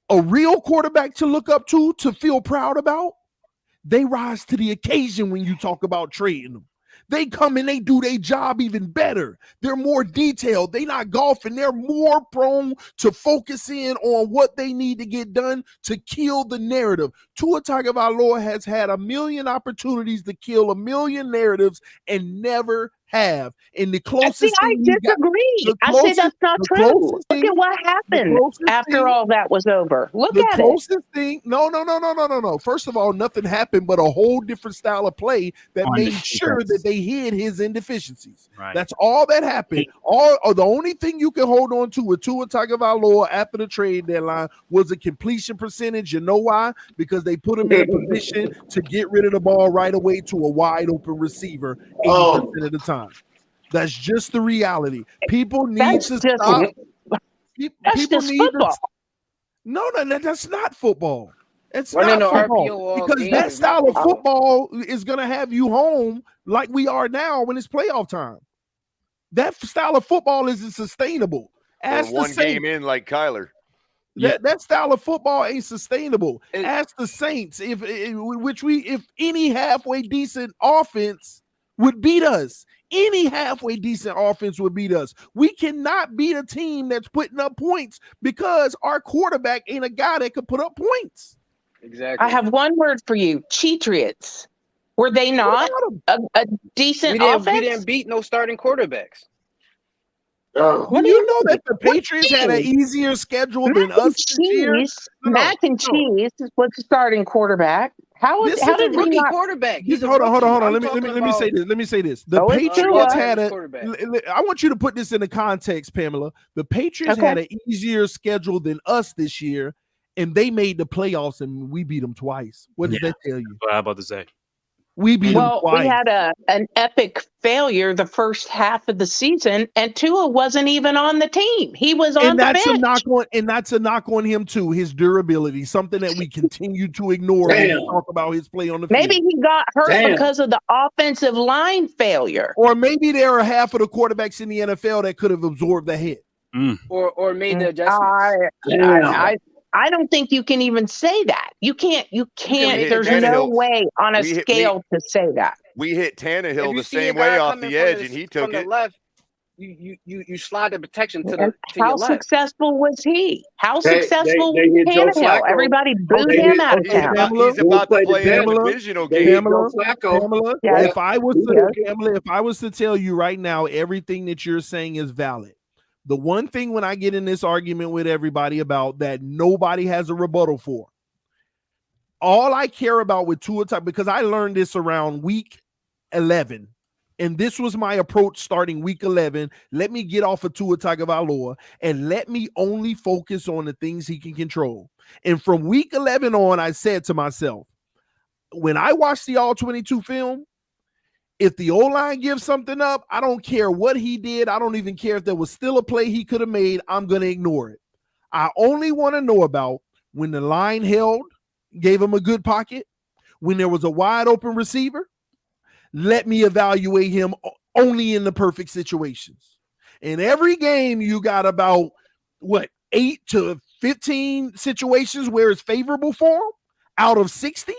A real quarterback to look up to feel proud about, they rise to the occasion when you talk about trading them. They come and they do their job even better. They're more detailed. They're not golfing. They're more prone to focus in on what they need to get done to kill the narrative. Tua Tagovailoa has had a million opportunities to kill a million narratives and never have. And the closest I disagree. I say that's not true. Look at what happened after all that was over. Look at it. The closest thing, no. First of all, nothing happened but a whole different style of play that made sure that they hid his indeficiencies. Right. That's all that happened. The only thing you can hold on to with Tua Tagovailoa after the trade deadline was a completion percentage. You know why? Because they put him in a position to get rid of the ball right away to a wide open receiver 80% of the time. That's just the reality. People need to stop. People need to. No, that's not football. It's not football, because that style of football is going to have you home like we are now when it's playoff time. That style of football isn't sustainable. Or one game in like Kyler. That style of football ain't sustainable. Ask the Saints if any halfway decent offense would beat us. Any halfway decent offense would beat us. We cannot beat a team that's putting up points because our quarterback ain't a guy that could put up points. Exactly. I have one word for you: Cheatriots. Were they not a decent offense? We didn't beat no starting quarterbacks. What do you know that the Patriots had an easier schedule than us this year? Mac and Cheese was the starting quarterback. How did rookie quarterback? Hold on. Let me say this. The Patriots had I want you to put this in the context, Pamela. The Patriots had an easier schedule than us this year, and they made the playoffs, and we beat them twice. What does that tell you? What I'm about to say. We beat them Well, twice. we had an epic failure the first half of the season, and Tua wasn't even on the team. He was on And the that's bench. that's a knock on him too. His durability, something that we continue to ignore when we talk about his play on the Maybe field. he got hurt because of the offensive line failure. Or maybe there are half of the quarterbacks in the NFL that could have absorbed the hit. Or made the adjustments. I don't think you can even say that. You can't. There's no way on a scale to say that. We hit Tannehill the see a same guy way off coming the from edge, and he took from the it. left. You slide the protection to And your how left. successful was he? How They successful hit was Joe Tannehill? Flacco. Everybody booed They him hit- out of okay, town. He's about to play in a Pamela, divisional They game. hit Joe Flacco. Pamela, Yes. if I was Yes. Pamela, if I was to tell you right now, everything that you're saying is valid. The one thing when I get in this argument with everybody about that nobody has a rebuttal for, all I care about with Tua type, because I learned this around week 11, and this was my approach starting week 11. Let me get off of Tua Tagovailoa and let me only focus on the things he can control. And from week 11 on, I said to myself, when I watch the All-22 film, if the O-line gives something up, I don't care what he did. I don't even care if there was still a play he could have made. I'm going to ignore it. I only want to know about when the line held, gave him a good pocket, when there was a wide open receiver. Let me evaluate him only in the perfect situations. In every game, you got about, 8 to 15 situations where it's favorable for him out of 60.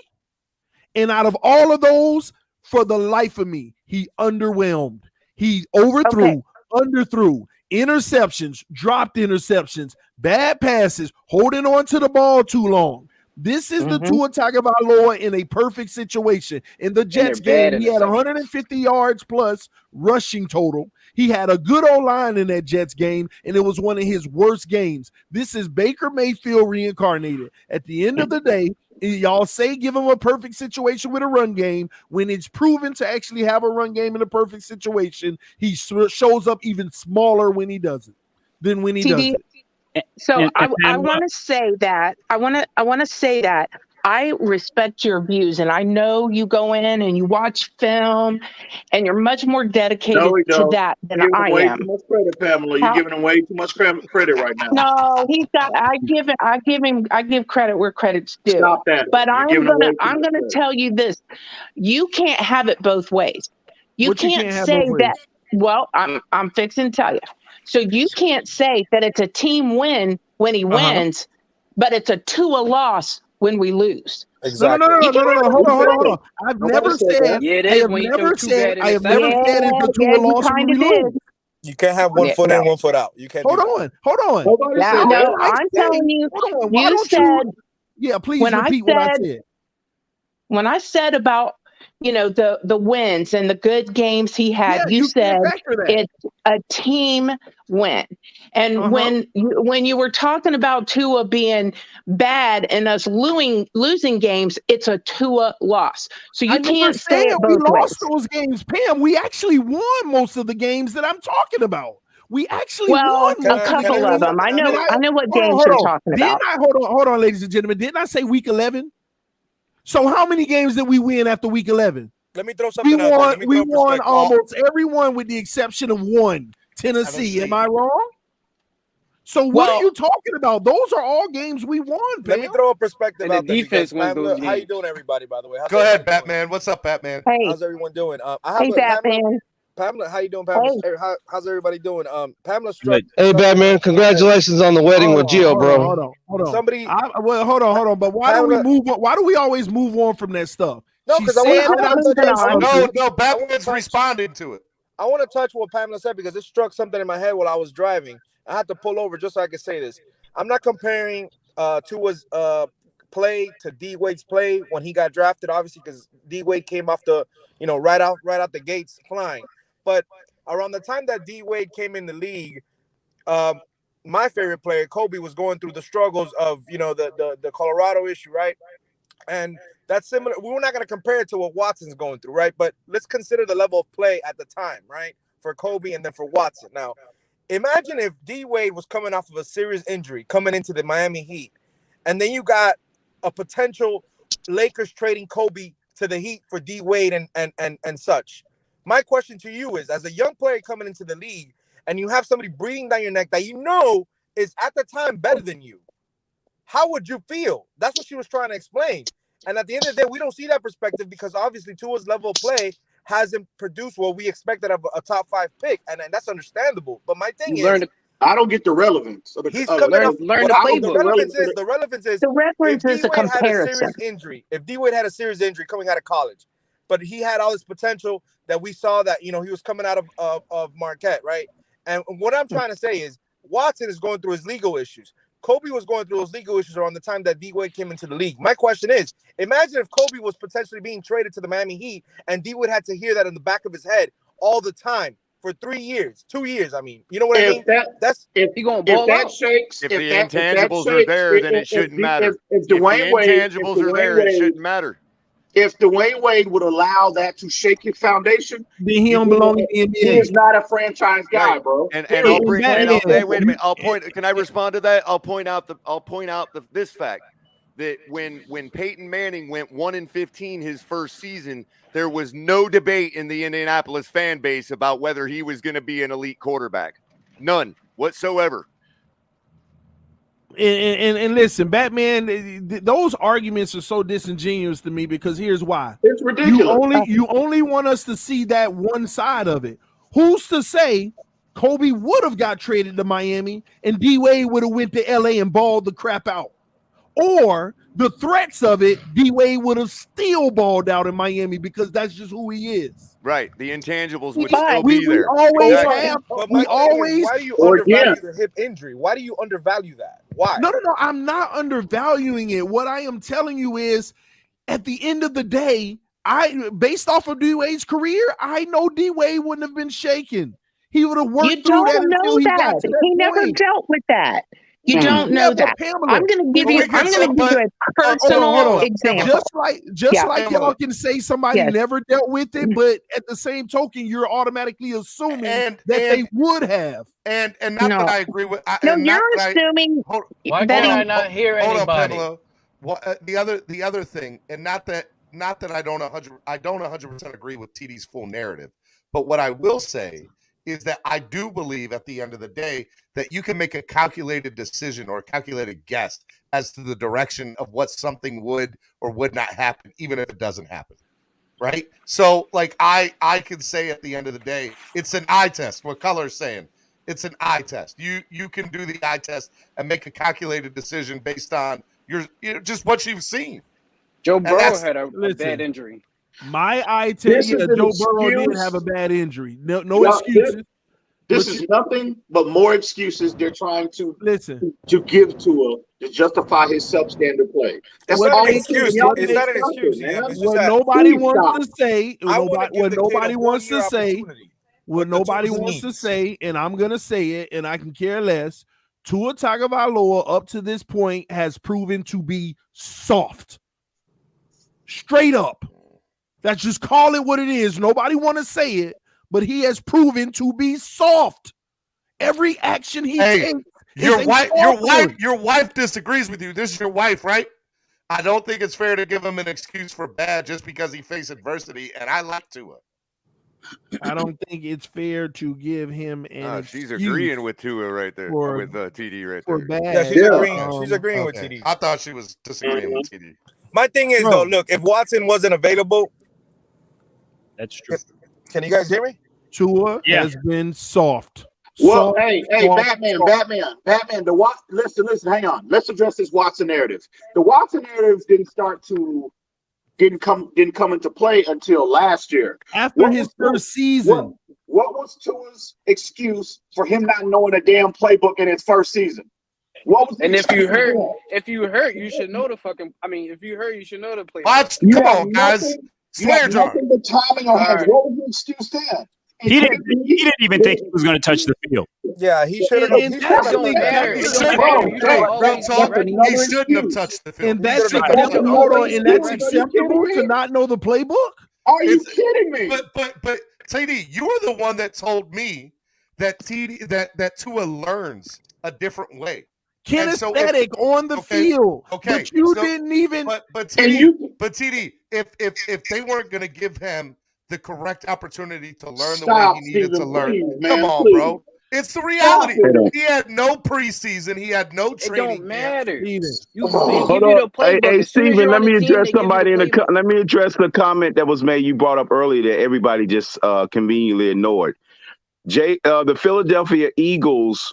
And out of all of those, for the life of me, he underwhelmed. He overthrew, underthrew, interceptions, dropped interceptions, bad passes, holding on to the ball too long. This is the Tua Tagovailoa in a perfect situation. In the Jets game, he had 150 yards plus rushing total. He had a good O-line in that Jets game, and it was one of his worst games. This is Baker Mayfield reincarnated. At the end of the day, y'all say give him a perfect situation with a run game. When it's proven to actually have a run game in a perfect situation, he shows up even smaller when he does it than when he does it. So I want to say that I want to say that I respect your views, and I know you go in and you watch film, and you're much more dedicated to that than You're I giving way am. too much credit, Pamela. You're giving him way too much credit right now. No, he's got. I give credit where credit's due. Stop that. But You're I'm giving him way gonna too I'm much gonna credit. tell you this: you can't have it both ways. You What you can't can't have say both ways? that. Well, I'm fixing to tell you. So you can't say that it's a team win when he wins, but it's a Tua loss when we lose. No. Hold on. I've never said. Yeah, it I is have when you never throw 2 said. bad I have never interceptions. said it's a Tua loss when we lose. You can't have one foot in, one foot out. You can't. Hold on. Nobody Yeah, said no, that. I'm telling you. Hold on. Why You don't said you? Yeah, please when repeat what I said. when I said about the wins and the good games he had, Yeah, you you can't said factor that. it's a team win. And when you were talking about Tua being bad and us losing games, it's a Tua loss. So you I never can't say said it we both lost ways. those games, Pam. We actually won most of the games that I'm talking about. We actually Well, won most a couple of them. I know what games you're talking about. Hold on, ladies and gentlemen. Didn't I say week 11? So how many games did we win after week 11? Let me throw something out there. Let me We throw won perspective. almost every one with the exception of one, Tennessee. Am I wrong? So what are you talking about? Those are all games we won, Let me Pam. throw a perspective And the out there. defense because wins those Pamela, how you games. doing, everybody? By the way, Go ahead, Batman. What's up, Batman? Hey, how's everyone doing? hey, Batman. Pamela, how you doing, Pamela? How's everybody doing? Pamela struck. Hey, Batman, congratulations on the wedding with Gio, bro. Hold on. Somebody. Hold on. But why do we move on? Why do we always move on from that stuff? No, because I want to touch something. No, Batman's responding to it. I want to touch what Pamela said because it struck something in my head while I was driving. I had to pull over just so I could say this. I'm not comparing Tua's play to D Wade's play when he got drafted, obviously, because D Wade came off the, right out the gates flying. But around the time that D Wade came in the league, my favorite player, Kobe, was going through the struggles of the Colorado issue, right? And that's similar. We're not going to compare it to what Watson's going through, right? But let's consider the level of play at the time, right? For Kobe and then for Watson. Now, imagine if D Wade was coming off of a serious injury coming into the Miami Heat, and then you got a potential Lakers trading Kobe to the Heat for D Wade and such. My question to you is, as a young player coming into the league, and you have somebody breathing down your neck that you know is at the time better than you, how would you feel? That's what she was trying to explain. And at the end of the day, we don't see that perspective because obviously Tua's level of play hasn't produced what we expected of a top 5 pick, and that's understandable. But my thing is, I don't get the relevance. He's coming off. Learn the playbook. The relevance is if D is a Wade had a comparison. serious injury, coming out of college, but he had all this potential that we saw that he was coming out of Marquette, right? And what I'm trying to say is Watson is going through his legal issues. Kobe was going through those legal issues around the time that D Wade came into the league. My question is, imagine if Kobe was potentially being traded to the Miami Heat and D Wade had to hear that in the back of his head all the time for 3 years, 2 years. I mean, you know what I mean? If he gonna ball out. Shakes, if the intangibles are there, then it shouldn't matter. If Dwayne Wade, intangibles are there, it shouldn't matter. If Dwayne Wade would allow that to shake his foundation, then he don't belong in the NBA. He is not a franchise guy, Right. bro. And I'll bring. Hey, wait a minute. I'll point. Can I respond to that? I'll point out this fact that when Peyton Manning went 1-15 his first season, there was no debate in the Indianapolis fan base about whether he was going to be an elite quarterback. None whatsoever. And listen, Batman, those arguments are so disingenuous to me because here's why. It's ridiculous. You only want us to see that one side of it. Who's to say Kobe would have got traded to Miami and D Wade would have went to LA and balled the crap out? Or the threats of it, D Wade would have still balled out in Miami because that's just who he is. Right. The intangibles would still be there. Always Exactly. have. But We always. why do you undervalue the hip injury? Why do you undervalue that? Why? No. I'm not undervaluing it. What I am telling you is, at the end of the day, based off of D Wade's career, I know D Wade wouldn't have been shaken. He would have worked through that until he got to that He never point. dealt with that. You don't know that. Pamela, I'm going to give you a personal example. Just like y'all can say somebody never dealt with it, but at the same token, you're automatically assuming that they would have. And not that I agree with. You're assuming. Why can I not hear anybody? Hold on, Pamela. The other thing, and not that I don't 100% agree with TD's full narrative, but what I will say is that I do believe at the end of the day that you can make a calculated decision or a calculated guess as to the direction of what something would or would not happen, even if it doesn't happen. Right. So like I can say at the end of the day, it's an eye test. What Color's saying, it's an eye test. You can do the eye test and make a calculated decision based on just what you've seen. Joe Burrow had a bad injury. My eye test, Joe Burrow did have a bad injury. No excuses. This is nothing but more excuses they're trying to give to justify his substandard play. That's not all an excuse. It's not an excuse. What nobody wants to say, what nobody wants to say, and I'm gonna say it, and I can care less. Tua Tagovailoa up to this point has proven to be soft. Straight up. Let's just call it what it is. Nobody want to say it, but he has proven to be soft. Every action he takes. Your wife disagrees with you. This is your wife, right? I don't think it's fair to give him an excuse for bad just because he faced adversity, and I like Tua. I don't think it's fair to give him an she's agreeing with Tua right there, with TD right there. Bad. Yeah, she's agreeing with TD. I thought she was disagreeing with TD. My thing is, though, look, if Watson wasn't available, that's true. Can you guys hear me? Tua has been soft. Well, hey, Batman. Listen, hang on. Let's address this Watson narrative. The Watson narrative didn't come into play until last year. After his first season. What was Tua's excuse for him not knowing a damn playbook in his first season? If you hurt, you should know the fucking. I mean, if you hurt, you should know the play. Come on, guys. Swear jar. Nothing but timing on hands. What was the excuse then? He didn't even think he was going to touch the field. Yeah, he should have. He shouldn't have touched the field. And that's acceptable to not know the playbook? Are you kidding me? But TD, you were the one that told me that Tua learns a different way. kinesthetic on the field. But you didn't even. But TD, if they weren't going to give him the correct opportunity to learn the way he needed to learn, come on, bro. It's the reality. He had no preseason. He had no training. It don't matter. Steven. They Hold give you the on. Hey, playbook. As soon as Steven, you're let on the me team, address they give you somebody the in the playbook. let me address the comment that was made. You brought up earlier that everybody just conveniently ignored. The Philadelphia Eagles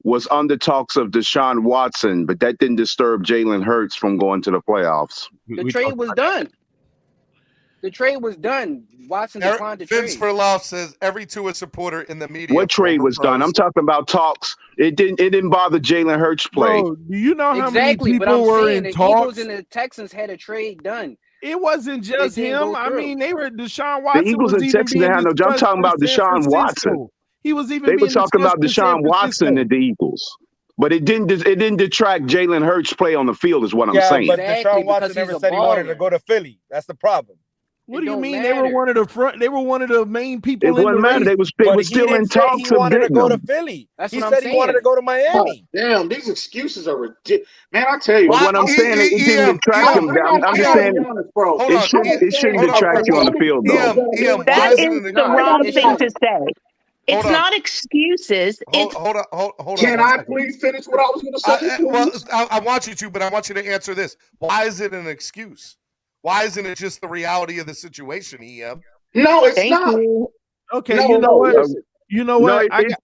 was under talks of Deshaun Watson, but that didn't disturb Jalen Hurts from going to the playoffs. The trade was done. The trade was done. Watson declined the Vince trade. Verloff says every Tua supporter in the media. What trade was done? I'm talking about talks. It didn't bother Jalen Hurts' play. Bro, do you know how Exactly, many but people I'm were saying in the talks? Eagles and the Texans had a trade done. It wasn't just didn't him. go I through. mean, they were Deshaun The Watson Eagles was and even Texans being had no. I'm discussed talking for about San Deshaun Watson. Francisco. He was even They were being talking discussed about for San Deshaun Watson Francisco. and the Eagles, but it didn't detract Jalen Hurts' play on the field. Is what I'm Yeah, saying. but Exactly, Deshaun Watson because never he's a said he wanted to baller. go to Philly. That's the problem. What do you mean? They were one of the front. They were one of the main people It in the wouldn't matter. race. They was But he still in didn't say he talks of wanted to getting go to them. Philly. That's He what said I'm he wanted to saying. go to God Miami. damn, these excuses are ridiculous. Man, I tell you, But what I'm saying, it didn't detract him. I'm just saying bro. Hold on. it shouldn't detract you on the field, though. Why That is is it the wrong It thing to shouldn't. say. It's on. not excuses. It's Hold on. Can one I second. please finish what I was going to say, please? I want you to, but I want you to answer this. Why is it an excuse? Why isn't it just the reality of the situation, EM? No, it's thank not. you. Okay, No, you know what? listen. You know No, what?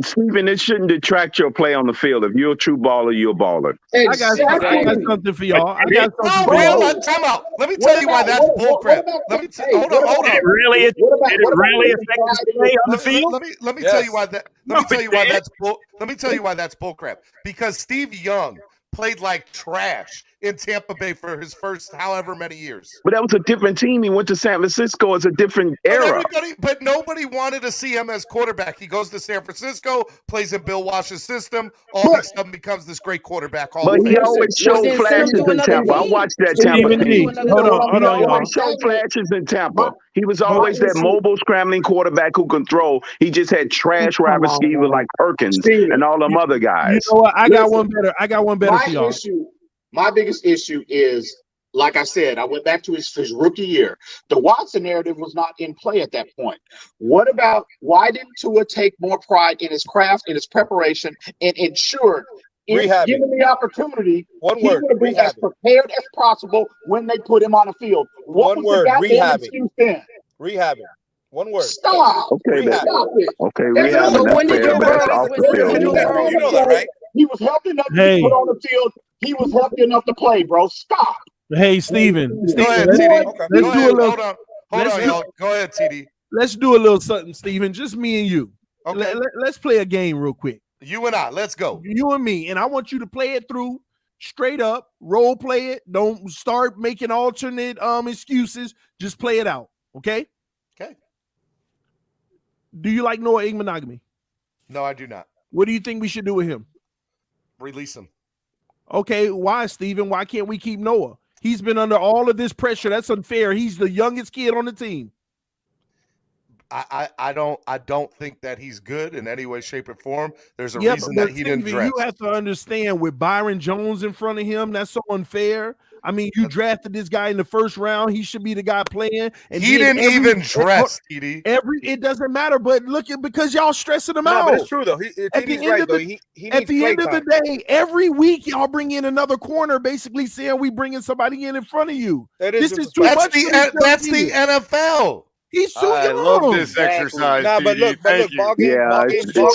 Stephen, it shouldn't detract your play on the field. If you're a true baller, you're a baller. I got something for y'all. I got something for y'all. Time out. Let me tell you why that's bullcrap. Let me hold on. Did it really affect his play on the field? Let me tell you why that. Let me tell you why that's bull. Let me tell you why that's bullcrap. Because Steve Young played like trash in Tampa Bay for his first however many years. But that was a different team. He went to San Francisco. It's a different era. But nobody wanted to see him as quarterback. He goes to San Francisco, plays in Bill Walsh's system, all of a sudden becomes this great quarterback. But he always showed flashes in Tampa. I watched that Tampa team. Hold on, He y'all. always showed flashes in Tampa. He was always that mobile, scrambling quarterback who can throw. He just had trash wide receivers like Perkins and all them other guys. You know what? I got one better for y'all. My biggest issue is, like I said, I went back to his rookie year. The Watson narrative was not in play at that point. What about why didn't Tua take more pride in his craft, in his preparation, and ensure, if given the opportunity, he would have been as prepared as possible when they put him on the field? What was the goddamn excuse then? Rehabbing. One word. Stop. Okay, Stop it. okay, rehabbing. That's fair, but that's off the field. You know that, right? He was healthy enough to be put on the field. He was healthy enough to play, bro. Stop. Hey, Steven. Go ahead, let's TD. do a little. Hold on, y'all. Go ahead, TD. Let's do a little something, Steven. Just me and you. Okay. Let's play a game real quick. You and I. Let's go. You and me. And I want you to play it through straight up. Role play it. Don't start making alternate excuses. Just play it out. Okay? Okay. Do you like Noah Igbenogany? No, I do not. What do you think we should do with him? Release him. Okay, why, Steven? Why can't we keep Noah? He's been under all of this pressure. That's unfair. He's the youngest kid on the team. I don't think that he's good in any way, shape, or form. There's a reason that he didn't dress. You have to understand, with Byron Jones in front of him, that's so unfair. I mean, you drafted this guy in the first round. He should be the guy playing. And he didn't even dress, TD. It doesn't matter, but look at because y'all stressing him out. No, but it's true though. At the end of the day, every week y'all bring in another corner, basically saying we bringing somebody in front of you. This is too much. That's the NFL. He's too young. I love this exercise. Nah, but look, it's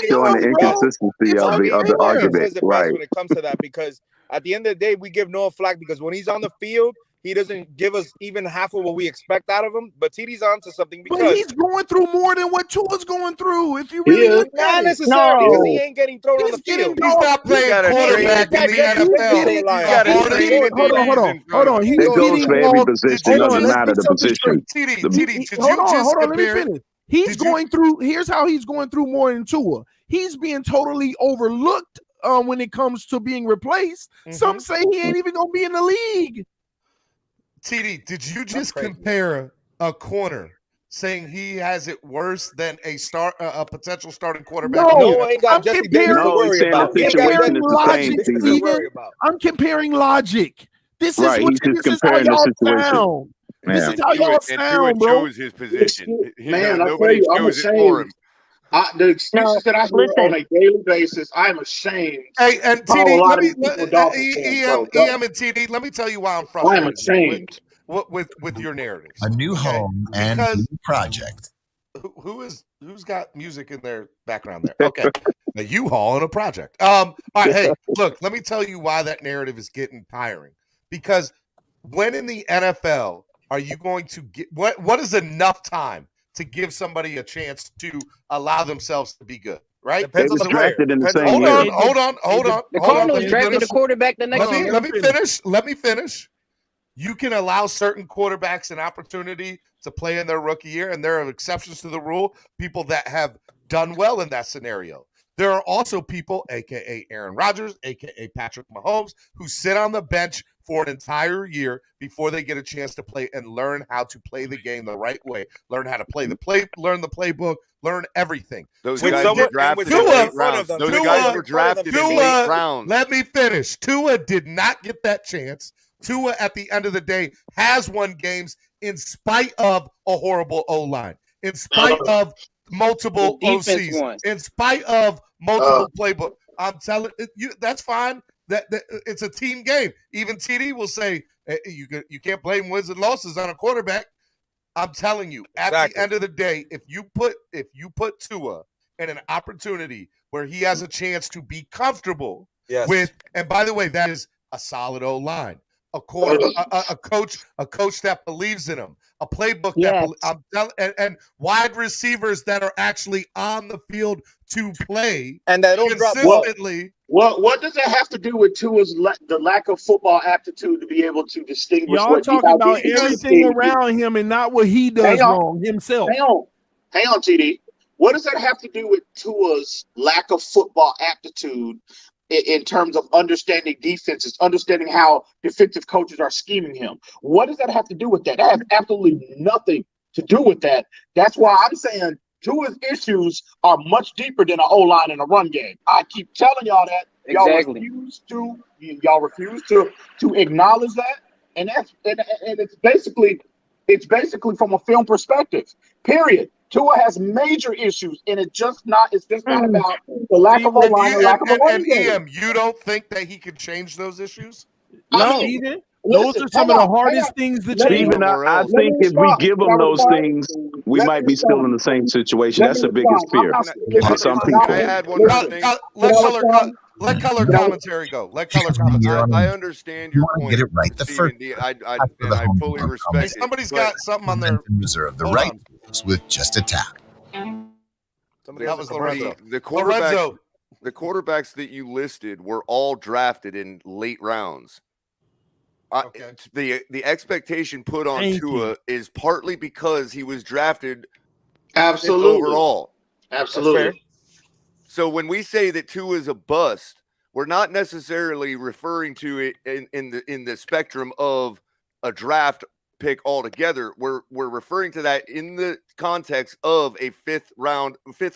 showing the inconsistency of the argument. Says it best when it comes to that, because at the end of the day, we give Noah flack because when he's on the field, he doesn't give us even half of what we expect out of him. But TD's onto something because but he's going through more than what Tua's going through. If you really look not at necessarily it. because he ain't getting thrown on the field. He's not playing quarterback in the NFL. Hold on. He's That goes getting for every position. Doesn't matter the position. Hold on. Let me finish. He's going through. Here's how he's going through more than Tua. He's being totally overlooked when it comes to being replaced. Some say he ain't even gonna be in the league. TD, did you just compare a corner saying he has it worse than a potential starting quarterback? No, Noah ain't got I'm Jesse Davis to comparing. No, he's worry saying the about. He I'm ain't got situation comparing is Jesse the same, logic, Davis to Steven. worry Steven. about. I'm comparing logic. This is Right. what. He's just This is how comparing the y'all situation. sound. This Yeah. is how y'all And Tua sound, bro. chose his position. Man, I tell Nobody you, I'm chose it for ashamed. him. The excuses No, that I hear on listen. a daily basis, I'm ashamed Hey, and how a TD, lot of these people are Dolphins fans, bro. EM and TD, let me tell you why I'm I am frustrated ashamed. with your narratives. A new home and Because new project. who's got music in their background there? Okay. A U-Haul and a project. All right, hey, look, let me tell you why that narrative is getting tiring. Because when in the NFL are you going to get what is enough time to give somebody a chance to allow themselves to be good? Right? They was drafted in the same Hold year. on. The Hold on. Cardinals Let me drafted finish. a quarterback the next year. Let me finish. You can allow certain quarterbacks an opportunity to play in their rookie year, and there are exceptions to the rule, people that have done well in that scenario. There are also people, aka Aaron Rodgers, aka Patrick Mahomes, who sit on the bench for an entire year before they get a chance to play and learn how to play the game the right way, learn how to learn the playbook, learn everything. Those Tua- guys were drafted in late rounds. Those guys were drafted in late rounds. Let me finish. Tua did not get that chance. Tua, at the end of the day, has won games in spite of a horrible O-line, in spite of multiple The defense OCs, won. in spite of multiple playbook. I'm telling you, that's fine. That it's a team game. Even TD will say you can't blame wins and losses on a quarterback. I'm telling you, at the end of the day, if you put Tua in an opportunity where he has a chance to be comfortable with, and by the way, that is a solid O-line, a coach that believes in him, a playbook and wide receivers that are actually on the field to play and that don't drop consistently. What does that have to do with Tua's the lack of football aptitude to be able to distinguish Y'all what talking about he everything around him and not what he does wrong himself. Hang on, TD. What does that have to do with Tua's lack of football aptitude in terms of understanding defenses, understanding how defensive coaches are scheming him? What does that have to do with that? That has absolutely nothing to do with that. That's why I'm saying Tua's issues are much deeper than an O-line and a run game. I keep telling y'all that. Exactly. Y'all refuse to acknowledge that. And it's basically from a film perspective. Period. Tua has major issues, and it's just not about the lack of O-line and lack of a run game. EM, you don't think that he could change those issues? No, Steven, those are some of the hardest things to change. Steven, I think if we give them those things, we might be still in the same situation. That's the biggest fear for some people. Can I add one more thing? Let color commentary go. Let color commentary. I understand your point. Get it right the first. I fully respect it. Somebody's got something on their. Reserve the right with just a tap. That was Lorenzo. The quarterbacks that you listed were all drafted in late rounds. The expectation put on Tua is partly because he was drafted overall. Absolutely. So when we say that Tua is a bust, we're not necessarily referring to it in the spectrum of a draft pick altogether. We're referring to that in the context of a fifth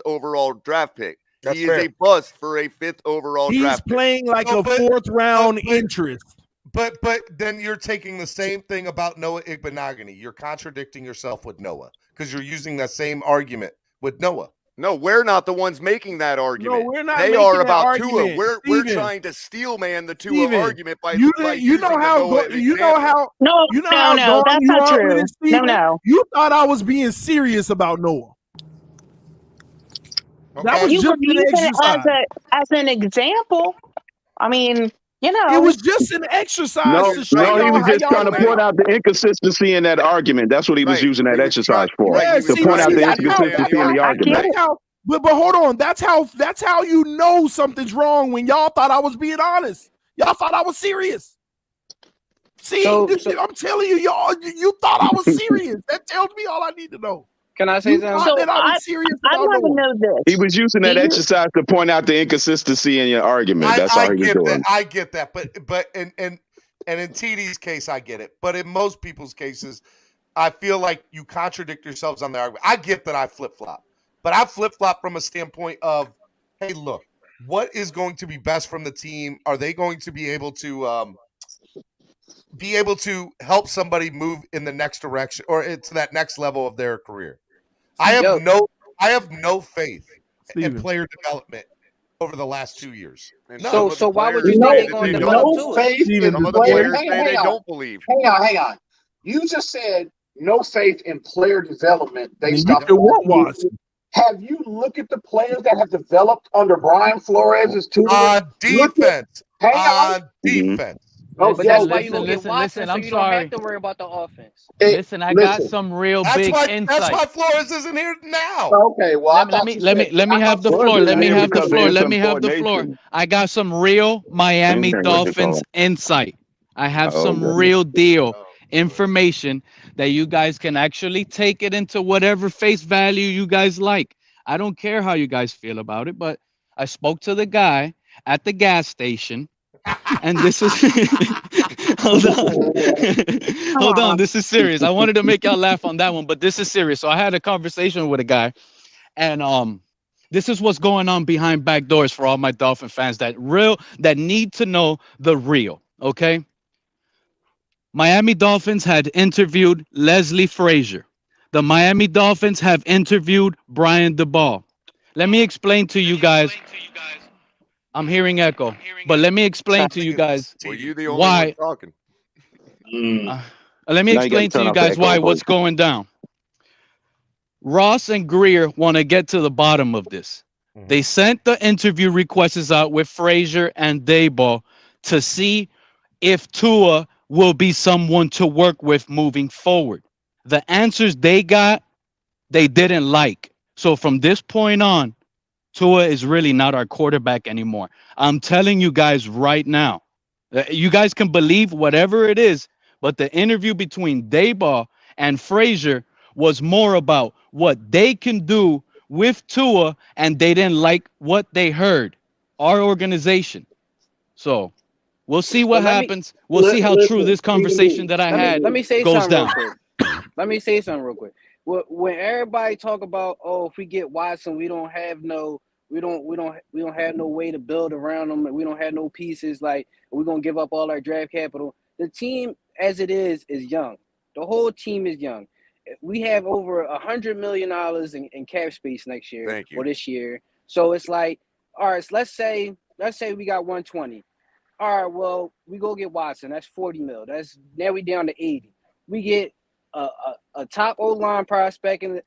overall draft pick. He is a bust for a fifth overall draft pick. He's playing like a fourth round interest. But then you're taking the same thing about Noah Igbenogany. You're contradicting yourself with Noah because you're using that same argument with Noah. No, we're not the ones making that argument. No, we're not. They making are that about argument. Tua. We're trying to steel man the Tua argument by No, that's not true. No. You thought I was being serious about Noah. That was You just were an using exercise. it as an example. I mean, it was just an exercise No, to show he y'all was how just y'all trying to feel. point out the inconsistency in that argument. That's what he was using that exercise for. To point out the inconsistency in the argument. But hold on, that's how you know something's wrong when y'all thought I was being honest. Y'all thought I was serious. See, I'm telling you, y'all, you thought I was serious. That tells me all I need to know. Can I say something? So I was serious I about want to know this. He was using that exercise to point out the inconsistency in your argument. That's all he was doing. I get that, but in TD's case, I get it. But in most people's cases, I feel like you contradict yourselves on the argument. I get that I flip-flop, but I flip-flop from a standpoint of, hey, look, what is going to be best from the team? Are they going to be able to help somebody move in the next direction or to that next level of their career? I have no faith in player development over the last 2 years. So why would you think they're going to develop no to it? faith in Some of the player. players say they don't believe. Hang on. You just said no faith in player development based You off can of want last year. Watson. Have you looked at the players that have developed under Brian Flores' tutelage? On defense. Hang on. Defense. Oh, But that's why Listen, you go get Watson, so I'm you don't have sorry. to worry about the offense. Listen, I got some real That's big why. insight. That's why Flores isn't here now. Okay, well, let me have the floor. Let me have the floor. Let me have the floor. I got some real Miami Dolphins insight. I have some real deal information that you guys can actually take it into whatever face value you guys like. I don't care how you guys feel about it, but I spoke to the guy at the gas station, and this is hold on, this is serious. I wanted to make y'all laugh on that one, but this is serious. So I had a conversation with a guy, and this is what's going on behind back doors for all my Dolphin fans that need to know the real. Okay, Miami Dolphins had interviewed Leslie Frazier. The Miami Dolphins have interviewed Brian DeBall. Let me explain to you guys. I'm hearing echo, but let me explain to you guys Well, you the only why. one talking. Let me explain to you guys why what's going down. Ross and Greer want to get to the bottom of this. They sent the interview requests out with Frazier and Dayball to see if Tua will be someone to work with moving forward. The answers they got, they didn't like. So from this point on, Tua is really not our quarterback anymore. I'm telling you guys right now. You guys can believe whatever it is, but the interview between Dayball and Frazier was more about what they can do with Tua, and they didn't like what they heard. Our organization. So we'll see what happens. We'll see how true this conversation that I had Let me say goes something down. real quick. Let me say something real quick. When everybody talk about, oh, if we get Watson, we don't have no way to build around them, and we don't have no pieces. Like, we're gonna give up all our draft capital. The team, as it is young. The whole team is young. We have over $100 million in cap space next year or this year. So it's like, all right, so let's say we got 120. All right, well, we go get Watson. That's 40 mil. That's now we down to 80. We get a top O-line prospect in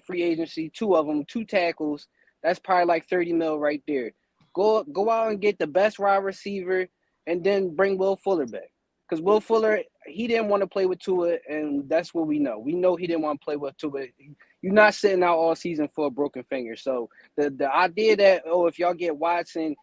free agency, two of them, 2 tackles. That's probably like 30 mil right there. Go out and get the best wide receiver, and then bring Will Fuller back. Because Will Fuller, he didn't want to play with Tua, and that's what we know. We know he didn't want to play with Tua. You're not sitting out all season for a broken finger. So the idea that, if y'all get Watson,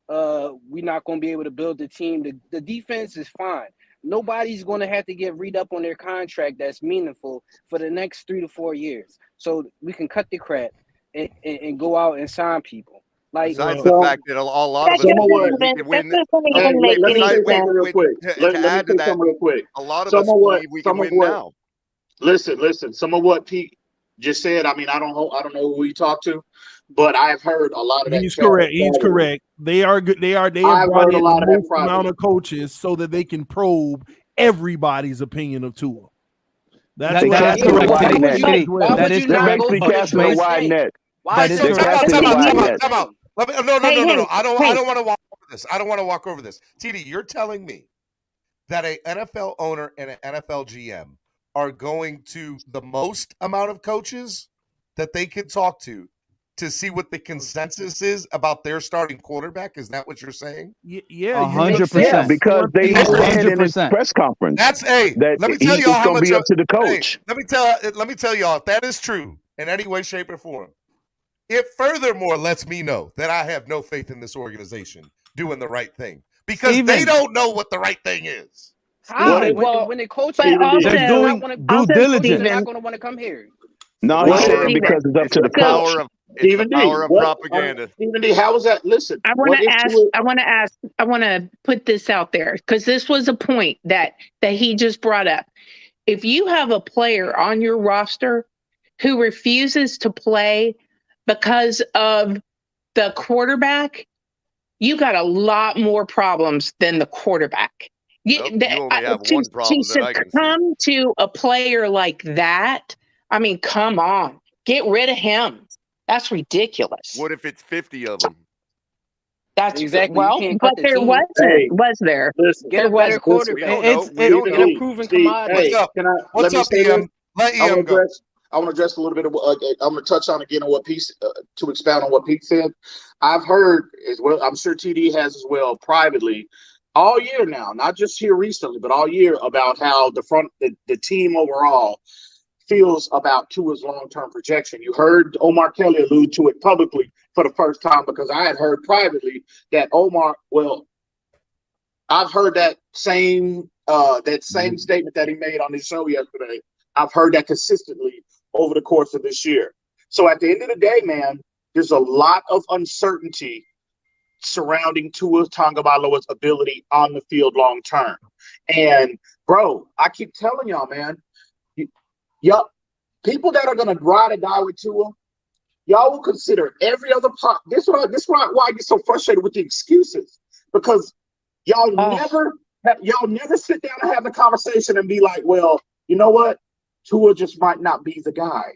we're not going to be able to build the team. The defense is fine. Nobody's going to have to get read up on their contract that's meaningful for the next 3 to 4 years. So we can cut the crap and go out and sign people. Like, Besides the fact that a lot of us believe we can win. Let me say something real quick. Let me say something real quick. A lot of us believe we can win now. Listen. Some of what Pete just said. I mean, I don't know who he talked to, but I've heard a lot of that. He's correct. He's correct. They are good. They have brought in the most amount of coaches so that they can probe everybody's opinion of Tua. That's correct. They're basically casting a wide net. They're casting a wide net. No. I don't want to walk over this. I don't want to walk over this. TD, you're telling me that an NFL owner and an NFL GM are going to the most amount of coaches that they can talk to see what the consensus is about their starting quarterback? Is that what you're saying? Yeah, 100%. Because they said in his press conference that let me tell y'all how going to much be up to the coach. Let me tell y'all if that is true in any way, shape, or form. It furthermore lets me know that I have no faith in this organization doing the right thing because they don't know what the right thing is. How? When the coach they're doing due diligence. They're not going to want to come here. No, he's saying because it's up to the coach. It's the power of propaganda. Stephen D, how was that? Listen, I want to put this out there because this was a point that he just brought up. if you have a player on your roster who refuses to play because of the quarterback, you got a lot more problems than the quarterback. Nope, you only have one problem that I can see. Succumb to a player like that, I mean, come on. Get rid of him. That's ridiculous. What if it's 50 of them? That's exactly. well, You can't but cut the there team. wasn't, Hey, was there? listen, Get There a better wasn't. quarterback. We don't Get know. a proven Steve, commodity. hey, up? can I What's let me up, say this? EM? Let I EM want go. to address a little bit of. I'm going to touch on again on what Pete to expound on what Pete said. I've heard as well. I'm sure TD has as well privately all year now, not just here recently, but all year about how the team overall feels about Tua's long-term projection. You heard Omar Kelly allude to it publicly for the first time because I had heard privately that I've heard that same statement that he made on his show yesterday. I've heard that consistently over the course of this year. So at the end of the day, man, there's a lot of uncertainty surrounding Tua Tagovailoa's ability on the field long term. And bro, I keep telling y'all, man, people that are gonna ride or die with Tua, y'all will consider every other part. This is why I get so frustrated with the excuses, because y'all never sit down and have the conversation and be like, well, you know what? Tua just might not be the guy.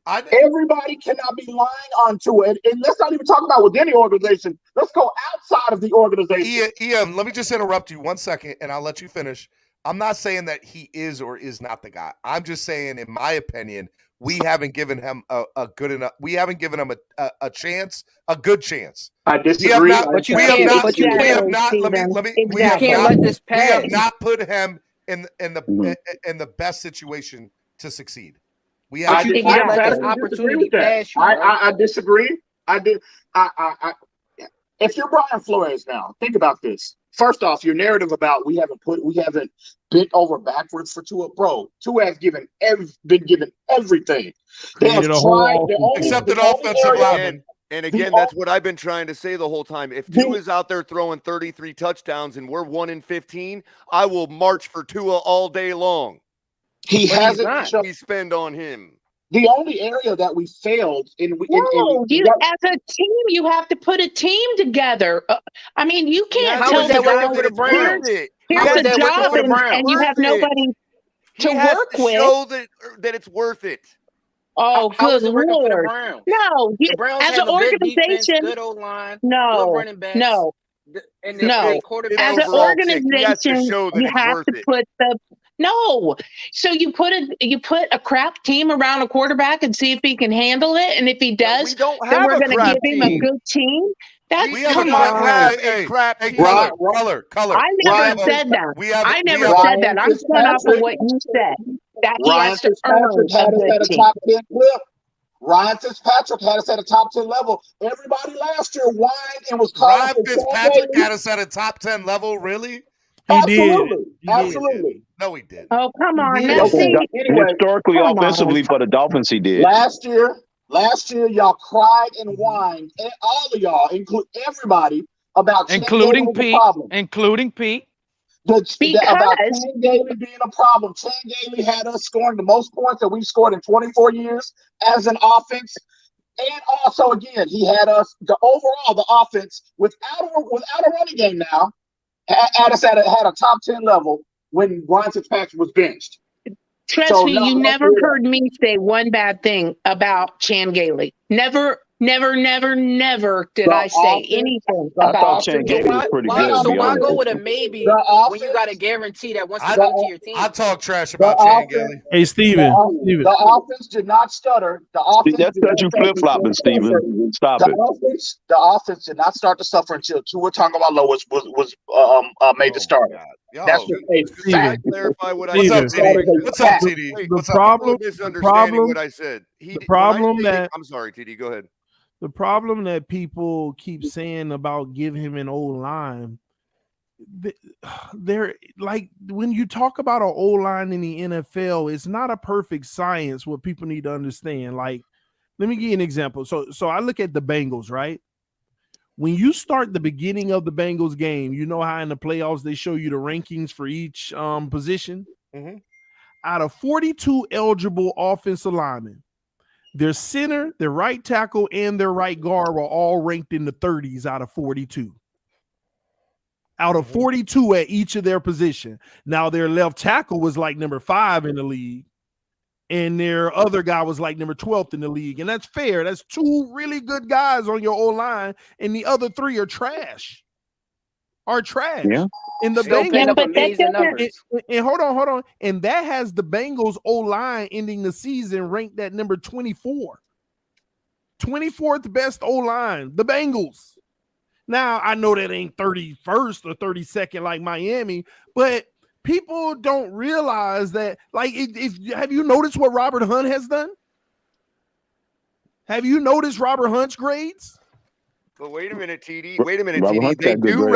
Everybody cannot be lying on Tua. And let's not even talk about within the organization. Let's go outside of the organization. EM, let me just interrupt you 1 second and I'll let you finish. I'm not saying that he is or is not the guy. I'm just saying, in my opinion, we haven't given him a good enough. We haven't given him a chance, a good chance. I disagree. You can't let this pass. We have not put him in the best situation to succeed. We have. You can't let this opportunity pass you. I disagree. If you're Brian Flores now, think about this. First off, your narrative about we haven't bent over backwards for Tua. Bro, Tua has been given everything. They have tried except an offensive lineman. And again, that's what I've been trying to say the whole time. If Tua is out there throwing 33 touchdowns and we're 1-15, I will march for Tua all day long. He hasn't. We spend on him. The only area that we failed in as a team, you have to put a team together. I mean, you can't tell the guy for the Browns? here's the job, and you have nobody to work with. Show that it's worth it. Oh, how good is it working for the Lord! Browns? No, The Browns as have an a good defense, organization, good old line, no, good running backs. no. And No, quarterback as an organization, you have to put So you put a crap team around a quarterback and see if he can handle it, and if he does, then we're going to give him a good team. That's come on. Color. I never said that. I never said that. I'm going off of what you said. That he has to earn a good team. Ryan Fitzpatrick had us at a top 10 level. Everybody last year whined and was Ryan Fitzpatrick had us at a top 10 level, really? Absolutely. No, he didn't. Oh, come on. Now, see, historically, offensively, for the Dolphins, he did. Last year, y'all cried and whined, and all of y'all, include everybody, about including Pete. About Chan Gailey being a problem. Chan Gailey had us scoring the most points that we've scored in 24 years as an offense. And also, again, he had us, the offense, without a running game now, had us had a top 10 level when Ryan Fitzpatrick was benched. Trust me, you never heard me say one bad thing about Chan Gailey. Never did I say anything about Chan Gailey was pretty good. So why go with a maybe when you got a guarantee that wants to come to your team? I talk trash about Chan Gailey. Hey, Steven. The offense did not stutter. That's because you flip-flopping, Steven. Stop it. The offense did not start to suffer until Tua Tagovailoa was made the starter. That's just a fact. Clarify what I What's said. What's up, TD? The problem, misunderstanding what I said. I'm sorry, TD. Go ahead. The problem that people keep saying about give him an old line, they're like when you talk about an old line in the NFL, it's not a perfect science. What people need to understand. Like, let me give you an example. So I look at the Bengals, right? When you start the beginning of the Bengals game, you know how in the playoffs they show you the rankings for each position. Mm-hmm. out of 42 eligible offensive linemen, their center, their right tackle, and their right guard were all ranked in the 30s out of 42. Out of 42 at each of their position. Now, their left tackle was like number 5 in the league, and their other guy was like number 12th in the league. And that's fair. That's 2 really good guys on your O-line, and the other 3 are trash. Yeah. And the Still putting Bengals, up amazing numbers. and hold on. And that has the Bengals O-line ending the season ranked at number 24. 24th best O-line, the Bengals. Now, I know that ain't 31st or 32nd like Miami, but people don't realize that. Like, have you noticed what Robert Hunt has done? Have you noticed Robert Hunt's grades? But wait a minute, TD. Wait a minute, Robert TD. Hunt's They got good do grades.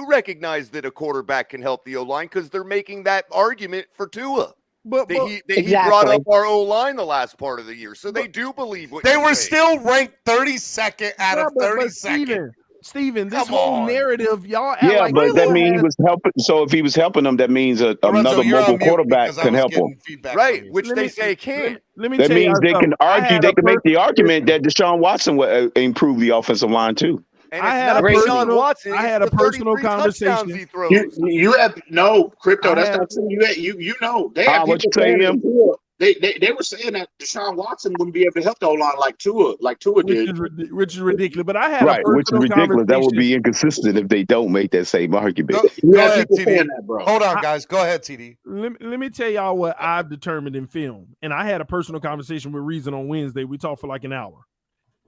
recognize that a quarterback can help the O-line because they're making that argument for Tua. But he brought up our O-line the last part of the year, so they do believe what They you're were saying. still ranked 32nd out of but 32nd. Steven, this Come whole on. narrative, y'all act Yeah, like but that Tua means he has- was helping. So if he was helping them, that means another you're on mobile mute quarterback because I can was help him. getting feedback Right, from you. which they say can. Let me That tell you means they can something. I argue. had They a can make the per- argument that Deshaun Watson will improve the offensive line too. And I it's had not a Deshaun personal- Watson. I it's had a the personal 33 touchdowns conversation. he throws. You have no crypto. I That's had- not true. You know they had What people you say, saying Em? that Tua, they were saying that Deshaun Watson wouldn't be able to help the O-line like Tua did. Which is ridiculous. But I had Right, a which is personal ridiculous. That would conversation. be inconsistent if they don't make that same argument. Go ahead, people saying TD. that, bro. Hold on, guys. Go ahead, TD. Let me tell y'all what I've determined in film. And I had a personal conversation with Reason on Wednesday. We talked for like an hour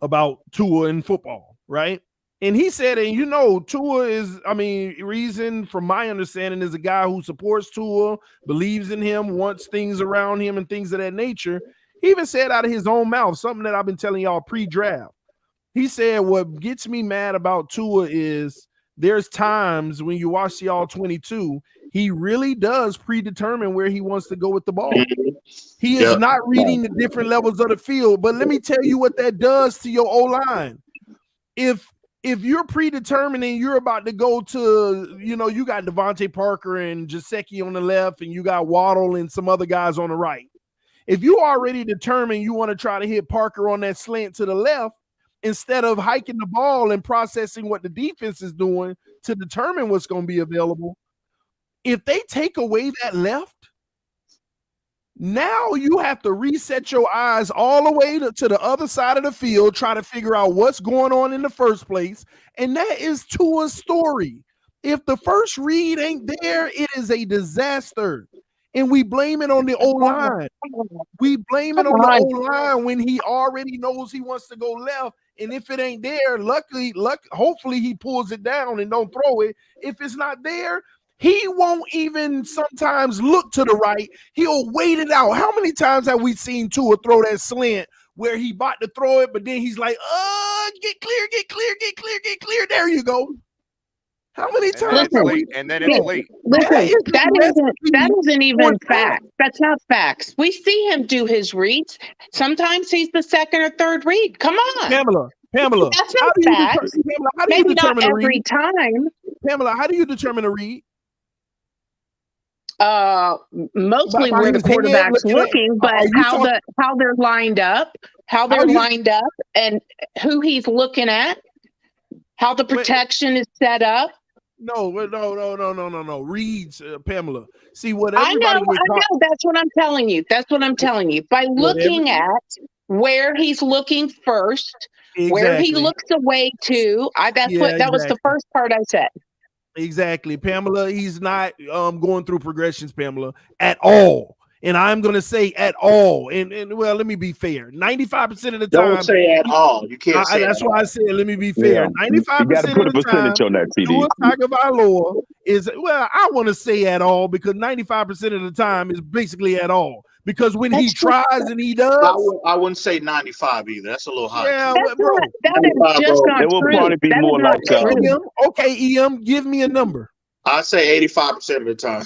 about Tua and football, right? And he said, and you know, Tua is, Reason, from my understanding, is a guy who supports Tua, believes in him, wants things around him and things of that nature. He even said out of his own mouth, something that I've been telling y'all pre-draft. He said, what gets me mad about Tua is there's times when you watch the All-22, he really does predetermine where he wants to go with the ball. He is not reading the different levels of the field. But let me tell you what that does to your O-line. If you're predetermining you're about to go to, you got Devontae Parker and Gesicki on the left, and you got Waddle and some other guys on the right. If you already determine you want to try to hit Parker on that slant to the left, instead of hiking the ball and processing what the defense is doing to determine what's going to be available, if they take away that left, now you have to reset your eyes all the way to the other side of the field, try to figure out what's going on in the first place. And that is Tua's story. If the first read ain't there, it is a disaster. And we blame it on the O-line. We blame it on the O-line when he already knows he wants to go left. And if it ain't there, hopefully he pulls it down and don't throw it. If it's not there, he won't even sometimes look to the right. He'll wait it out. How many times have we seen Tua throw that slant where he about to throw it, but then he's like, get clear, get clear, get clear, get clear. There you go. How many times? And then it's late. Listen, that isn't even fact. That's not facts. We see him do his reads. Sometimes he's the second or third read. Come on. Pamela. That's not facts. How do you Maybe not determine a every read? time. Pamela, how do you determine a read? Mostly By where the his hand, quarterback's looking at- looking, but are you how they're lined up, and who he's looking at, how the protection is set up. No. Reads, Pamela. See what I know. everybody That's what I'm telling you. By looking at where he's looking first, where he Exactly. looks away to. That was the first part I said. Exactly, Pamela. He's not going through progressions, Pamela, at all. And I'm going to say at all. And well, let me be fair. 95% of the time. Don't say at all. You can't say that's at why all. I said, let me be fair. Yeah. 95% You got to put a of the time, percentage on that, TD. Tua Tagovailoa is, well, I want to say at all because 95% of the time is basically at all. Because when he tries and he does. I wouldn't say 95 either. That's a little high. Yeah, That is 95, just bro. not It will true. probably be That more is not like true. Okay, EM, give me a number. I say 85% of the time.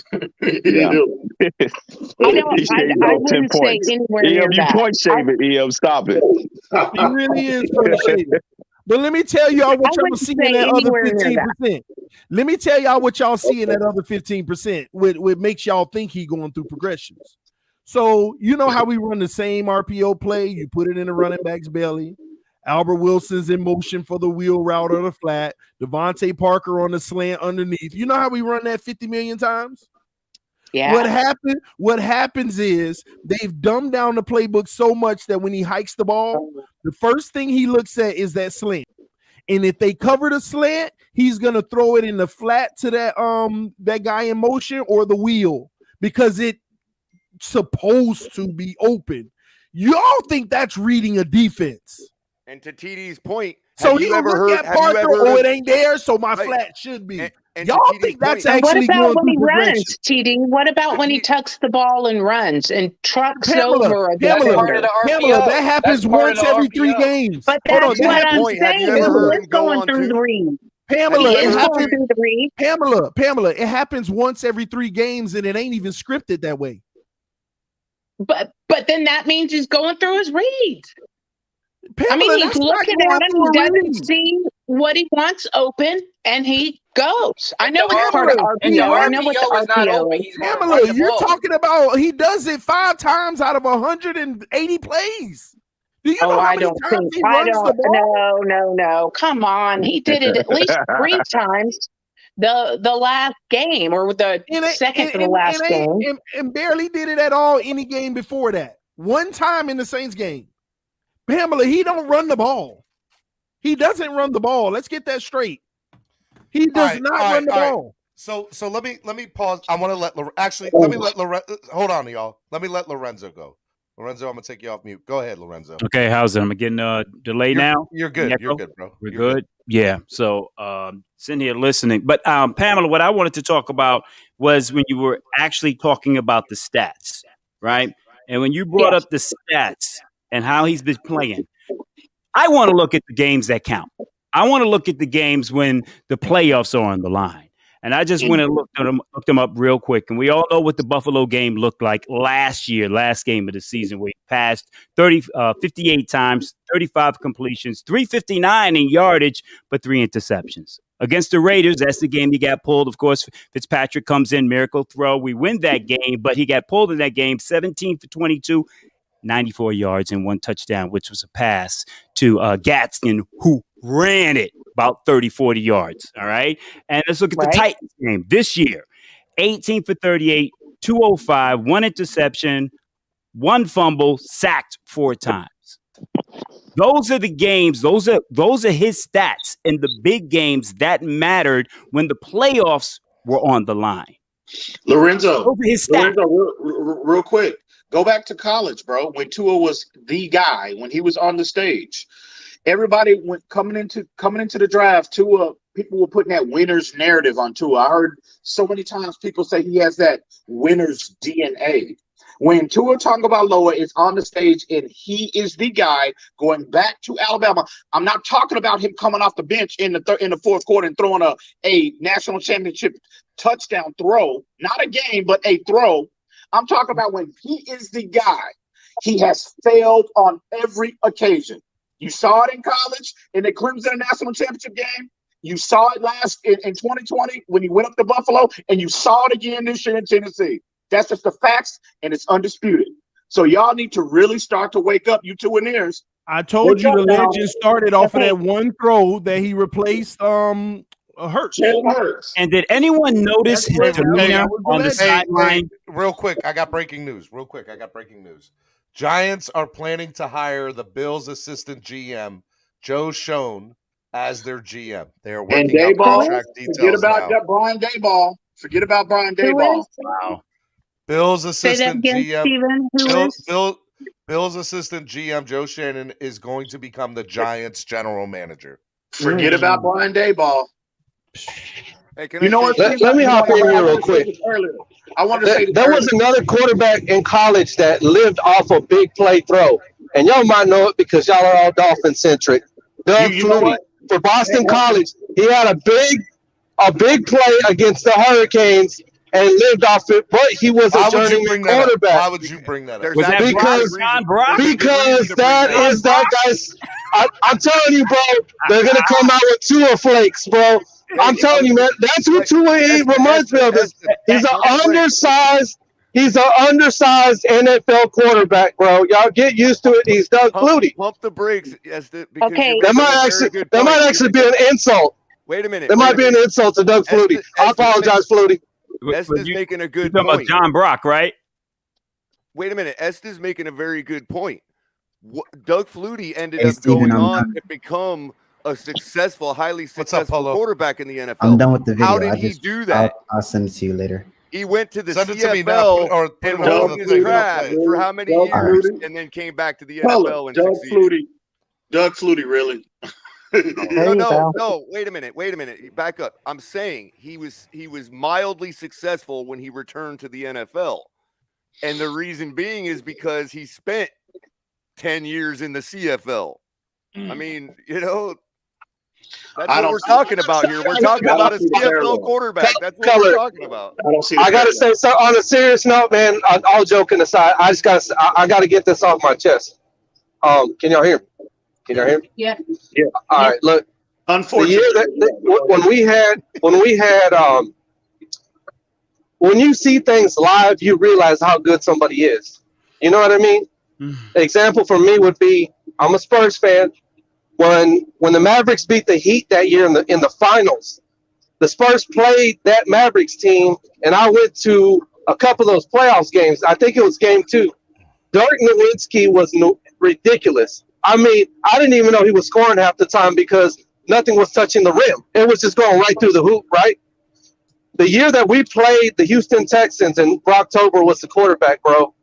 Yeah. He shaved I off 10 wouldn't say points. anywhere near EM, you that. point shaving, EM. Stop it. He really is point shaving. But let me tell y'all what I y'all wouldn't see in say that other anywhere near that. 15%. Let me tell y'all what y'all see in that other 15%. What makes y'all think he going through progressions. So you know how we run the same RPO play. You put it in the running back's belly. Albert Wilson's in motion for the wheel route or the flat. Devontae Parker on the slant underneath. You know how we run that 50 million times? Yeah. What happens is they've dumbed down the playbook so much that when he hikes the ball, the first thing he looks at is that slant. And if they cover the slant, he's gonna throw it in the flat to that guy in motion or the wheel because it's supposed to be open. Y'all think that's reading a defense? And to TD's point, So you ever heard? Oh, it ain't there, so my right. flat should be. And Y'all think that's And what actually about going when he through progression? runs, TD? What about when he tucks the ball and runs and trucks over a Pamela, defender? that happens once every 3 games. But Hold that's on, what I'm Have saying. you He ever heard is him go going on through the two? read. Pamela, He it is going happens. through the read. Pamela, it happens once every 3 games, and it ain't even scripted that way. But then that means he's going through his reads. Pamela, he's that's not looking going at him. through He a doesn't read. see what he wants open, and he goes. I know it's part of Pamela, RPO. I know what the RPO is. Pamela, you're talking about he does it 5 times out of 180 plays. Do you know how I many don't times think. he I runs the don't. ball? No. Come on. He did it at least 3 times. The last game or the second to the last game. And barely did it at all any game before that. 1 time in the Saints game. Pamela, he don't run the ball. He doesn't run the ball. Let's get that straight. He does not run the ball. So let me pause. I want to let let me let Lorenzo. Hold on, y'all. Let me let Lorenzo go. Lorenzo, I'm gonna take you off mute. Go ahead, Lorenzo. Okay, how's it? Am I getting a delay now? You're good. You're good, bro. We're good. Yeah. So sitting here listening. But Pamela, what I wanted to talk about was when you were actually talking about the stats, right? And when you brought up the stats and how he's been playing, I want to look at the games that count. I want to look at the games when the playoffs are on the line. And I just went and looked them up real quick. And we all know what the Buffalo game looked like last game of the season, where he passed 58 times, 35 completions, 359 in yardage, but 3 interceptions. Against the Raiders, that's the game he got pulled. Of course, Fitzpatrick comes in, miracle throw. We win that game, but he got pulled in that game, 17 for 22, 94 yards and 1 touchdown, which was a pass to Gadsden, who ran it about 30, 40 yards. All right. And let's look at the Titans game this year. 18 for 38, 205, 1 interception, 1 fumble, sacked 4 times. Those are the games. Those are his stats in the big games that mattered when the playoffs were on the line. Lorenzo, his stats. real quick. Go back to college, bro. When Tua was the guy, when he was on the stage, everybody went coming into the draft. Tua, people were putting that winner's narrative on Tua. I heard so many times people say he has that winner's DNA. When Tua Tagovailoa is on the stage and he is the guy going back to Alabama, I'm not talking about him coming off the bench in the fourth quarter and throwing a national championship touchdown throw, not a game, but a throw. I'm talking about when he is the guy. He has failed on every occasion. You saw it in college in the Clemson National Championship game. You saw it last in 2020 when he went up to Buffalo, and you saw it again this year in Tennessee. That's just the facts, and it's undisputed. So y'all need to really start to wake up, you Tuaneers. I told you the legend started off of that 1 throw that he replaced Hurts. And did anyone notice his demeanor on the sideline? Real quick, I got breaking news. Giants are planning to hire the Bills' assistant GM, Joe Schoen, as their GM. They are working out contract details. Forget about that Brian Daboll. Forget about Brian Daboll. Wow. Bill's assistant GM. Steven, Bill's assistant GM, Joe Shannon, is going to become the Giants' general manager. Forget about Brian Daboll. Hey, you know what? Let me hop in here real quick. I want to say there was another quarterback in college that lived off a big play throw, and y'all might know it because y'all are all Dolphin centric. Doug Flutie for Boston College. He had a big play against the Hurricanes and lived off it, but he was a journeyman quarterback. Why would you bring that up? Because that is that guy's. I'm telling you, bro, they're gonna come out with Tua flakes, bro. I'm telling you, man, that's what Tua reminds me of. He's an undersized NFL quarterback, bro. Y'all get used to it. He's Doug Flutie. Pump the brakes, because Okay. that might actually be an insult. Wait a minute. That might be an insult to Doug Flutie. I apologize, Flutie. Esther's making a good talking point. about John Brock, right? Wait a minute. Esther's making a very good point. Doug Flutie ended Hey, up Steven, going I'm on done. to become a successful, highly up, successful Polo? quarterback in the NFL. I'm done with the video. How did he do that? I'll send it to you later. He went to the Send it to me now, CFL or put and it on honed the his thing. craft for how many Doug years, Flutie. and then came back to the Hold NFL it. and succeeded. Doug Flutie, really? No. Wait a minute. Back up. I'm saying he was mildly successful when he returned to the NFL, and the reason being is because he spent 10 years in the CFL. I mean, that's what we're talking about here. We're talking about a CFL quarterback. That's what we're talking about. I gotta say, so on a serious note, man. All joking aside, I gotta get this off my chest. Can y'all hear me? Can y'all hear me? Yeah. All right. Look, unfortunately, when you see things live, you realize how good somebody is. You know what I mean? Example for me would be, I'm a Spurs fan. When the Mavericks beat the Heat that year in the finals, the Spurs played that Mavericks team, and I went to a couple of those playoffs games. I think it was game 2. Dirk Nowitzki was ridiculous. I mean, I didn't even know he was scoring half the time because nothing was touching the rim. It was just going right through the hoop, right? The year that we played the Houston Texans and Brock Tober was the quarterback, bro.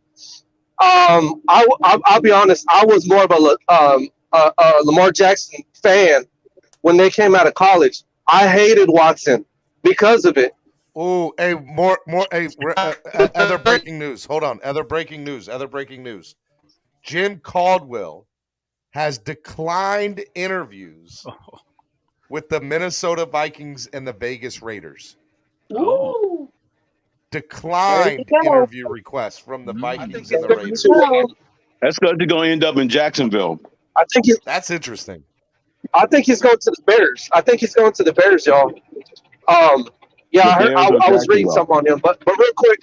I'll be honest. I was more of a Lamar Jackson fan when they came out of college. I hated Watson because of it. Oh, hey, more. Hey, other breaking news. Hold on. Other breaking news. Jim Caldwell has declined interviews with the Minnesota Vikings and the Vegas Raiders. Ooh. Declined interview requests from the Vikings and the Raiders. That's because they're going to end up in Jacksonville. I think that's interesting. I think he's going to the Bears. Y'all. Yeah, I was reading something on him, but real quick.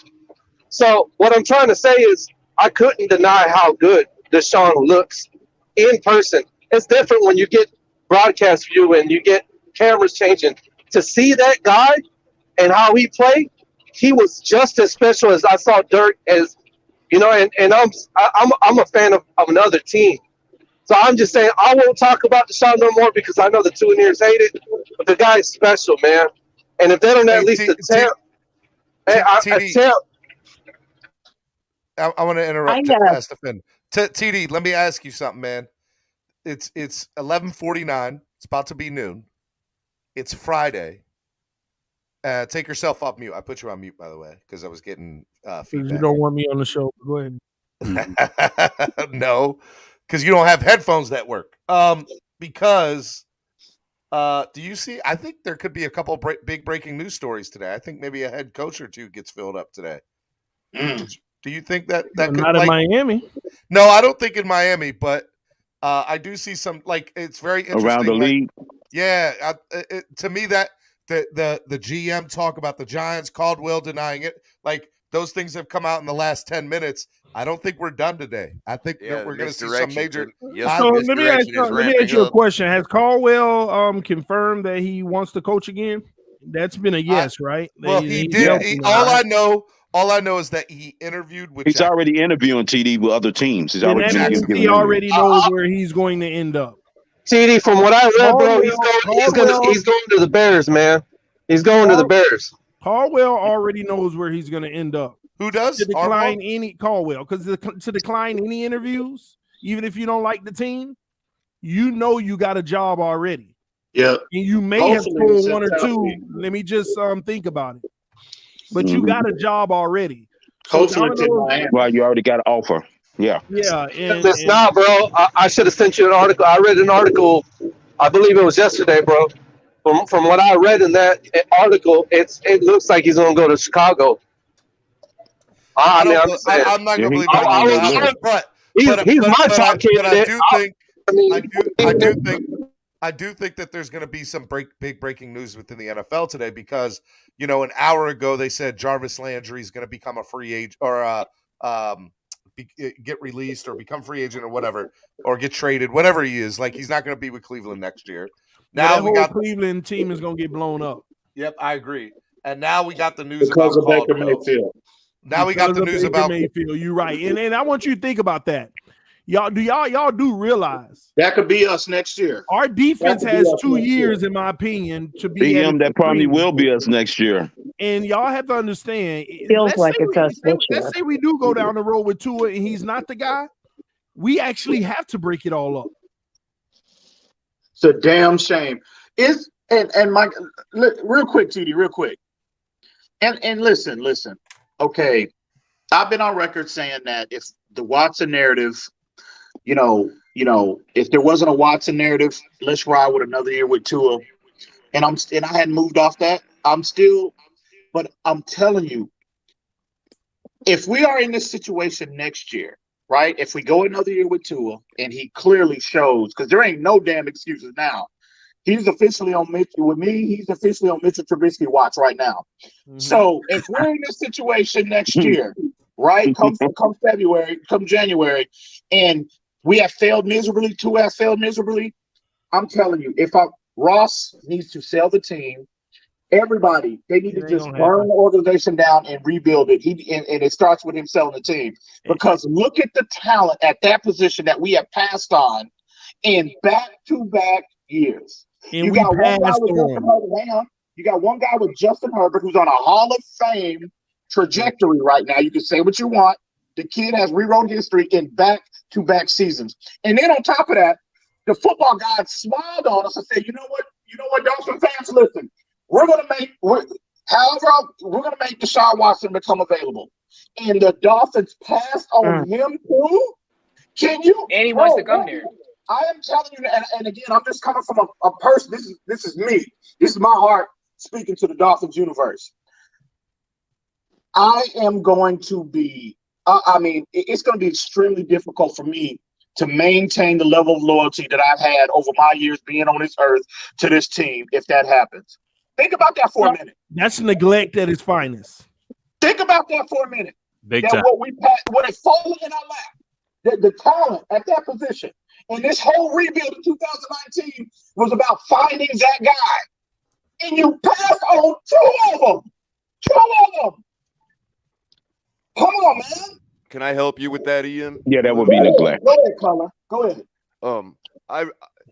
So what I'm trying to say is I couldn't deny how good Deshaun looks in person. It's different when you get broadcast view and you get cameras changing. To see that guy and how he played, he was just as special as I saw Dirk as, and I'm a fan of another team. So I'm just saying I won't talk about Deshaun no more because I know the Tuneers hate it, but the guy is special, man. And if they don't at least attempt, I want to interrupt Stephen. TD, let me ask you something, man. It's 11:49. It's about to be noon. It's Friday. Take yourself off mute. I put you on mute, by the way, because I was getting feedback. You don't want me on the show. Go ahead. No, because you don't have headphones that work. Because do you see? I think there could be a couple big breaking news stories today. I think maybe a head coach or two gets filled up today. Do you think that could, not in Miami? No, I don't think in Miami, but I do see some, it's very interesting around the league. Yeah, to me that the GM talk about the Giants, Caldwell denying it, those things have come out in the last 10 minutes. I don't think we're done today. I think that we're going to see some major. So let me ask you a question. Has Caldwell confirmed that he wants to coach again? That's been a yes, right? Well, he did. All I know is that he interviewed with. He's already interviewing TD with other teams. He already knows where he's going to end up. TD, from what I read, bro, he's going to the Bears, man. He's going to the Bears. Caldwell already knows where he's going to end up. Who does? To decline any Caldwell, because to decline any interviews, even if you don't like the team, you got a job already. Yeah, and you may have told one or two. Let me just think about it. But you got a job already. Hopefully, well, you already got an offer. Yeah. Yeah. It's not, bro. I should have sent you an article. I read an article. I believe it was yesterday, bro. From what I read in that article, it looks like he's going to go to Chicago. I'm not going to believe that. He's my top candidate. I do think I do think that there's going to be some big breaking news within the NFL today because, an hour ago they said Jarvis Landry is going to become a free agent or get released or become free agent or whatever, or get traded, whatever he is. Like, he's not going to be with Cleveland next year. Now we got Cleveland team is going to get blown up. Yep, I agree. And now we got the news because about of Baker Caldwell. Mayfield. Now we got the news about Mayfield. You're right, and I want you to think about that. Y'all do realize that could be us next year. Our defense has 2 years, in my opinion, to be BM that probably will be us next year. And y'all have to understand. Feels like it's us this year. Let's say we do go down the road with Tua and he's not the guy. We actually have to break it all up. It's a damn shame. And Mike, real quick, TD, real quick. And listen. Okay, I've been on record saying that if the Watson narrative, if there wasn't a Watson narrative, let's ride with another year with Tua. And I hadn't moved off that. But I'm telling you, if we are in this situation next year, right? If we go another year with Tua and he clearly shows, because there ain't no damn excuses now. He's officially on Mitchell. With me, he's officially on Mitchell Trubisky watch right now. Mm-hmm. So if we're in this situation next year, right, come January, and we have failed miserably, Tua has failed miserably, I'm telling you, Ross needs to sell the team. Everybody, they need to just burn the organization down and rebuild it. And it starts with him selling the team. Because look at the talent at that position that we have passed on in back-to-back years. And you got one guy with Justin Herbert. You got one guy with Justin Herbert who's on a Hall of Fame trajectory right now. You can say what you want. The kid has rewrote history in back-to-back seasons. And then on top of that, the football gods smiled on us and said, you know what, Dolphin fans, listen, we're gonna make Deshaun Watson become available. And the Dolphins passed on him too. Can you? And he wants to come there. I am telling you, and again, I'm just coming from a person. This is me. This is my heart speaking to the Dolphins universe. I am going to be. It's going to be extremely difficult for me to maintain the level of loyalty that I've had over my years being on this earth to this team if that happens. Think about that for a minute. That's neglect at its finest. Think about that for a minute. Big time. What has fallen in our lap, the talent at that position. And this whole rebuild in 2019 was about finding that guy. And you passed on two of them. Come on, man. Can I help you with that, Ian? Yeah, that would be neglect. Go ahead, Color. Go ahead. I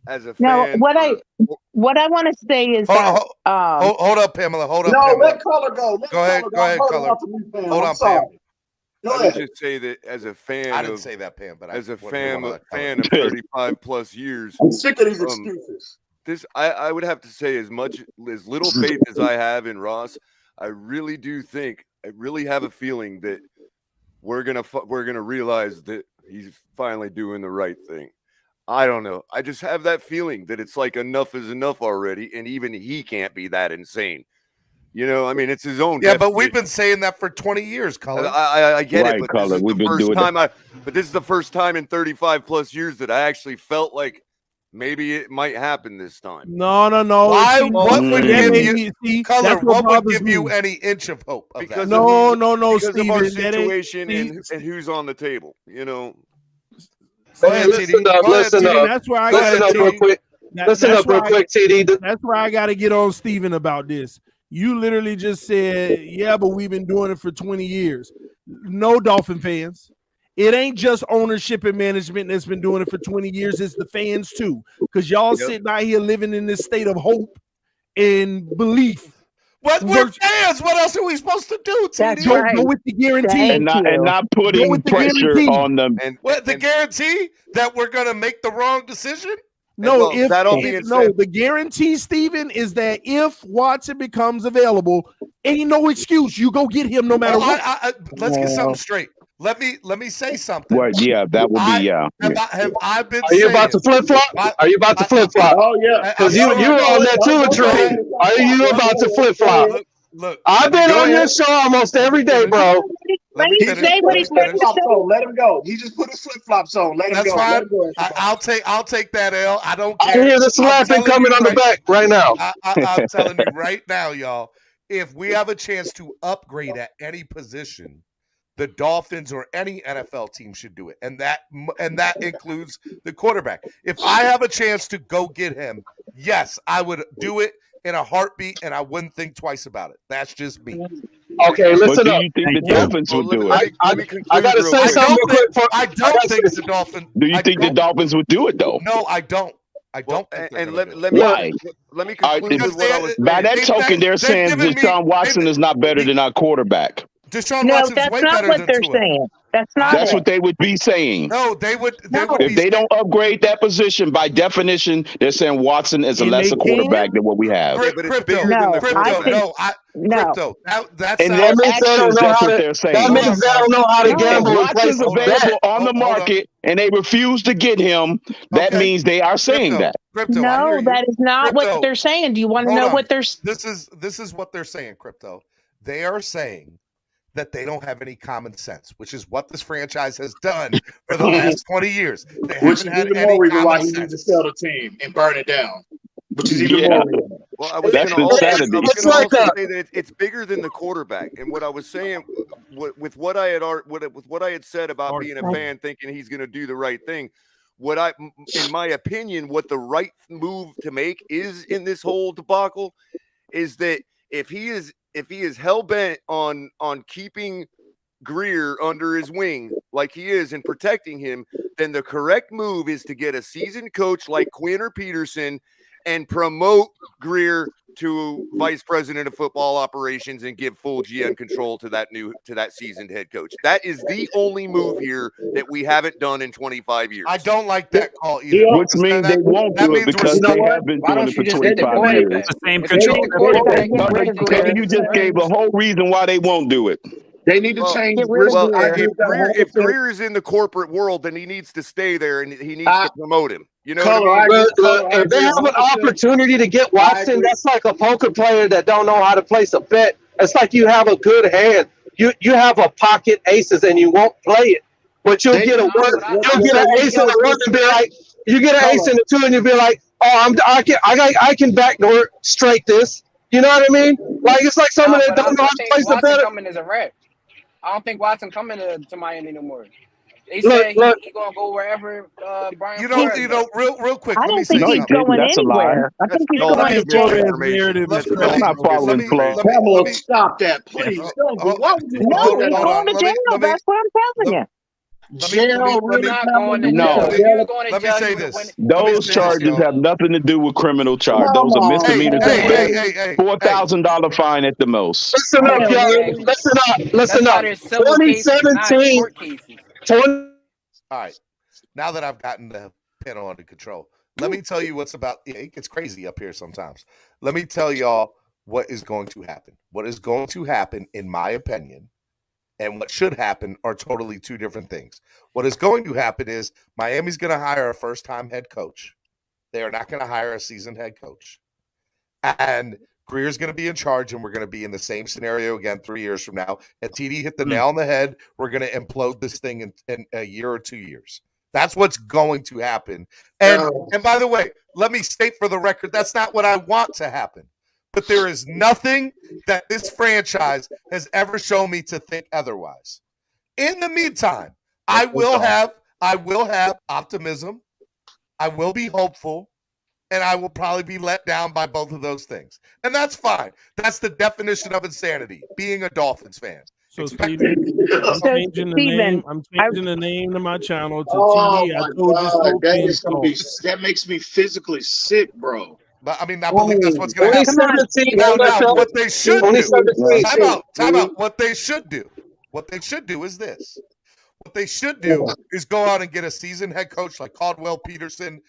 as a now, fan. what I want to say is hold up, Pamela. Hold up. No, Pamela. let Color go. Go ahead, Color. Hold on, Pam. I would just say that as a fan, I didn't say that, Pam, but as a fan of 35 plus years, I'm sick of these excuses. I would have to say, as little faith as I have in Ross, I really have a feeling that we're gonna realize that he's finally doing the right thing. I don't know. I just have that feeling that it's like enough is enough already, and even he can't be that insane. It's his own. Yeah, but we've been saying that for 20 years, Colin. I get it, but Colin, we've been doing it. But this is the first time in 35 plus years that I actually felt like maybe it might happen this time. No. Why? What would give you, Color? What would give you any inch of hope? Because no, because Steven, of our situation and who's on the table. Listen up. That's where I got real quick. Listen up real quick, TD. That's where I got to get on Steven about this. You literally just said, yeah, but we've been doing it for 20 years. No, Dolphin fans. It ain't just ownership and management that's been doing it for 20 years. It's the fans, too. Because y'all sitting out here living in this state of hope and belief. What we're fans. What else are we supposed to do, TD? Go with the guarantee. And not putting pressure on them. And the guarantee that we're going to make the wrong decision? No, the guarantee, Steven, is that if Watson becomes available, ain't no excuse. You go get him no matter what. Let's get something straight. Let me say something. Well, yeah, that would be Have I been? Are you about to flip flop? Are you about to flip flop? Oh yeah, because you were on that Tua train. Are you about to flip flop? Look, I've been on your show almost every day, bro. Let him finish. say what he's Let me trying to finish. say. Let him go. He just put his flip flops on. Let him That's go. Let fine. him go. I'll take that L. I don't I care. hear the I'm slapping telling coming you on the back right now. I'm telling you right now, y'all. If we have a chance to upgrade at any position, the Dolphins or any NFL team should do it, and that includes the quarterback. If I have a chance to go get him, yes, I would do it in a heartbeat, and I wouldn't think twice about it. That's just me. Okay, But listen do up. you think the Dolphins would do it? I got to say something real quick. I don't think the Dolphins. Do you think the Dolphins would do it though? No, I don't. I don't think they're And going to let do me Why? let me All right, conclude with what I was by saying. that token, they're saying Deshaun Watson is not better than our quarterback. Deshaun No, Watson's that's way not better what than they're Tua. saying. That's not That's it. what they would be saying. No, they would No. be If they don't upgrade that position, by definition, they're saying Watson is a And they lesser quarterback can? than what we have. Yeah, but it's Crypto. bigger than the No, I quarterback. think no. Crypto. That In sounds. their That means they don't actions, know that's how what to. they're That saying. Hold means on, they guys. don't know how to No. If gamble and place Watson's a bet. available on the Hold on. market and they refuse to get him, that Okay. means they are saying that. Crypto, I hear No, you. that is not what Crypto, they're saying. Do you want to hold know on. what they're This is what they're saying, Crypto. They are saying that they don't have any common sense, which is what this franchise has done for the last 20 years. They Which haven't is had even any more reason why common he needs to sense. sell the team and burn it down. Which is even Yeah, more reason. Well, I was that's going to insanity. It's like a. say that it's bigger than the quarterback. And what I was saying with what I had said about being a fan, thinking he's going to do the right thing. In my opinion, what the right move to make is in this whole debacle is that if he is hell bent on keeping Greer under his wing like he is and protecting him, then the correct move is to get a seasoned coach like Quinn or Peterson and promote Greer to vice president of football operations and give full GM control to that seasoned head coach. That is the only move here that we haven't done in 25 years. I don't like that call either. Which means they won't do it because they have been doing it for 25 years. It's the same Get the quarterback, get rid of Maybe Greer. you just gave a whole reason why they won't do it. They need to change. Get rid of Well, Greer. if Greer is in the corporate world, then he needs to stay there and he needs to promote him. You know Color, what I mean? Look, if they have an opportunity to get Watson, that's like a poker player that don't know how to place a bet. It's like you have a good hand. You have a pocket aces and you won't play it, but you'll get a one. You'll get an ace in the one and be like, you get an ace in the two and you'll be like, oh, I can backdoor straight this. You know what I mean? Like it's like someone that don't know how to think place a Watson bet. coming is a wrap. I don't think Watson coming to Miami no more. They Look, said look. he gonna go wherever Brian You Flores know, goes. real quick. I Let me don't say think he's something. going That's a lie. anywhere. I think he's No, going that's to jail. narrative. That's I'm not following Flores. Pamela, stop that, please. Don't do. Why would you No, do he's that? going to jail. That's what I'm telling you. Jail, really? Not going to No. jail. If he was going to Let me jail, say he would have this. went. Those charges have nothing to do with criminal charge. Come Those are on, misdemeanors man. at best. Hey. $4,000 fine at the most. Listen up, y'all. Listen up. That's Listen why up. there's civil cases, not 2017. court cases. All right. Now that I've gotten the panel under control, let me tell you what's about. It gets crazy up here sometimes. Let me tell y'all what is going to happen. What is going to happen, in my opinion, and what should happen are totally two different things. What is going to happen is Miami's going to hire a first-time head coach. They are not going to hire a seasoned head coach. And Greer's going to be in charge, and we're going to be in the same scenario again 3 years from now. And TD hit the nail on the head. We're going to implode this thing in a year or 2 years. That's what's going to happen. And by the way, let me state for the record, that's not what I want to happen. But there is nothing that this franchise has ever shown me to think otherwise. In the meantime, I will have optimism. I will be hopeful. And I will probably be let down by both of those things. And that's fine. That's the definition of insanity, being a Dolphins fan. So, Steven, I'm changing the name. I'm changing the name to my channel to Oh TD. I my told you so. God, that makes me physically sick, bro. But I mean, I believe that's what's going to happen. 2017. Now, what they should do. 2017. Time out. What they should do is this. What they should do is go out and get a seasoned head coach like Caldwell Peterson,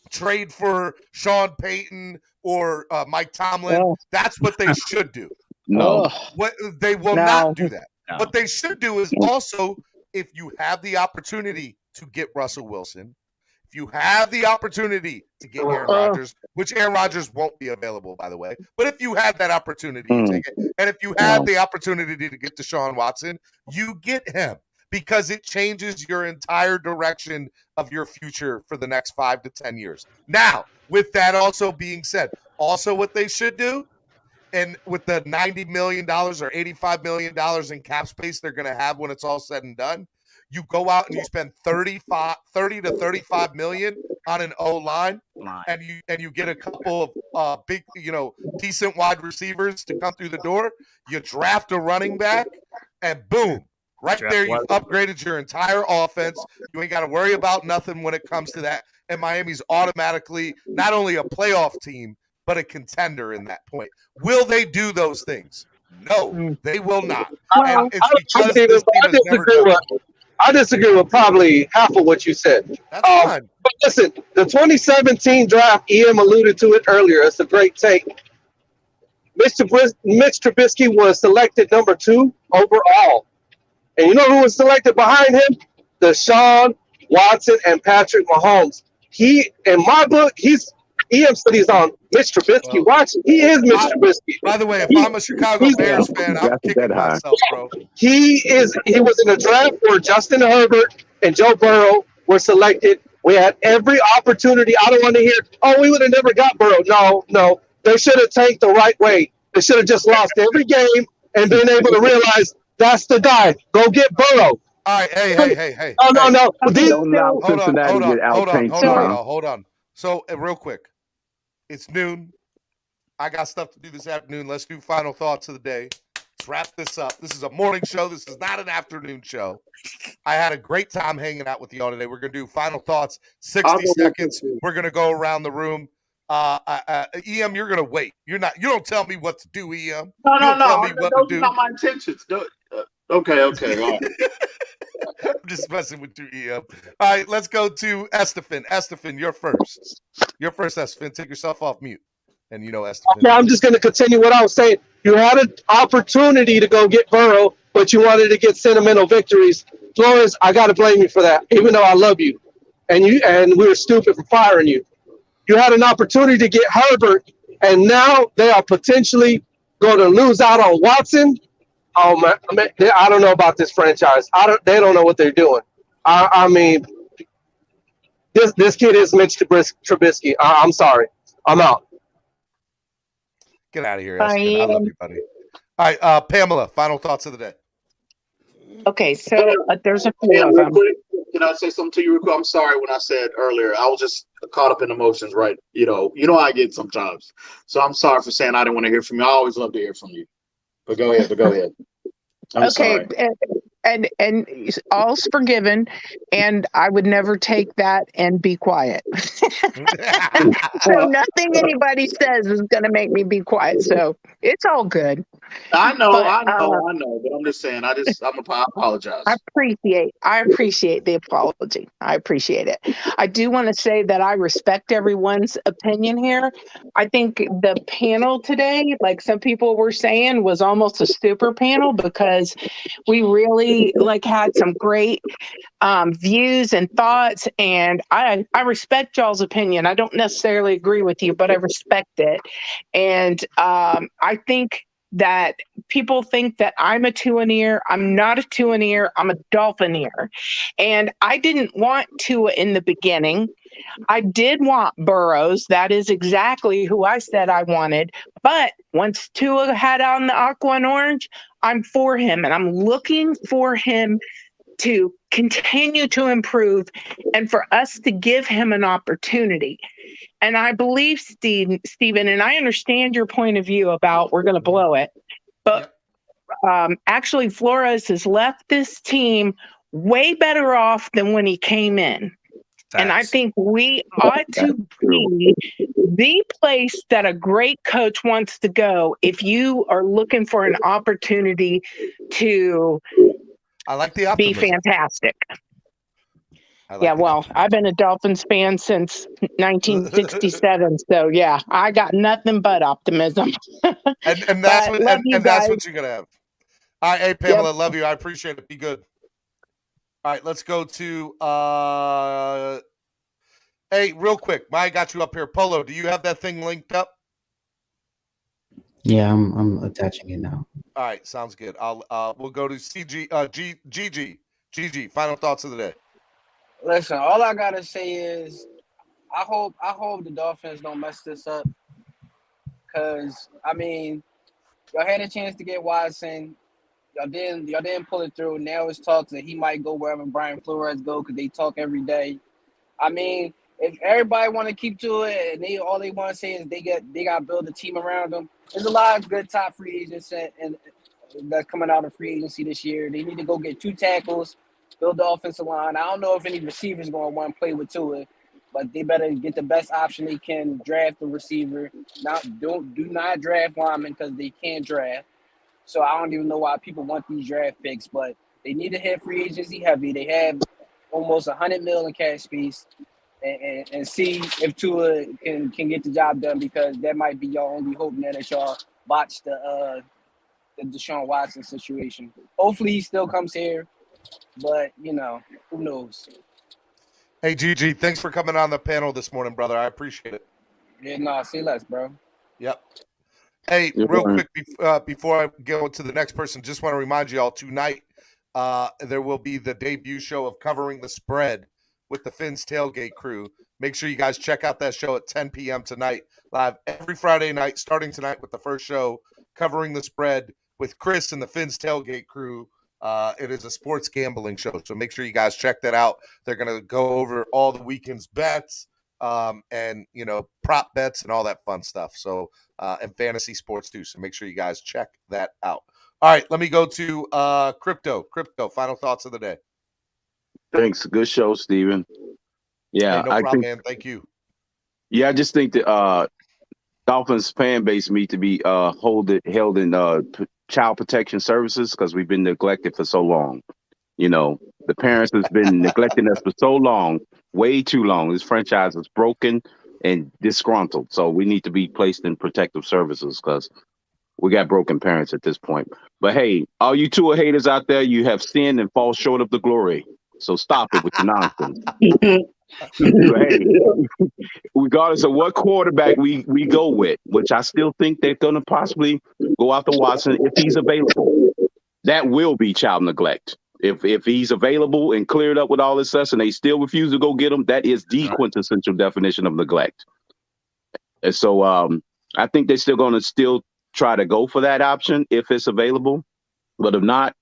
trade for Sean Payton or Mike Tomlin. That's what they should do. No. What they will not do that. No. What they should do is also, if you have the opportunity to get Russell Wilson, If you have the opportunity to get Aaron Rodgers, which Aaron Rodgers won't be available, by the way, but if you have that opportunity, you take it. And if you have the opportunity to get Deshaun Watson, you get him because it changes your entire direction of your future for the next 5 to 10 years. Now, with that also being said, also what they should do, and with the $90 million or $85 million in cap space they're going to have when it's all said and done, you go out and you spend 30 to 35 million on an O-line, and you get a couple of big, decent wide receivers to come through the door. You draft a running back, and boom, right there you've upgraded your entire offense. You ain't got to worry about nothing when it comes to that. And Miami's automatically not only a playoff team, but a contender in that point. Will they do those things? No, they will not. And it's because this team has never done it. I disagree with probably half of what you said. That's fine. But listen, the 2017 draft, EM alluded to it earlier. It's a great take. Mitch Trubisky was selected number 2 overall. And you know who was selected behind him? Deshaun Watson and Patrick Mahomes. He, in my book, EM said he's on Mitch Trubisky. Watch, he is Mitch Trubisky. By the way, if I'm a Chicago Bears fan, I'm kicking myself, bro. He was in a draft where Justin Herbert and Joe Burrow were selected. We had every opportunity. I don't want to hear, we would have never got Burrow. No. They should have tanked the right way. They should have just lost every game and been able to realize that's the guy. Go get Burrow. All right, hey. No. Hold on. So, real quick, it's noon. I got stuff to do this afternoon. Let's do final thoughts of the day. Let's wrap this up. This is a morning show. This is not an afternoon show. I had a great time hanging out with y'all today. We're going to do final thoughts, 60 seconds. We're going to go around the room. EM, you're going to wait. You don't tell me what to do, EM. No. Tell me what to do. Those are not my intentions. Okay. All right. I'm just messing with you, EM. All right, let's go to Estefan. Estefan, you're first. Estefan. Take yourself off mute. And Estefan. Okay, I'm just going to continue what I was saying. You had an opportunity to go get Burrow, but you wanted to get sentimental victories. Flores, I got to blame you for that, even though I love you. And we were stupid for firing you. You had an opportunity to get Herbert, and now they are potentially going to lose out on Watson. Oh man, I don't know about this franchise. They don't know what they're doing. I mean, this kid is Mitch Trubisky. I'm sorry. I'm out. Get out of here, Estefan. I love you, buddy. All right, Pamela, final thoughts of the day. Okay, so there's a few of them. Can I say something to you real quick? I'm sorry when I said earlier. I was just caught up in emotions, right? You know how I get sometimes. So I'm sorry for saying I didn't want to hear from you. I always love to hear from you. But go ahead. I'm sorry. And all's forgiven, and I would never take that and be quiet. So nothing anybody says is going to make me be quiet. So it's all good. I know, but I'm just saying. I apologize. I appreciate the apology. I appreciate it. I do want to say that I respect everyone's opinion here. I think the panel today, like some people were saying, was almost a super panel because we really had some great views and thoughts, and I respect y'all's opinion. I don't necessarily agree with you, but I respect it. And I think that people think that I'm a Tuaneer. I'm not a Tuaneer. I'm a Dolphineer. And I didn't want Tua in the beginning. I did want Burrows. That is exactly who I said I wanted. But once Tua had on the aqua and orange, I'm for him, and I'm looking for him to continue to improve and for us to give him an opportunity. And I believe, Stephen, and I understand your point of view about we're going to blow it, but actually Flores has left this team way better off than when he came in. Facts. And I think we ought to be the place that a great coach wants to go if you are looking for an opportunity to be fantastic. I've been a Dolphins fan since 1967, so yeah, I got nothing but optimism. and that's what you're gonna have. All right, hey Pamela, love you. I appreciate it. Be good. All right, let's go to Hey, real quick, I got you up here. Polo, do you have that thing linked up? Yeah, I'm attaching it now. All right, sounds good. We'll go to GG. Final thoughts of the day. Listen, all I gotta say is I hope the Dolphins don't mess this up. Cause I mean, y'all had a chance to get Watson. Y'all didn't pull it through. Now it's talks that he might go wherever Brian Flores go because they talk every day. I mean, if everybody want to keep to it and all they want to say is they got to build a team around them. There's a lot of good top free agents and that's coming out of free agency this year. They need to go get 2 tackles, build the offensive line. I don't know if any receivers going to want to play with Tua, but they better get the best option they can. Draft the receiver. Do not draft linemen because they can't draft. So I don't even know why people want these draft picks, but they need to hit free agency heavy. They have almost $100 million cash space, and see if Tua can get the job done because that might be your only hope now that y'all botched the Deshaun Watson situation. Hopefully he still comes here, but who knows? Hey, GG, thanks for coming on the panel this morning, brother. I appreciate it. Yeah, say less, bro. Yep. Hey, real quick before I go to the next person, just want to remind you all tonight there will be the debut show of Covering the Spread with the Finns Tailgate crew. Make sure you guys check out that show at 10 p.m. tonight, live every Friday night, starting tonight with the first show, Covering the Spread with Chris and the Finns Tailgate crew. It is a sports gambling show, so make sure you guys check that out. They're going to go over all the weekend's bets and, prop bets and all that fun stuff. So, and fantasy sports too. So make sure you guys check that out. All right, let me go to Crypto. Final thoughts of the day. Thanks. Good show, Steven. Yeah, hey, no problem, man. Thank you. Yeah, I just think that Dolphins fan base need to be held in child protection services because we've been neglected for so long. The parents has been neglecting us for so long, way too long. This franchise is broken and disgruntled. So we need to be placed in protective services because we got broken parents at this point. But hey, all you Tua haters out there, you have sinned and fall short of the glory. So stop it with the nonsense. So, hey, regardless of what quarterback we go with, which I still think they're going to possibly go after Watson if he's available, that will be child neglect. If he's available and cleared up with all this stuff and they still refuse to go get him, that is the quintessential definition of neglect. And so I think they're still going to try to go for that option if it's available. But if not,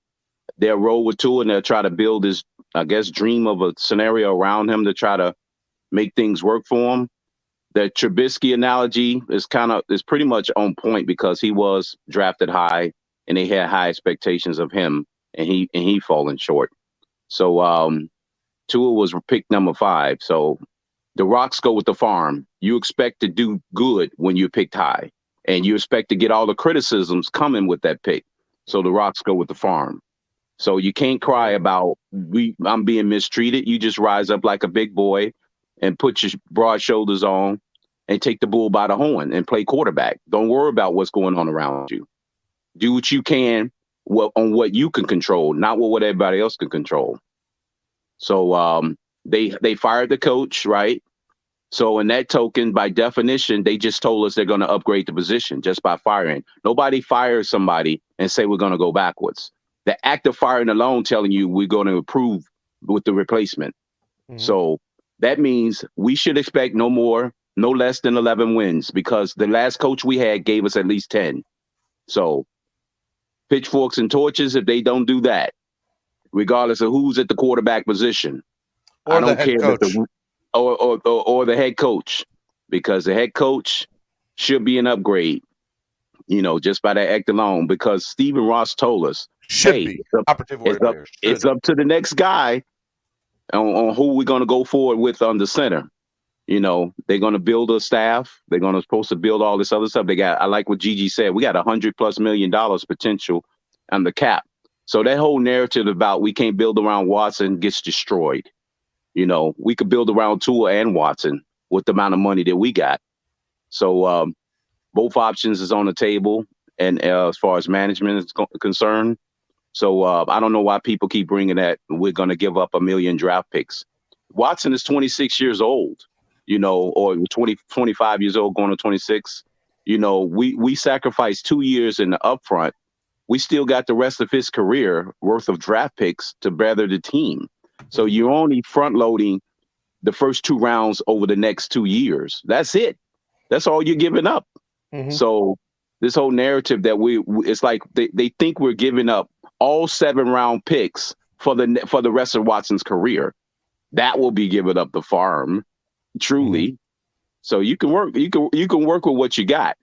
they'll roll with Tua and they'll try to build this, I guess, dream of a scenario around him to try to make things work for him. The Trubisky analogy is pretty much on point because he was drafted high and they had high expectations of him and he fallen short. So Tua was pick number 5. So the rocks go with the farm. You expect to do good when you're picked high and you expect to get all the criticisms coming with that pick. So the rocks go with the farm. So you can't cry about I'm being mistreated. You just rise up like a big boy and put your broad shoulders on and take the bull by the horn and play quarterback. Don't worry about what's going on around you. Do what you can on what you can control, not what everybody else can control. So they fired the coach, right? So in that token, by definition, they just told us they're going to upgrade the position just by firing. Nobody fires somebody and say we're going to go backwards. The act of firing alone telling you we're going to improve with the replacement. Mm-hmm. So that means we should expect no less than 11 wins because the last coach we had gave us at least 10. So pitchforks and torches, if they don't do that, regardless of who's at the quarterback position, or I don't the head care coach. Or the head coach, because the head coach should be an upgrade, just by that act alone, because Stephen Ross told us, it's up to the next guy on who we're going to go forward with on the center. They're going to build a staff. They're supposed to build all this other stuff. I like what Gigi said, we got $100+ million potential on the cap. So that whole narrative about we can't build around Watson gets destroyed. We could build around Tua and Watson with the amount of money that we got. So both options is on the table, and as far as management is concerned. So I don't know why people keep bringing that we're going to give up 1 million draft picks. Watson is 26 years old. or 25 years old going to 26. We sacrificed 2 years in the upfront. We still got the rest of his career worth of draft picks to better the team. So you're only front loading the first 2 rounds over the next 2 years. That's it. That's all you're giving up. So this whole narrative that it's like they think we're giving up all 7 round picks for the rest of Watson's career. That will be given up the farm, truly. So you can work with what you got.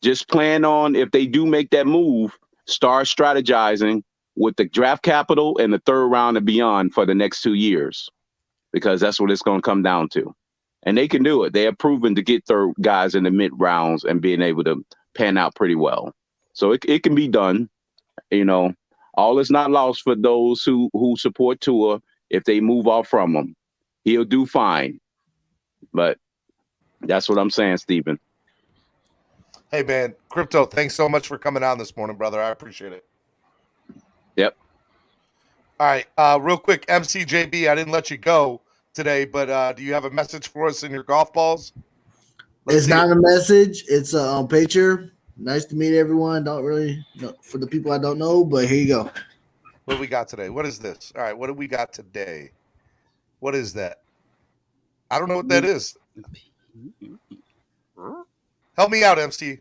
Just plan on, if they do make that move, start strategizing with the draft capital and the 3rd round and beyond for the next 2 years, because that's what it's going to come down to. And they can do it. They have proven to get third guys in the mid rounds and being able to pan out pretty well. So it can be done. All is not lost for those who support Tua. If they move off from him, he'll do fine. But that's what I'm saying, Stephen. Hey, man, Crypto, thanks so much for coming on this morning, brother. I appreciate it. Yep. All right, real quick, MCJB, I didn't let you go today, but do you have a message for us in your golf balls? It's not a message. It's a picture. Nice to meet everyone. Don't really know, for the people I don't know, but here you go. What do we got today? What is this? All right, what do we got today? What is that? I don't know what that is. Help me out, MC.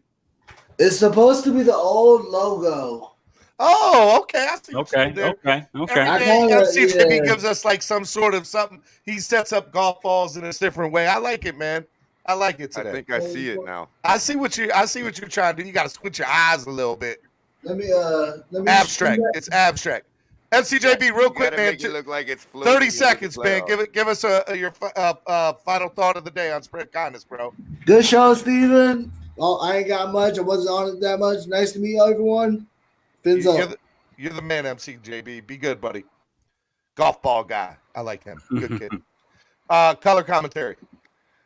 It's supposed to be the old logo. Oh, okay. I see what you Okay. did there. Okay. Every day, MCJB gives us like some sort of something. He sets up golf balls in a different way. I like it, man. I like it today. I think I see it now. I see what you're trying to do. You got to switch your eyes a little bit. Let me abstract. It's abstract. MCJB, real quick, man. Make it look like it's floating 30 seconds, man. Give us your final thought of the day on Spread Kindness, bro. Good show, Steven. Oh, I ain't got much. I wasn't on it that much. Nice to meet everyone. Fins up. You're the man, MCJB. Be good, buddy. Golf ball guy. I like him. Good kid. Color commentary.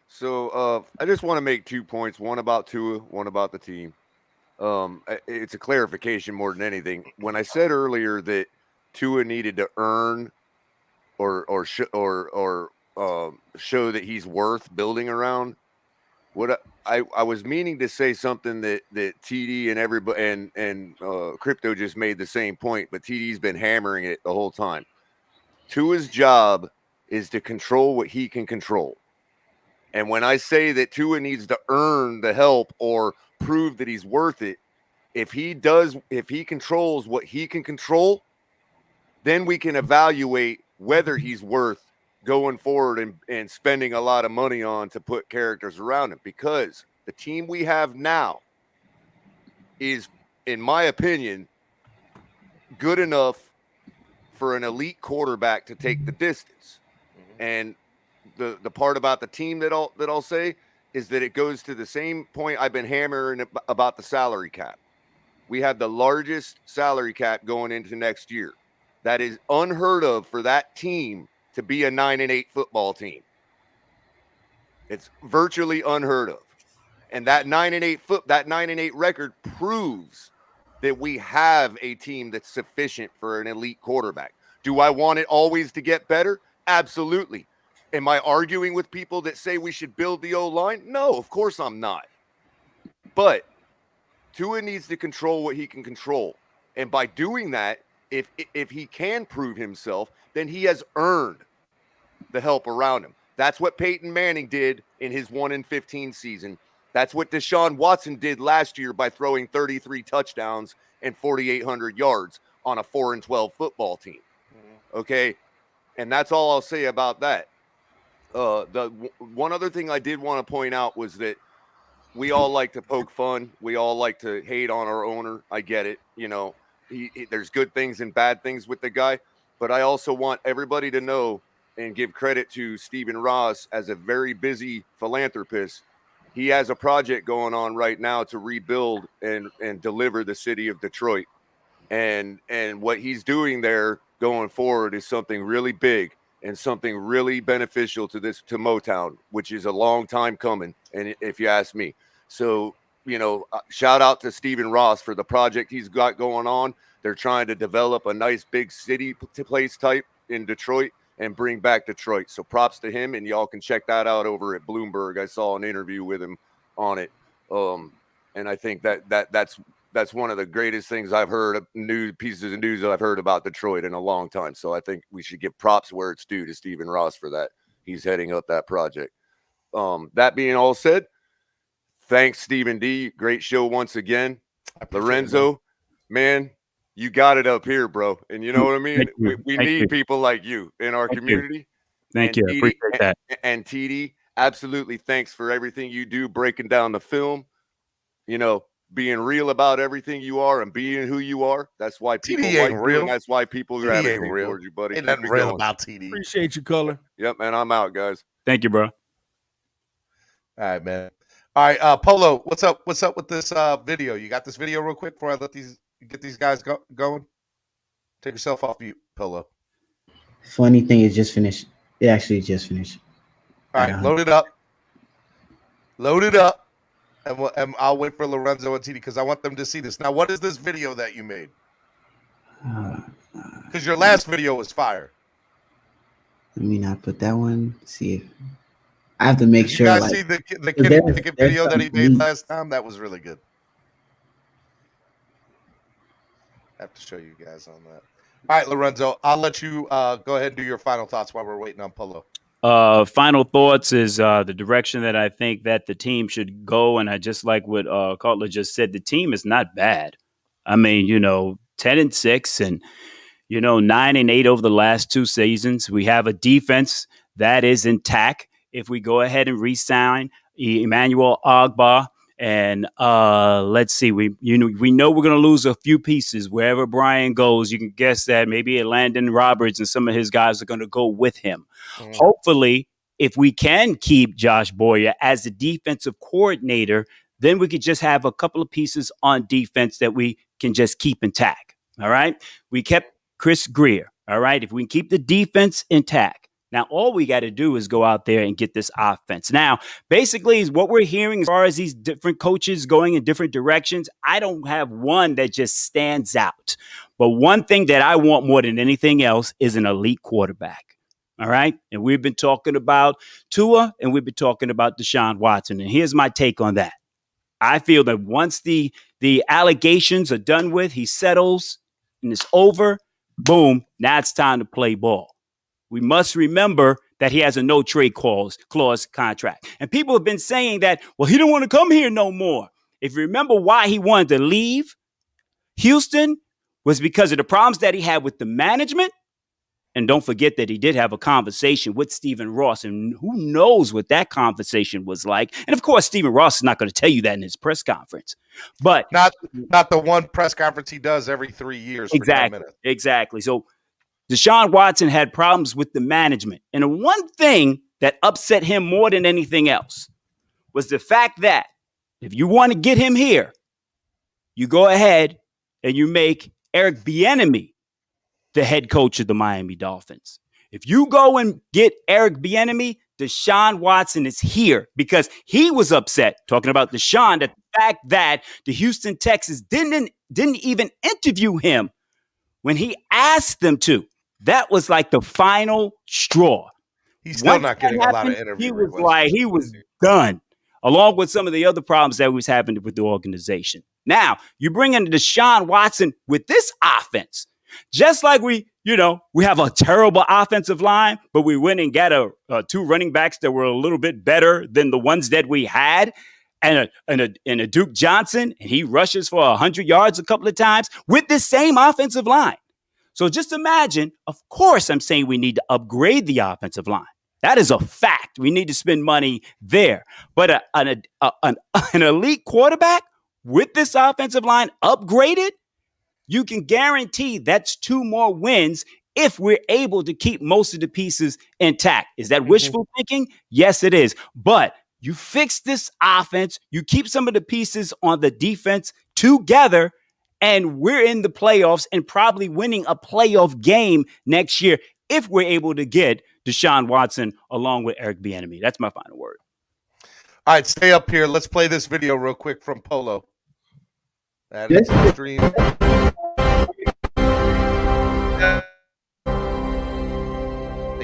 So I just want to make 2 points. One about Tua, one about the team. It's a clarification more than anything. When I said earlier that Tua needed to earn or show that he's worth building around, what I was meaning to say something that TD and everybody and Crypto just made the same point, but TD's been hammering it the whole time. Tua's job is to control what he can control. And when I say that Tua needs to earn the help or prove that he's worth it, if he controls what he can control, then we can evaluate whether he's worth going forward and spending a lot of money on to put characters around him, because the team we have now is, in my opinion, good enough for an elite quarterback to take the distance. And the part about the team that I'll say is that it goes to the same point I've been hammering about the salary cap. We have the largest salary cap going into next year. That is unheard of for that team to be a 9-8 football team. It's virtually unheard of. And that 9-8 record proves that we have a team that's sufficient for an elite quarterback. Do I want it always to get better? Absolutely. Am I arguing with people that say we should build the O-line? No, of course I'm not. But Tua needs to control what he can control. And by doing that, if he can prove himself, then he has earned the help around him. That's what Peyton Manning did in his 1-15 season. That's what Deshaun Watson did last year by throwing 33 touchdowns and 4,800 yards on a 4-12 football team. Okay? And that's all I'll say about that. The one other thing I did want to point out was that we all like to poke fun. We all like to hate on our owner. I get it. There's good things and bad things with the guy, but I also want everybody to know and give credit to Stephen Ross as a very busy philanthropist. He has a project going on right now to rebuild and deliver the city of Detroit. And what he's doing there going forward is something really big and something really beneficial to Motown, which is a long time coming, and if you ask me. So, shout out to Stephen Ross for the project he's got going on. They're trying to develop a nice big city place type in Detroit, and bring back Detroit. So props to him, and y'all can check that out over at Bloomberg. I saw an interview with him on it, and I think that's one of the greatest things I've heard of pieces of news I've heard about Detroit in a long time. So I think we should give props where it's due to Stephen Ross for that. He's heading up that project. That being all said, thanks, Stephen D. Great show once again. Lorenzo, man, you got it up here, bro. And you know what I mean? We need people like you in our community. Thank you. I appreciate that. And TD, absolutely thanks for everything you do, breaking down the film, being real about everything you are and being who you are. That's why people like you, and that's why people gravitate towards you, buddy. Ain't nothing real about TD. Appreciate you, Color. Yep, man, I'm out, guys. Thank you, bro. All right, man. All right, Polo, what's up? What's up with this video? You got this video real quick before I get these guys going? Take yourself off mute, Polo. Funny thing, it just finished. It actually just finished. All right, load it up. Load it up, and I'll wait for Lorenzo and TD because I want them to see this. Now, what is this video that you made? Because your last video was fire. Let me not put that one. See if I have to make sure. You guys see the kid video that he made last time? That was really good. I have to show you guys on that. All right, Lorenzo, I'll let you go ahead and do your final thoughts while we're waiting on Polo. Final thoughts is the direction that I think that the team should go. And I just like what Cutler just said, the team is not bad. I mean, 10-6 and, 9-8 over the last 2 seasons. We have a defense that is intact. If we go ahead and re-sign Emmanuel Ogbah, and let's see, we know we're going to lose a few pieces wherever Brian goes. You can guess that maybe Landon Roberts and some of his guys are going to go with him. Mm-hmm. Hopefully, if we can keep Josh Boyer as the defensive coordinator, then we could just have a couple of pieces on defense that we can just keep intact. All right. We kept Chris Greer. All right. If we can keep the defense intact. Now, all we got to do is go out there and get this offense. Now, basically, what we're hearing as far as these different coaches going in different directions, I don't have one that just stands out. But one thing that I want more than anything else is an elite quarterback. All right. And we've been talking about Tua and we've been talking about Deshaun Watson. And here's my take on that. I feel that once the allegations are done with, he settles and it's over. Boom. Now it's time to play ball. We must remember that he has a no trade clause contract. And people have been saying that, well, he don't want to come here no more. If you remember why he wanted to leave Houston was because of the problems that he had with the management. And don't forget that he did have a conversation with Stephen Ross. And who knows what that conversation was like. And of course, Stephen Ross is not going to tell you that in his press conference. But not the one press conference he does every 3 years. Exactly. So Deshaun Watson had problems with the management. And the one thing that upset him more than anything else was the fact that if you want to get him here, you go ahead and you make Eric Bieniemy the head coach of the Miami Dolphins. If you go and get Eric Bieniemy, Deshaun Watson is here because he was upset talking about Deshaun, the fact that the Houston Texans didn't even interview him when he asked them to. That was like the final straw. He's still not getting a lot of interviews. He was done, along with some of the other problems that was happening with the organization. Now, you bring in Deshaun Watson with this offense, just like we have a terrible offensive line, but we went and got 2 running backs that were a little bit better than the ones that we had, and a Duke Johnson, and he rushes for 100 yards a couple of times with this same offensive line. So just imagine, of course, I'm saying we need to upgrade the offensive line. That is a fact. We need to spend money there. But an elite quarterback with this offensive line upgraded, you can guarantee that's 2 more wins if we're able to keep most of the pieces intact. Is that wishful thinking? Yes, it is. But you fix this offense, you keep some of the pieces on the defense together, and we're in the playoffs and probably winning a playoff game next year if we're able to get Deshaun Watson along with Eric Bieniemy. That's my final word. All right, stay up here. Let's play this video real quick from Polo. That is the stream.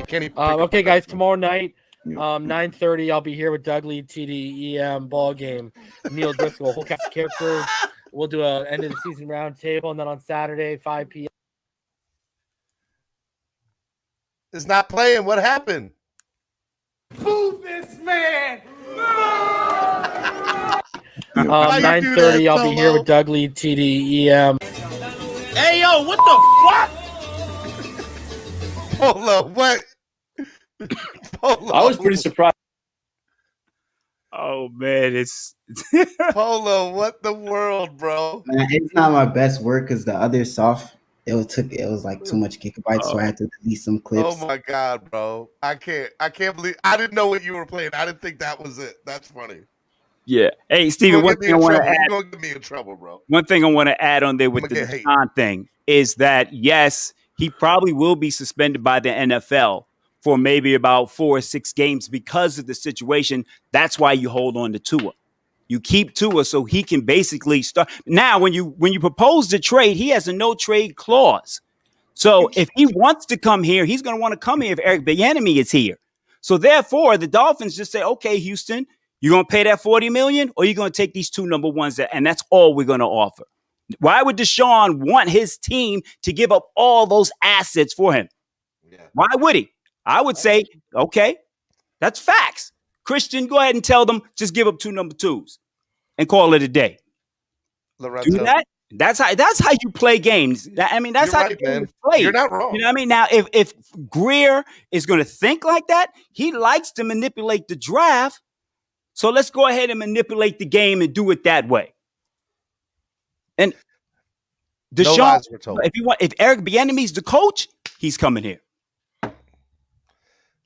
Kenny. Okay, guys, tomorrow night, 9:30, I'll be here with Doug Lee, TD, EM, ball game, Neil Driscoll, whole cast of characters. We'll do a end of the season round table, and then on Saturday, 5 p.m. It's not playing. What happened? Move this man. 9:30, I'll be here with Doug Lee, TD, EM. Hey, yo, what the fuck? Polo, what? Polo. I was pretty surprised. Oh man, it's Polo. What the world, bro? Man, it's not my best work because the other soft it was like too much gigabytes, so I had to delete some clips. Oh my god, bro! I can't believe I didn't know what you were playing. I didn't think that was it. That's funny. Yeah. Hey, Steven, one thing I want to add. You're gonna get me in trouble, bro. One thing I want to add on there with the Deshaun thing is that yes, he probably will be suspended by the NFL for maybe about 4 or 6 games because of the situation. That's why you hold on to Tua. You keep Tua so he can basically start. Now, when you propose the trade, he has a no trade clause. So if he wants to come here, he's going to want to come here if Eric Bieniemy is here. So therefore, the Dolphins just say, okay, Houston, you're going to pay that $40 million, or you're going to take these 2 number ones, and that's all we're going to offer. Why would Deshaun want his team to give up all those assets for him? Yeah. Why would he? I would say, okay, that's facts. Christian, go ahead and tell them, just give up 2 number 2s and call it a day. Lorenzo. Do that. That's how you play games. I mean, that's You're how right, you man. play. You're not wrong. You know what I mean? Now, if Greer is going to think like that, he likes to manipulate the draft. So let's go ahead and manipulate the game and do it that way. And Deshaun, No lies were told. if Eric Bieniemy's the coach, he's coming here.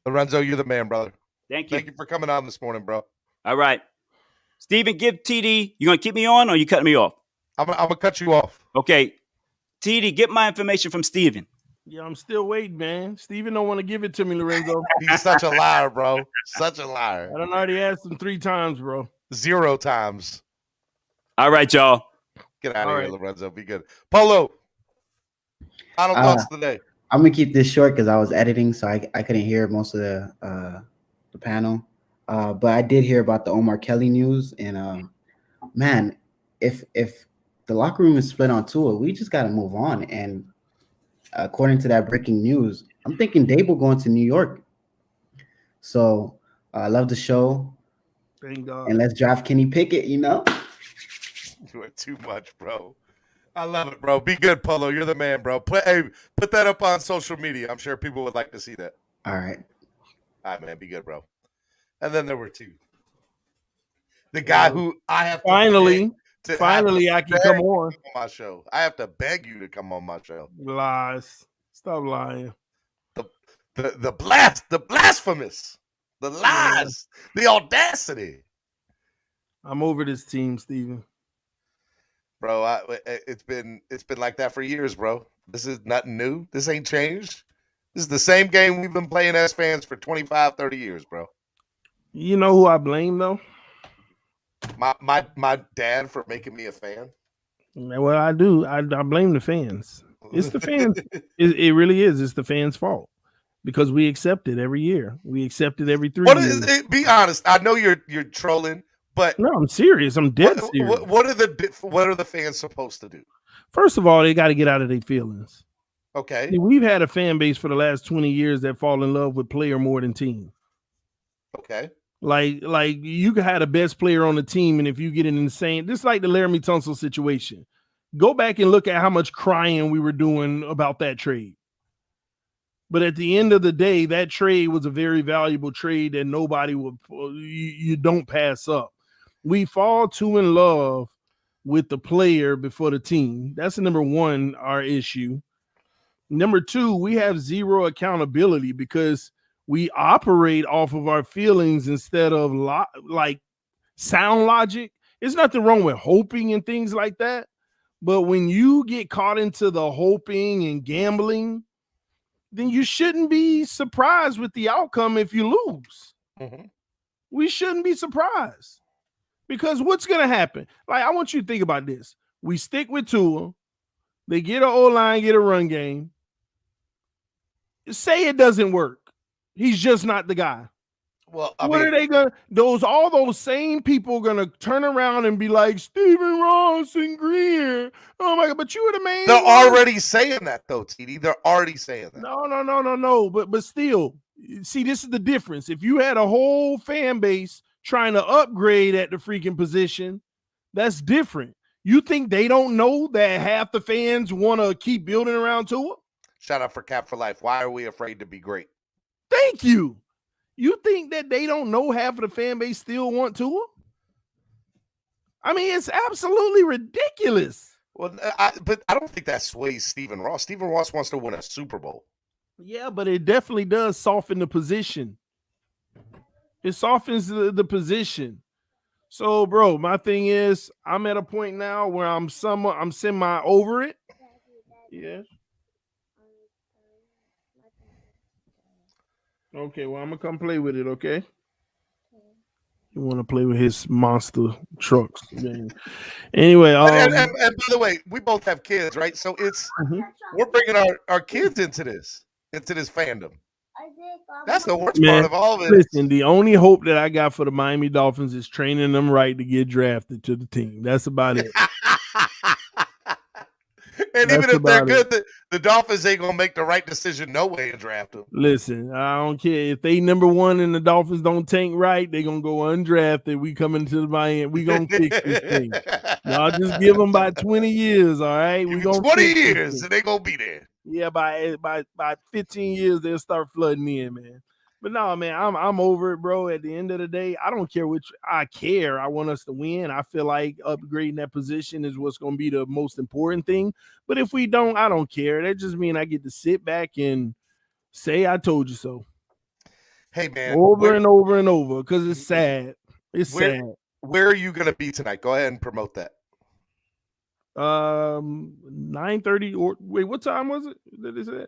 Lorenzo, you're the man, brother. Thank you. Thank you for coming on this morning, bro. All right. Steven, give TD. You going to keep me on or you cutting me off? I'm going to cut you off. Okay. TD, get my information from Steven. Yeah, I'm still waiting, man. Steven don't want to give it to me, Lorenzo. He's such a liar, bro. Such a liar. I done already asked him 3 times, bro. 0 times. All right, y'all. Get out of here, Lorenzo. Be good. Polo, final thoughts today. I'm gonna keep this short because I was editing, so I couldn't hear most of the panel. But I did hear about the Omar Kelly news, and man, if the locker room is split on Tua, we just got to move on. And according to that breaking news, I'm thinking Dable going to New York. So I love the show. Thank God. And let's draft Kenny Pickett. You know, You are too much, bro. I love it, bro. Be good, Polo. You're the man, bro. Put that up on social media. I'm sure people would like to see that. all right. All right, man. Be good, bro. And then there were 2. The guy who I have to Finally I I can come on my show. I have to beg you to come on my show. Lies. Stop lying. The blasphemous, the lies, the audacity. I'm over this team, Steven. Bro, it's been like that for years, bro. This is nothing new. This ain't changed. This is the same game we've been playing as fans for 25, 30 years, bro. You know who I blame, though? My dad for making me a fan. Well, I do. I blame the fans. It's the fans. It really is. It's the fans' fault because we accept it every year. We accept it every 3 years. Be honest. I know you're trolling, but no, I'm serious. I'm dead serious. What are the fans supposed to do? First of all, they got to get out of their feelings. Okay. See, we've had a fan base for the last 20 years that fall in love with player more than team. Okay. Like you could have the best player on the team, and if you get an insane, just like the Laramie Tunsil situation, go back and look at how much crying we were doing about that trade. But at the end of the day, that trade was a very valuable trade that nobody would. You don't pass up. We fall too in love with the player before the team. That's number one, our issue. Number 2, we have zero accountability because we operate off of our feelings instead of like sound logic. There's nothing wrong with hoping and things like that. But when you get caught into the hoping and gambling, then you shouldn't be surprised with the outcome if you lose. Mm-hmm. We shouldn't be surprised because what's going to happen? Like, I want you to think about this. We stick with Tua. They get an O-line, get a run game. Say it doesn't work. He's just not the guy. Well, What are they gonna? All those same people gonna turn around and be like Stephen Ross and Greer? Oh my god! But you were the main. They're one. already saying that though, TD. They're already saying that. No. But still, see, this is the difference. If you had a whole fan base trying to upgrade at the freaking position, that's different. You think they don't know that half the fans want to keep building around Tua? Shout out for Cap for Life. Why are we afraid to be great? Thank you. You think that they don't know half of the fan base still want Tua? I mean, it's absolutely ridiculous. Well, but I don't think that sways Stephen Ross. Stephen Ross wants to win a Super Bowl. Yeah, but it definitely does soften the position. It softens the position. So, bro, my thing is, I'm at a point now where I'm semi over it. Yeah. Okay, well, I'm gonna come play with it. Okay. You want to play with his monster trucks? Anyway, and by the way, we both have kids, right? So we're bringing our kids into this fandom. That's the worst part of all of it. Listen, the only hope that I got for the Miami Dolphins is training them right to get drafted to the team. That's about it. And even if they're good, the Dolphins ain't gonna make the right decision no way and draft them. Listen, I don't care if they number one and the Dolphins don't tank right, they gonna go undrafted. We coming to the Miami. We gonna fix this thing. Y'all just give them about 20 years, all right? We gonna 20 years and they gonna be there. Yeah, by 15 years they'll start flooding in, man. But no, man, I'm over it, bro. At the end of the day, I don't care which. I care. I want us to win. I feel like upgrading that position is what's going to be the most important thing. But if we don't, I don't care. That just means I get to sit back and say I told you so. Hey, man, over and over and over because it's sad. It's sad. Where are you going to be tonight? Go ahead and promote that. 9:30 or wait, what time was it? Did it say?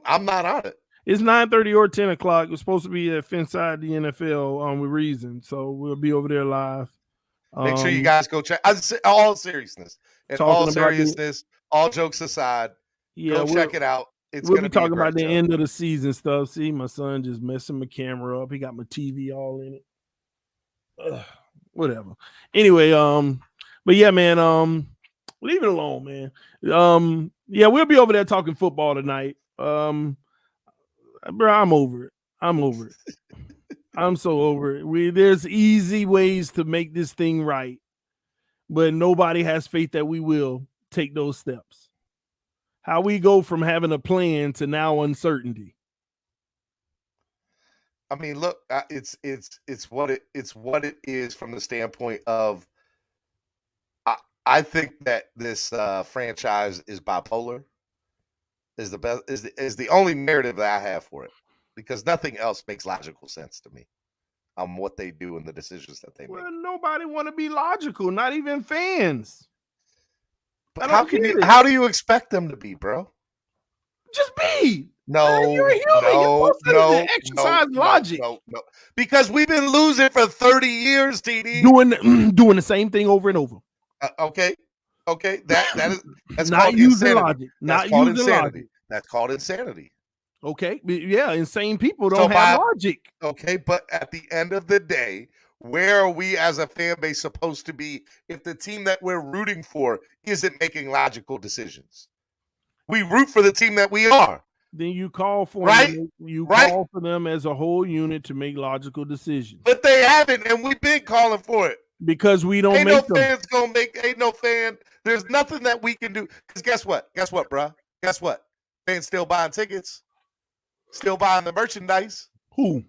I'm not on it. It's 9:30 or 10 o'clock. It's supposed to be at Finside the NFL with Reason. So we'll be over there live. Make sure you guys go check. All seriousness and all seriousness, all jokes aside, go check it out. We'll be talking about the end of the season stuff. See, my son just messing my camera up. He got my TV all in it. Whatever. Anyway, but yeah, man, leave it alone, man. Yeah, we'll be over there talking football tonight. Bro, I'm over it. I'm so over it. There's easy ways to make this thing right, but nobody has faith that we will take those steps. How we go from having a plan to now uncertainty. I mean, look, it's what it is from the standpoint of I think that this franchise is bipolar. Is the best is the only narrative that I have for it, because nothing else makes logical sense to me on what they do and the decisions that they make. Well, nobody want to be logical, not even fans. But how do you expect them to be, bro? Just be. No, you're a human. no, exercise logic. No. Because we've been losing for 30 years, TD. Doing the same thing over and over. Okay. That's not called using insanity. logic. That's Not called using insanity. logic. That's called insanity. Okay. Yeah, insane people don't have logic. Okay, but at the end of the day, where are we as a fan base supposed to be if the team that we're rooting for isn't making logical decisions? We root for the team that we are. Then you call for them. Call for them as a whole unit to make logical decisions. But they haven't, and we've been calling for it. Because we don't ain't make no them. Fans gonna make. Ain't no fan. There's nothing that we can do. Because guess what? Guess what, bro? Guess what? Fans still buying tickets. Still buying the merchandise. Who?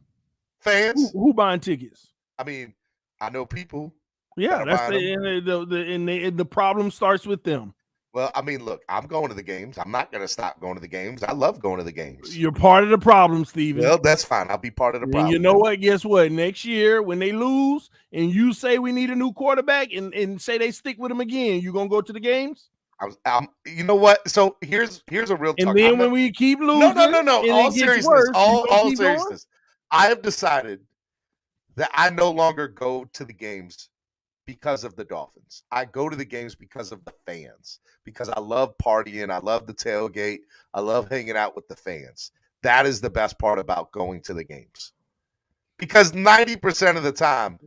Fans. Who buying tickets? I mean, I know people. Yeah, that's the problem starts with them. Well, I mean, look, I'm going to the games. I'm not going to stop going to the games. I love going to the games. You're part of the problem, Steven. Well, that's fine. I'll be part of the problem. And you know what? Guess what? Next year, when they lose and you say we need a new quarterback and say they stick with him again, you going to go to the games? You know what? So here's a real talk. And then when we keep losing, no. All seriousness. All seriousness. I have decided that I no longer go to the games because of the Dolphins. I go to the games because of the fans, because I love partying. I love the tailgate. I love hanging out with the fans. That is the best part about going to the games. Because 90% of the time,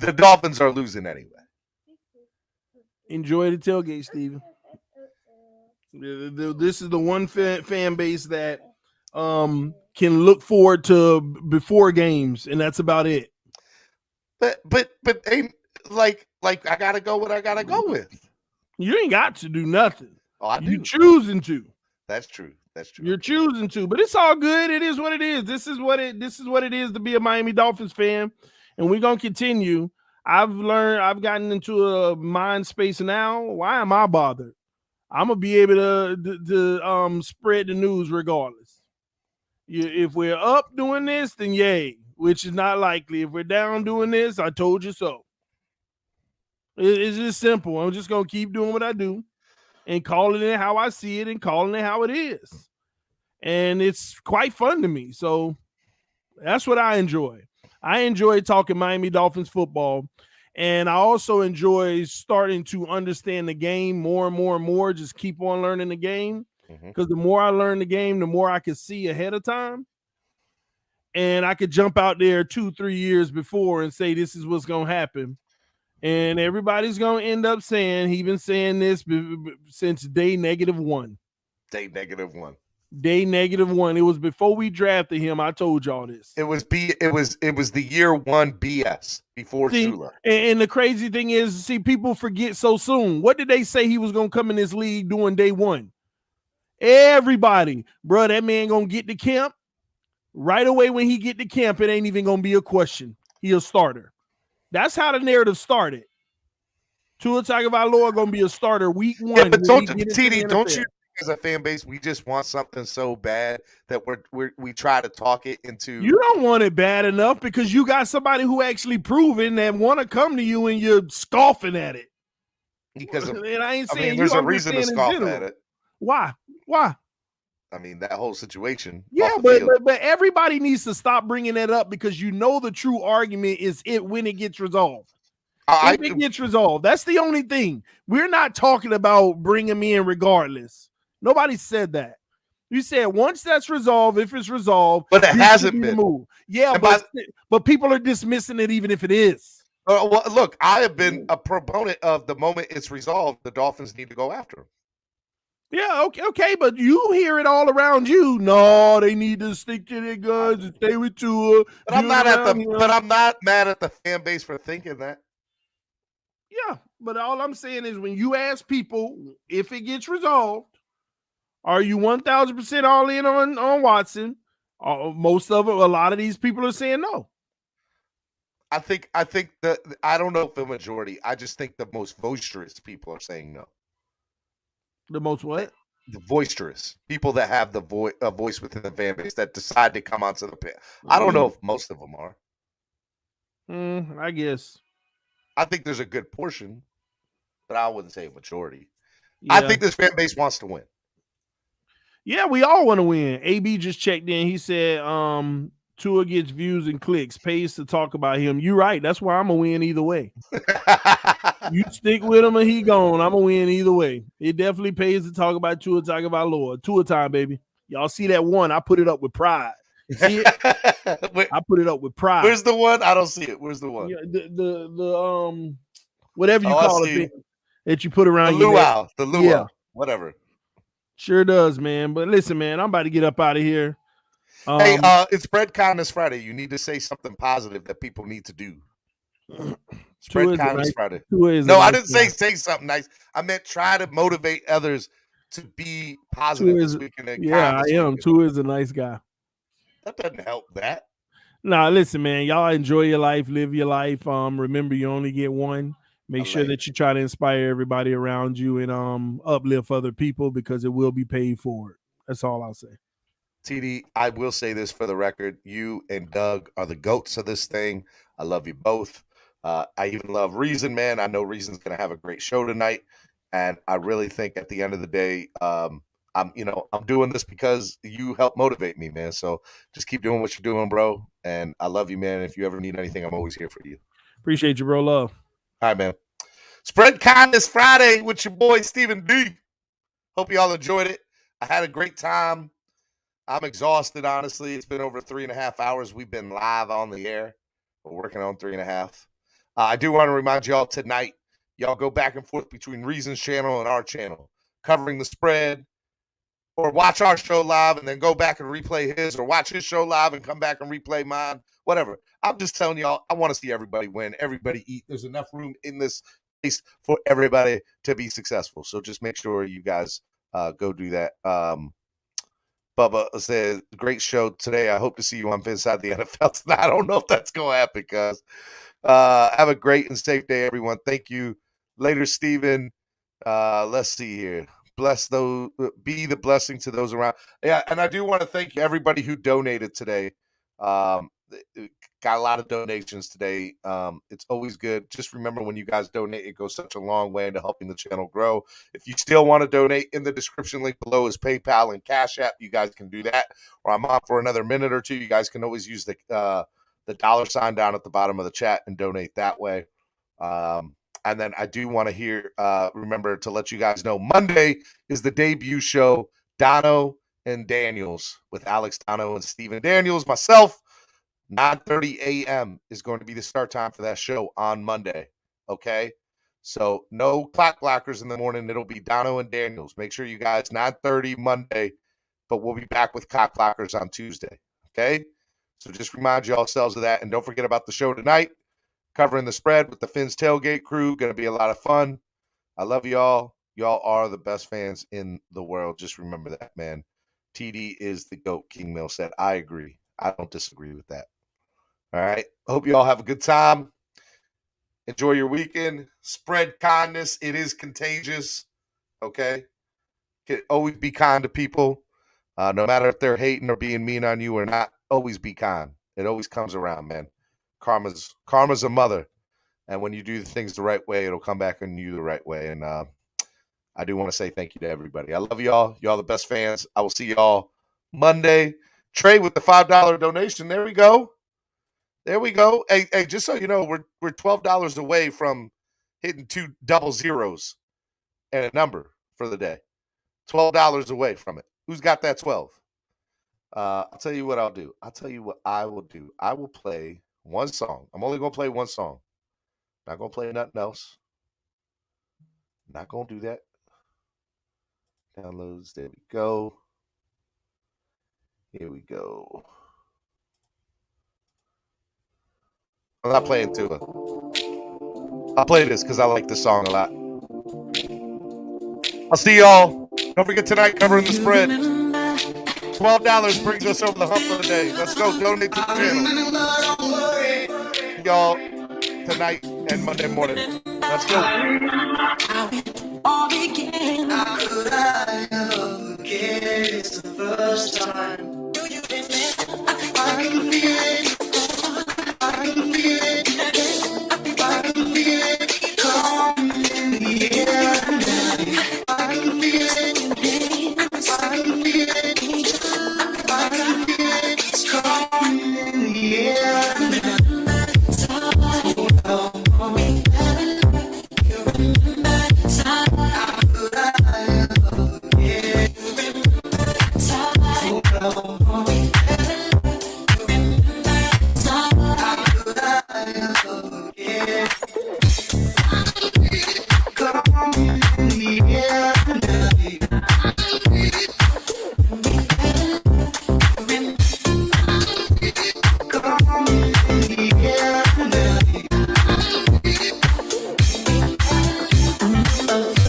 the Dolphins are losing anyway. Enjoy the tailgate, Steven. This is the one fan base that can look forward to before games, and that's about it. But ain't like I gotta go what I gotta go with. You ain't got to do nothing. Oh, I do. You choosing to. That's true. That's true. You're choosing to, but it's all good. It is what it is. This is what it is to be a Miami Dolphins fan, and we're gonna continue. I've gotten into a mind space now. Why am I bothered? I'm gonna be able to spread the news regardless. If we're up doing this, then yay, which is not likely. If we're down doing this, I told you so. It's just simple. I'm just gonna keep doing what I do and calling it how I see it and calling it how it is. And it's quite fun to me. So that's what I enjoy. I enjoy talking Miami Dolphins football. And I also enjoy starting to understand the game more and more and more. Just keep on learning the game. Because the more I learn the game, the more I can see ahead of time. And I could jump out there 2-3 years before and say, this is what's going to happen. And everybody's going to end up saying, he's been saying this since day -1. Day -1. Day -1. It was before we drafted him. I told y'all this. It was the year 1 BS before Shula. And the crazy thing is, people forget so soon. What did they say he was going to come in this league doing day 1? Everybody, bro, that man going to get to camp. Right away when he get to camp, it ain't even going to be a question. He a starter. That's how the narrative started. Tua Tagovailoa going to be a starter week 1. Yeah, but don't you as a fan base, we just want something so bad that we try to talk it into. You don't want it bad enough because you got somebody who actually proven that want to come to you and you're scoffing at it. Because and I ain't saying there's you, a reason to scoff at it. Why? I mean, that whole situation. Yeah, but everybody needs to stop bringing that up because you know the true argument is it when it gets resolved. If it gets resolved, that's the only thing. We're not talking about bringing me in regardless. Nobody said that. You said once that's resolved, if it's resolved, but it hasn't been. Move. Yeah, but people are dismissing it even if it is. Well, look, I have been a proponent of the moment it's resolved, the Dolphins need to go after him. Yeah, okay, but you hear it all around you. No, they need to stick to their guns and stay with Tua. But I'm not mad at the fan base for thinking that. Yeah, but all I'm saying is when you ask people if it gets resolved, are you 1,000% all in on Watson? Most of it, a lot of these people are saying no. I think that I don't know if the majority. I just think the most boisterous people are saying no. The most what? The boisterous people that have the voice within the fan base that decide to come onto the pit. I don't know if most of them are. I guess. I think there's a good portion, but I wouldn't say a majority. Yeah. I think this fan base wants to win. Yeah, we all want to win. AB just checked in. He said, Tua gets views and clicks, pays to talk about him. You're right. That's why I'm going to win either way. You stick with him and he gone. I'm going to win either way. It definitely pays to talk about Tua Tagovailoa. Tua time, baby. Y'all see that one? I put it up with pride. See it? I put it up with pride. Where's the one? I don't see it. Where's the one? Yeah, the whatever you call it that you put around your neck. The luau. Whatever. Sure does, man. But listen, man, I'm about to get up out of here. Hey, it's Spread Kindness Friday. You need to say something positive that people need to do. Spread Kindness Friday. No, I didn't say something nice. I meant try to motivate others to be positive this weekend. Yeah, I am. Tua is a nice guy. That doesn't help that. Nah, listen, man. Y'all enjoy your life, live your life. Remember, you only get one. Make sure that you try to inspire everybody around you and uplift other people because it will be paid forward. That's all I'll say. TD, I will say this for the record. You and Doug are the GOATs of this thing. I love you both. I even love Reason, man. I know Reason's going to have a great show tonight. And I really think at the end of the day, I'm doing this because you help motivate me, man. So just keep doing what you're doing, bro. And I love you, man. If you ever need anything, I'm always here for you. Appreciate you, bro. Love. All right, man. Spread Kindness Friday with your boy, Stephen D. Hope you all enjoyed it. I had a great time. I'm exhausted, honestly. It's been over 3.5 hours. We've been live on the air. We're working on 3.5. I do want to remind y'all tonight, y'all go back and forth between Reason's channel and our channel, covering the spread, or watch our show live and then go back and replay his, or watch his show live and come back and replay mine, whatever. I'm just telling y'all, I want to see everybody win, everybody eat. There's enough room in this place for everybody to be successful. So just make sure you guys go do that. Bubba said, great show today. I hope to see you on Inside the NFL tonight. I don't know if that's going to happen, guys. Have a great and safe day, everyone. Thank you. Later, Steven. Let's see here. Bless those, be the blessing to those around. Yeah, and I do want to thank everybody who donated today. Got a lot of donations today. It's always good. Just remember, when you guys donate, it goes such a long way into helping the channel grow. If you still want to donate, in the description link below is PayPal and Cash App. You guys can do that. Or I'm on for another minute or two. You guys can always use the $ down at the bottom of the chat and donate that way. And then I do want to remember to let you guys know, Monday is the debut show, Dono and Daniels, with Alex Dono and Steven Daniels, myself. 9:30 a.m. is going to be the start time for that show on Monday. Okay? So no clock blockers in the morning. It'll be Dono and Daniels. Make sure you guys, 9:30 Monday, but we'll be back with clock blockers on Tuesday. Okay? So just remind yourselves of that. And don't forget about the show tonight, covering the spread with the Fins Tailgate crew. Going to be a lot of fun. I love y'all. Y'all are the best fans in the world. Just remember that, man. TD is the GOAT, King Mill said. I agree. I don't disagree with that. All right. Hope you all have a good time. Enjoy your weekend. Spread kindness. It is contagious. Okay? Can always be kind to people. No matter if they're hating or being mean on you or not, always be kind. It always comes around, man. Karma's a mother. And when you do the things the right way, it'll come back on you the right way. And I do want to say thank you to everybody. I love y'all. Y'all the best fans. I will see y'all Monday. Trey with the $5 donation. There we go. There we go. Hey, just so you know, we're $12 away from hitting 2 double zeros and a number for the day. $12 away from it. Who's got that 12? I'll tell you what I'll do. I'll tell you what I will do. I will play one song. I'm only going to play one song. Not going to play nothing else. Not going to do that. Downloads. There we go. Here we go. I'm not playing Tua. I'll play this because I like this song a lot. I'll see y'all. Don't forget tonight, covering the spread. $12 brings us over the hump of the day. Let's go. Donate to the channel. Y'all tonight and Monday morning. Let's go. All began. How could I ever forget? It's the first time. Do you remember? I can feel it. I can feel it. I can feel it. Come in the air. I can feel it. I can feel it. I can feel it. Come in the air.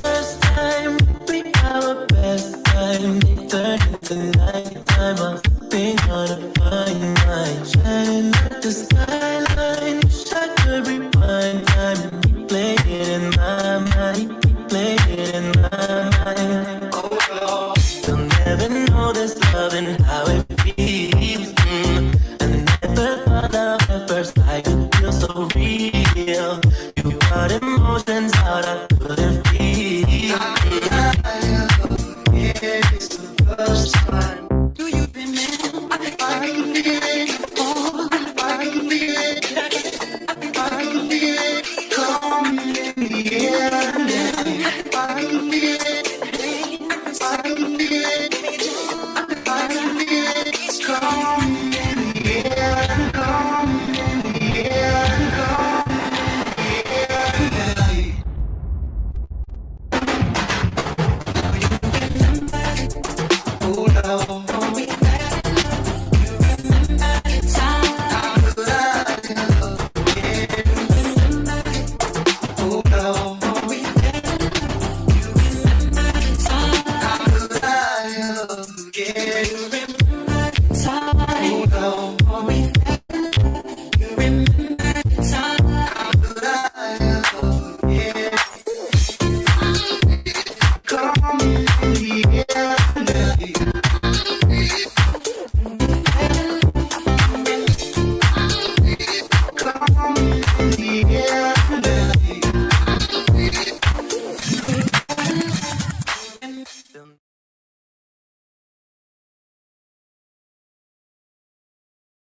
First time, we our best time, they turn into nighttime.